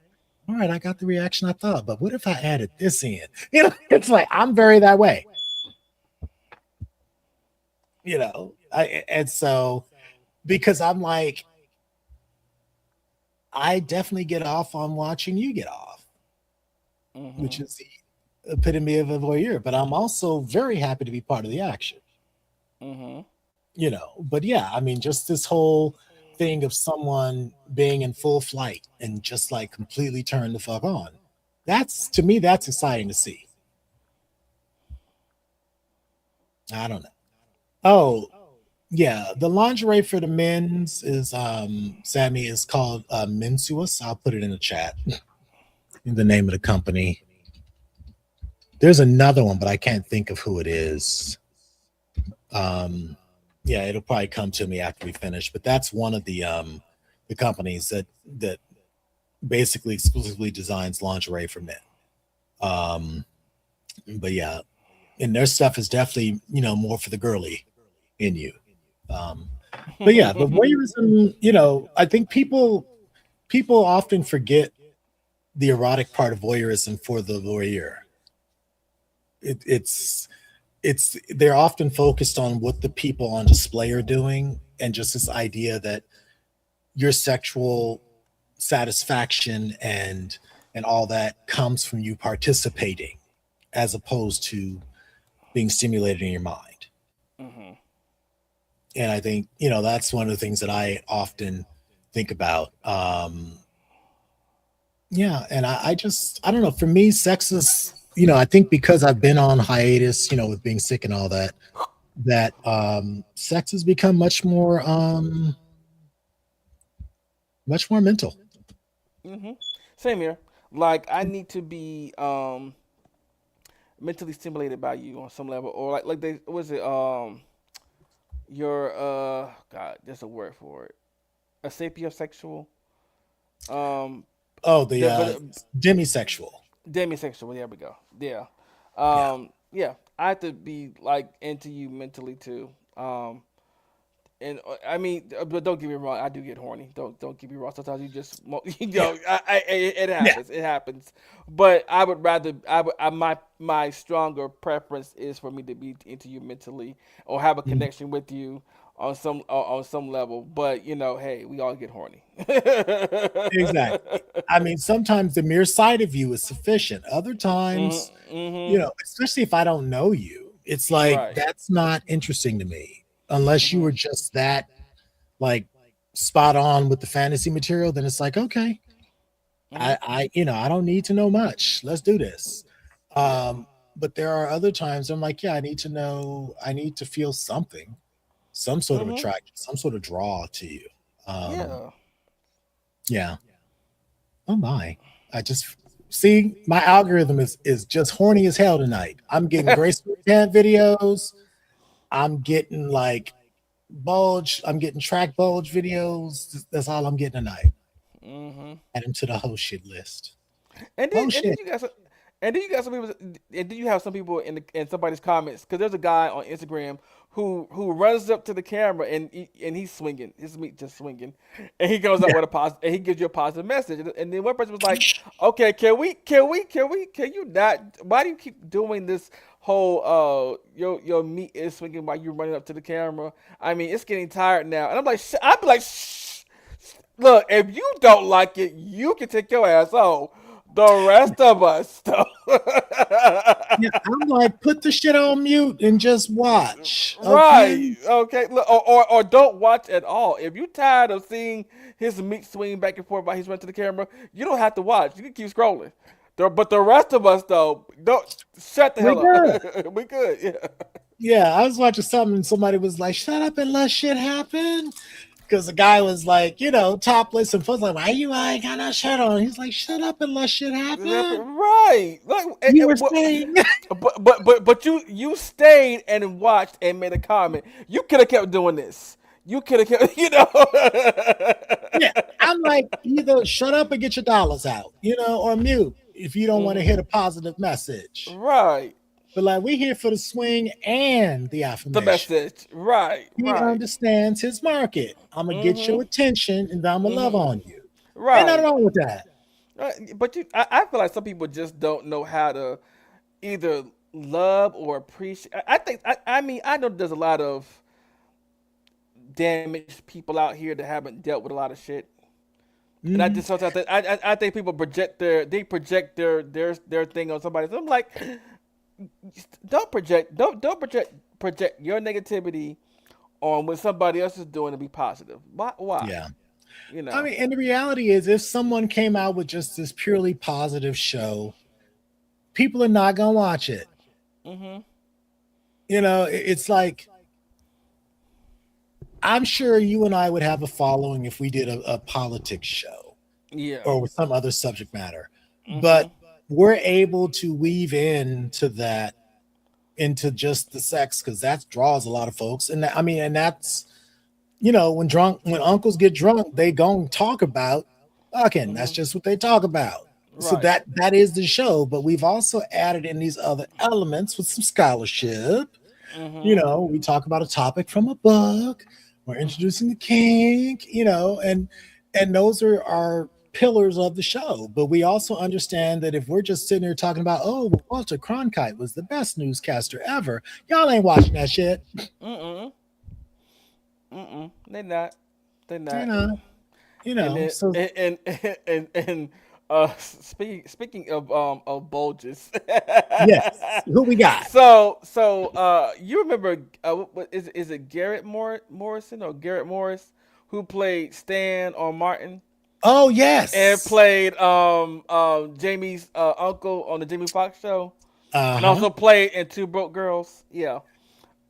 All right, I got the reaction I thought, but what if I added this in? It's like I'm very that way, and so because I'm like, I definitely get off on watching you get off, which Mm-hmm. is the epitome of a voyeur. But I'm also very happy to be part of the action, Mm-hmm. But yeah, I mean, just this whole thing of someone being in full flight and just like completely turn the fuck on. That's to me, that's exciting to see. I don't know. Oh, yeah, the lingerie for the men's is Sammy is called Mensuous. I'll put it in the chat. The name of the company. There's another one, but I can't think of who it is. Um, yeah, it'll probably come to me after we finish. But that's one of the companies that basically exclusively designs lingerie for men. Um, but yeah, and their stuff is definitely more for the girly in you. Um, but yeah, the voyeurism, I think people often forget the erotic part of voyeurism for the voyeur. It's they're often focused on what the people on display are doing, and just this idea that your sexual satisfaction and all that comes from you participating as opposed to being stimulated in your mind. Mm-hmm. And I think that's one of the things that I often think about. Yeah, and I don't know. For me, sex is I think because I've been on hiatus, with being sick and all that, that sex has become much more mental. Mm-hmm. Same here. Like I need to be mentally stimulated by you on some level, or like they was it your God, there's a word for it, a sapiosexual, um, Oh, the but demisexual. demisexual. There we go. Yeah, Yeah. yeah. I have to be like into you mentally too. And I mean, but don't get me wrong, I do get horny. Don't get me wrong. Sometimes you just, Yeah. it Yeah. happens. It happens. But I would rather, my stronger preference is for me to be into you mentally or have a Mhm. connection with you on some level. But hey, we all get horny. Exactly. I mean, sometimes the mere sight of you is sufficient. Other times, Mm-hmm, mm-hmm. especially if I don't know you, it's like Right. that's not interesting to me unless you Mm-hmm, were just that like spot on with the fantasy material. Then it's like, okay, mm-hmm. I don't need to know much. Let's do this. Yeah. But there are other times I'm like, yeah, I need to know. I need to feel something, some sort of Mm-hmm. attraction, some sort of draw to you. Um, Yeah. yeah. Oh my. I just see my algorithm is just horny as hell tonight. I'm getting Grace Cat videos. I'm getting like I'm getting track bulge videos. That's all I'm getting tonight. Mm-hmm. Add them to the whole shit list. And then Oh and then shit. you got some, and then you got some people, and then you have some people in somebody's comments because there's a guy on Instagram who runs up to the camera and he's swinging his meat just swinging, and he goes up Yeah. with a positive and he gives you a positive message, and then one person was like, okay, can you not? Why do you keep doing this? Whole your meat is swinging while you're running up to the camera. I mean, it's getting tired now, and I'm like, I'm like, shh. Look, if you don't like it, you can take your ass home. The rest of us, though. Yeah. I'm like, put the shit on mute and just watch. Okay. Right. Okay. Look, or don't watch at all. If you're tired of seeing his meat swing back and forth while he's running to the camera, you don't have to watch. You can keep scrolling. But the rest of us though, don't shut the We hell good. up. We good. Yeah. Yeah, I was watching something and somebody was like, "Shut up and let shit happen." Because the guy was like, topless and folks like, "Why you ain't got no shirt on?" He's like, "Shut up and let shit happen." Right. Like, You were saying, but you stayed and watched and made a comment. You could have kept doing this. You could have kept, yeah. I'm like, either shut up and get your dollars out, or mute if you don't want to hmm hit a positive message. Right. But like, we here for the swing and the The affirmation. message. Right. He Right. understands his market. I'm gonna get your hmm attention and I'm gonna love hmm on you. Ain't nothing Right. wrong with that. But I feel like some people just don't know how to either love or appreciate. I think. I mean, I know there's a lot of damaged people out here that haven't dealt with a lot of shit. And I Mhm. just sometimes I think people project their thing on somebody. So I'm like, don't project your negativity on what somebody else is doing to be positive. Why? Yeah. You I know. mean, and the reality is, if someone came out with just this purely positive show, people are not gonna watch it. Mhm. It's like, I'm sure you and I would have a following if we did a politics show Yeah. or with some other subject matter. But Mhm. we're able to weave into that, into just the sex, because that draws a lot of folks. And I mean, and that's, when uncles get drunk, they gon' talk about fucking. That's Mhm. just what they talk about. So Right. that is the show. But we've also added in these other elements with some scholarship. Mhm. We talk about a topic from a book. We're introducing the kink, and those are our pillars of the show. But we also understand that if we're just sitting here talking about, oh, Walter Cronkite was the best newscaster ever, y'all ain't watching that shit. Mm. They not. They You not. know, So Speaking of bulges. yes, who we got? You remember is it Garrett Morrison or Garrett Morris who played Stan or Martin Oh and yes. played Jamie's uncle on the Jamie Foxx show Uh and huh. also played in Two Broke Girls. Yeah.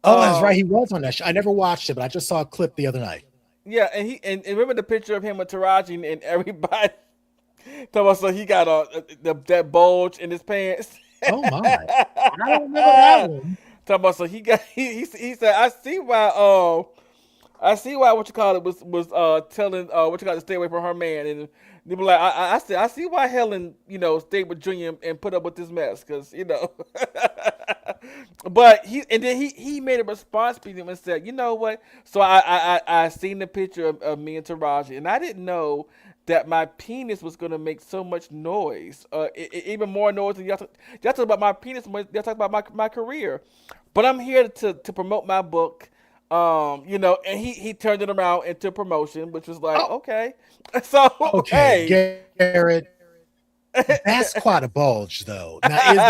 Oh, that's right. Um He was on that show. I never watched it, but I just saw a clip the other night. yeah, and remember the picture of him with Taraji and everybody talking about so he got that bulge in his pants. Oh my, I don't remember that one. Talking about so he said I see why what you call it was telling what you call it to stay away from her man and they be like I see why Helen stayed with Junior and put up with this mess because but he made a response to him and said you know what so I seen the picture of me and Taraji and I didn't know that my penis was gonna make so much noise, even more noise than y'all talk about my penis. Y'all talk about my career, but I'm here to promote my book. And he turned it around into promotion, which was like, Oh, okay. So, okay, hey. Garrett. That's quite a bulge, though. Now, is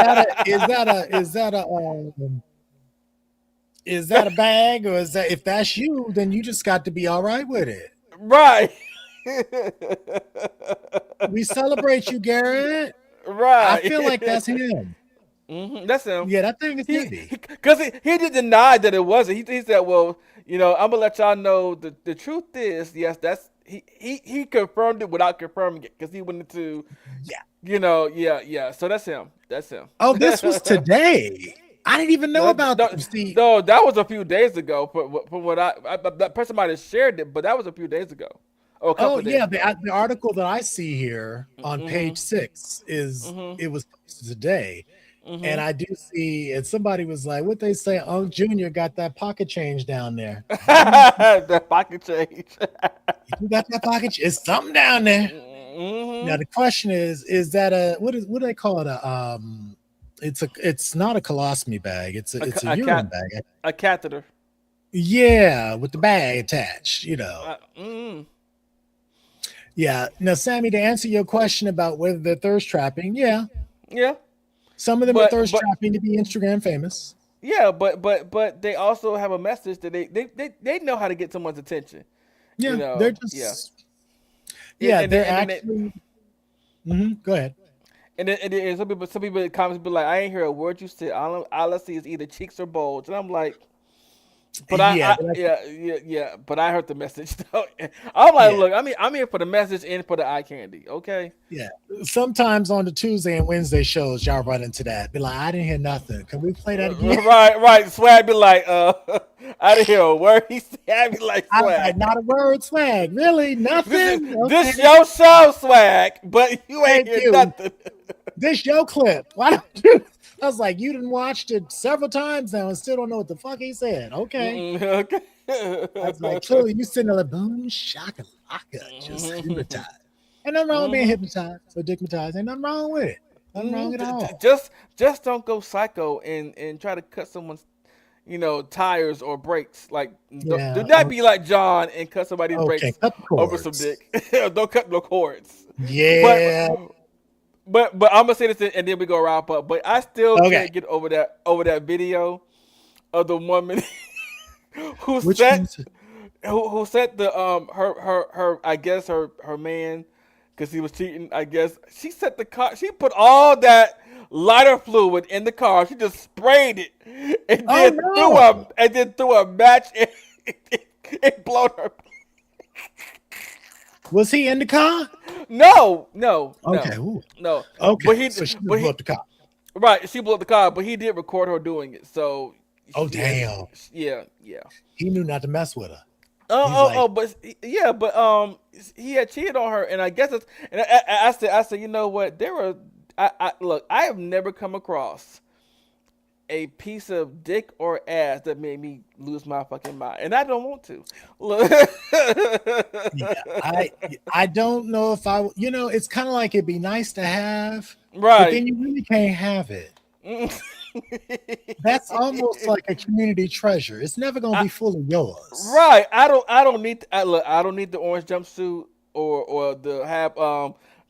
that a bag, or is that, if that's you, then you just got to be all right with it. Right. We celebrate you, Garrett. I Right. feel like that's him. That's him. Yeah, that thing is He, heavy. because he did deny that it wasn't. He said, well, I'm gonna let y'all know the truth is, yes, that's he confirmed it without confirming it because he wanted to, Yeah. yeah, yeah. So that's him. That's him. Oh, this was today. I didn't even know No, about no, this. See, no, that was a few days ago. From what that person might have shared it, but that was a few days ago, or a oh couple of days yeah, ago. the article that I see here on page Mhm, 6 is, mhm, it was posted today, and mhm. I do see, and somebody was like, "What they say, Unc Junior got that pocket change down there." The pocket change. You got that pocket? It's something down there. Now Mhm. the question is that a, what do they call it? It's not a colostomy bag. It's a A, it's ca- a a urine cat, bag. a catheter. Yeah, with the bag attached. Mm. Yeah. Now, Sammy, to answer your question about whether they're thirst trapping, yeah, Yeah, some of them are but thirst but trapping to be Instagram famous. yeah, but they also have a message that they know how to get someone's attention. Yeah, they're Yeah, just, and yeah, and then, they're and then they actually. Go ahead. And then some people in the comments be like, I ain't hear a word you said. All I see is either cheeks or bulge, and I'm like, but Yeah, yeah. But I heard the message though. I'm like, yeah, look, I'm here for the message and for the eye candy. Okay. yeah. Sometimes on the Tuesday and Wednesday shows, y'all run into that. Be like, I didn't hear nothing. Can we play that again? Right. Swag be like, I didn't hear a word he said. I be like, I was like, swag. not a word, swag. Really? This is Nothing? this Okay. your show, swag, but you ain't Thank hear you. nothing. This your clip. Why don't you? I was like, you done watched it several times now and still don't know what the fuck he said. Okay. Okay. I was like, clearly you sitting there like boom, shaka laka, just hypnotized. Ain't nothing wrong with being Mhm. hypnotized or dickmatized. Ain't nothing wrong with it. Nothing wrong at all. Just don't go psycho and try to cut someone's tires or brakes. Like do Yeah. not be like John and cut somebody's Okay. brakes Cut the over some cords. dick. Don't cut no cords. But Yeah. but I'm gonna say this and then we go wrap up. But I still Okay. can't get over that video of the woman who Which set one's who set the her I guess her man because he was cheating. I guess she set the car. She put all that lighter fluid in the car. She just sprayed it and oh then no. threw a match and it blowed her. Was he in the car? No, no, Okay. no, Ooh. no. Okay. But he So she just but blew he up the car. right. She blew up the car, but he did record her doing it. So Oh yeah, damn. yeah. He knew not to mess with her. Oh, He's oh, like, oh, but yeah, but he had cheated on her, and I guess it's, and I said, you know what? Look, I have never come across a piece of dick or ass that made me lose my fucking mind, and I don't want to. Look, yeah, I don't know if I, it's kind of like it'd be nice to have, but right. then you really can't have it. That's almost like a community treasure. It's never gonna I, be fully yours. right. I don't need. Look, I don't need the orange jumpsuit or the have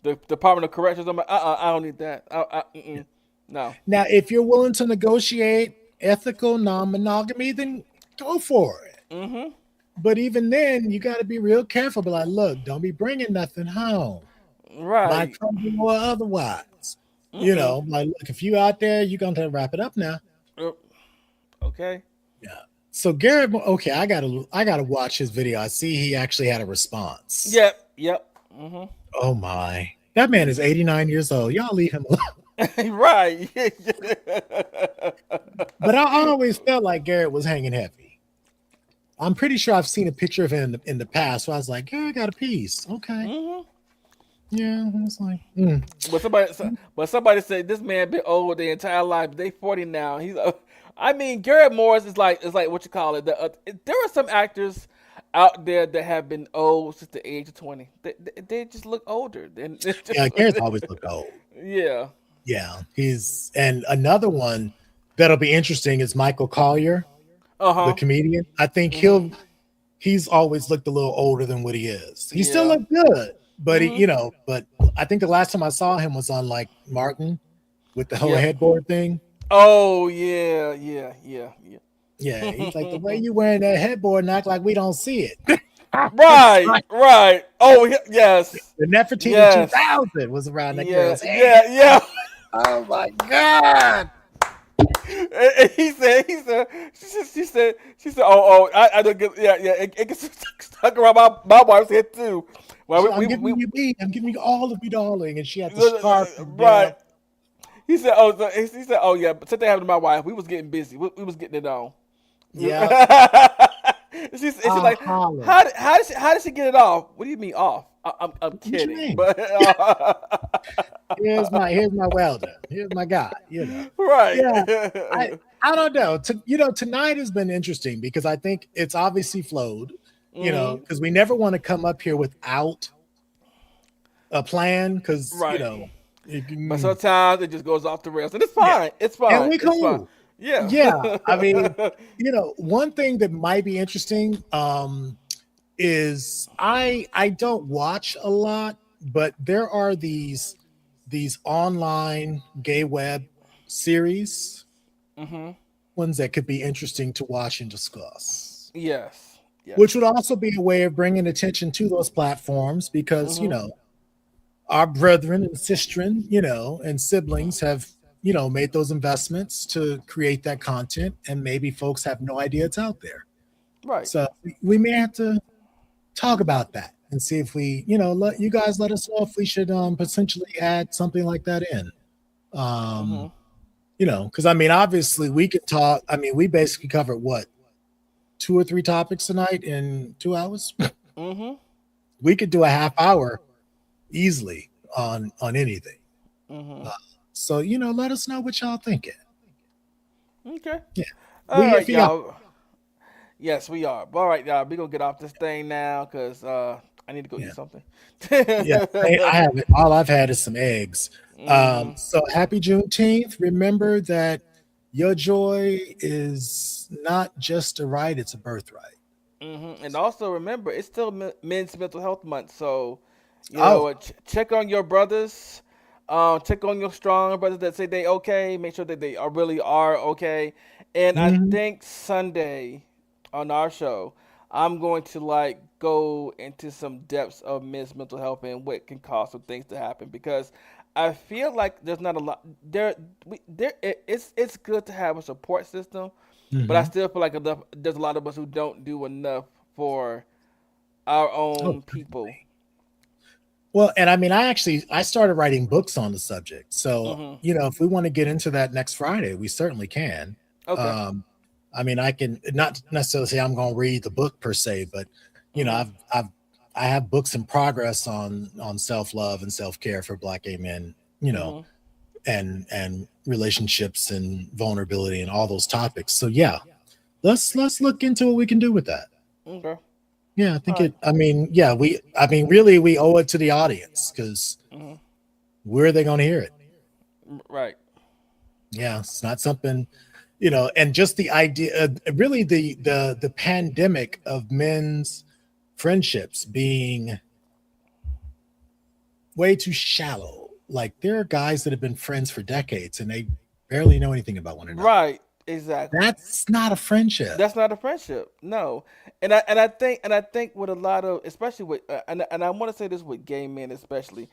the Department of Corrections. I'm like, I don't need that. No. Now, if you're willing to negotiate ethical non-monogamy, then go for it. Mm-hmm. But even then, you got to be real careful. Be like, look, don't be bringing nothing home, by Right. trouble or otherwise. Mm-mm. Like, look, if you out there, you're gonna wrap it up now. Uh, Okay. Yeah. So Garrett, okay, I gotta watch his video. I see he actually had a response. Yep. Yep. Mm-hmm. Oh my, that man is 89 years old. Y'all leave him alone. Right. But I always felt like Garrett was hanging heavy. I'm pretty sure I've seen a picture of him in the past. So I was like, Garrett got a piece. Okay, hmm yeah. I was like, but somebody said this man been old their entire life. They 40 now. I mean, Garrett Morris is like what you call it. There are some actors out there that have been old since the age of 20. They just look older. yeah. Garrett's always looked old. Yeah. Yeah, and another one that'll be interesting is Michael Collier, Uh the huh. comedian. I think hmm he's always looked a little older than what he is. He still Yeah. looked good, but hmm but I think the last time I saw him was on like Martin with the whole Yep. headboard thing. Oh yeah. Yeah. Yeah. Yeah. Yeah, he's like the way you wearing that headboard and act like we don't see it. It's Right. like Right. Oh yes. the Nefertiti Yes. 2000 was around that Yeah. girl's head. Yeah. Yeah. Oh my god! And she said, I don't get, yeah, yeah, it gets stuck around my wife's head too. Well, I'm giving you me. I'm giving you all of me, darling. And she had the scarf and right. damn. He said, oh yeah, but since they happened to my wife, we was getting busy. We was getting it on. Yeah, She's like, holler. how did she get it off? What do you mean off? I'm What you kidding, mean? but Here's my welder. Here's my guy. right. Yeah. I don't know. Tonight has been interesting because I think it's obviously flowed. hmm Because we never want to come up here without a plan. Because Right. But mm, sometimes it just goes off the rails, and it's yeah, fine. It's and fine. we It's fine. cool. Yeah. Yeah, I mean, one thing that might be interesting is I don't watch a lot, but there are these online gay web series, hmm ones that could be interesting to watch and discuss, Yes. Yes. which would also be a way of bringing attention to those platforms because hmm our brethren and sistren, and siblings have, made those investments to create that content, and maybe folks have no idea it's out there. Right. So we may have to talk about that and see if we, let you guys let us know if we should potentially add something like that in. Mm-hmm. Because I mean, obviously we could talk. I mean, we basically covered what, 2 or 3 topics tonight in 2 hours. Mm-hmm. We could do a half hour easily on anything. Mm-hmm. Uh, so let us know what y'all thinking. Okay. Yeah, All we here right, for y'all. y'all. Yes, we are. All right, y'all. We gonna get off this thing now because I need to go Yeah, eat something. yeah. I haven't. All I've had is some eggs. Mm-hmm. So happy Juneteenth. Remember that your joy is not just a right; it's a birthright. Mm-hmm. And also remember, it's still Men's Mental Health Month, so Oh. check on your brothers. Check on your strong brothers that say they okay. Make sure that they are really are okay. And I Mhm. think Sunday on our show, I'm going to like go into some depths of men's mental health and what can cause some things to happen because I feel like there's not a lot there. It's good to have a support system, but I Mhm. still feel like there's a lot of us who don't do enough for our Oh, own people. definitely. Well, and I mean, I started writing books on the subject. So, Hmm. if we want to get into that next Friday, we certainly can. Okay. Um, I mean, I can not necessarily say I'm going to read the book per se, but Hmm. I have books in progress on self love and self care for Black gay men. Hmm. And relationships and vulnerability and all those topics. So yeah, let's look into what we can do with that. Okay. Yeah, I All think right. it. I mean, yeah, I mean, really, we owe it to the audience because Hmm. where are they going to hear it? Right. Yeah, it's not something, and just the idea, really, the pandemic of men's friendships being way too shallow. Like there are guys that have been friends for decades and they barely know anything about one another. Right. Exactly. That's not a friendship. That's not a friendship. No. And I think with a lot of especially with and I want to say this with gay men especially,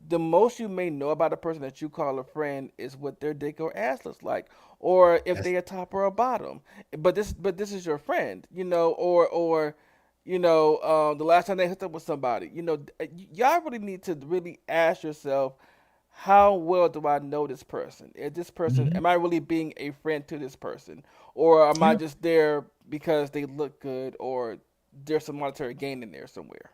the most you may know about a person that you call a friend is what their dick or ass looks like, or if That's they a top or a bottom. But this is your friend, or the last time they hooked up with somebody. Y'all really need to really ask yourself, how well do I know this person? Is this person, mhm. am I really being a friend to this person? Or am I Yeah, just there because they look good or there's some monetary gain in there somewhere?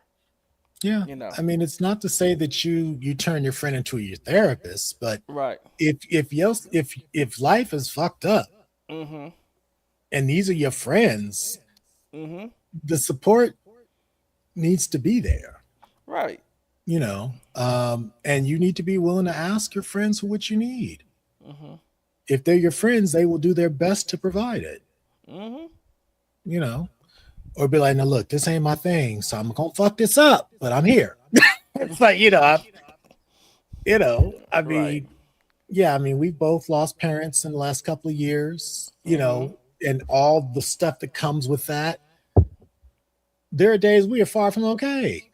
yeah. You know? I mean, it's not to say that you turn your friend into your therapist, but Right. if life is fucked up Mm-hmm. and these are your friends, Mm-hmm. the support needs to be there. Right. And you need to be willing to ask your friends for what you need. Mm-hmm. If they're your friends, they will do their best to provide it. Mm-hmm. You know, or be like, "No, look, this ain't my thing, so I'm gonna fuck this up, but I'm here." It's like I Right. mean, yeah, I mean, we both lost parents in the last couple of years, Mm-hmm. and all the stuff that comes with that. There are days we are far from okay.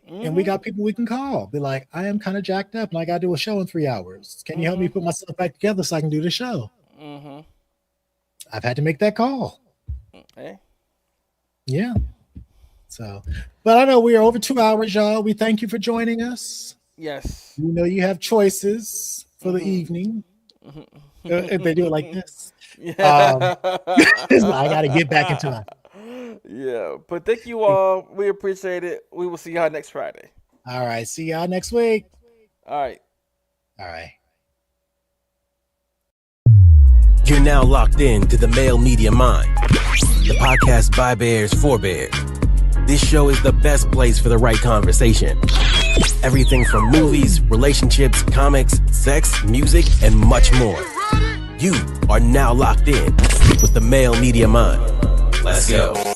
And we Mm-hmm. got people we can call, be like, I am kind of jacked up and I got to do a show in 3 hours. Can you help me Mm-hmm. put myself back together so I can do the show? Mm-hmm. I've had to make that call. Hey. Yeah. So, but I know we are over 2 hours, y'all. We thank you for joining us. Yes. You know, you have choices for the Mm-hmm. evening. If they do it like Mm-hmm. this, Yeah. I got to get back into it. Yeah. But thank you all. We appreciate it. We will see y'all next Friday. All right. See y'all next week. All right. All right. You're now locked in to the Male Media Mind, the podcast by bears for bears. This show is the best place for the right conversation. Everything from movies, relationships, comics, sex, music, and much more. You are now locked in with the Male Media Mind. Let's go.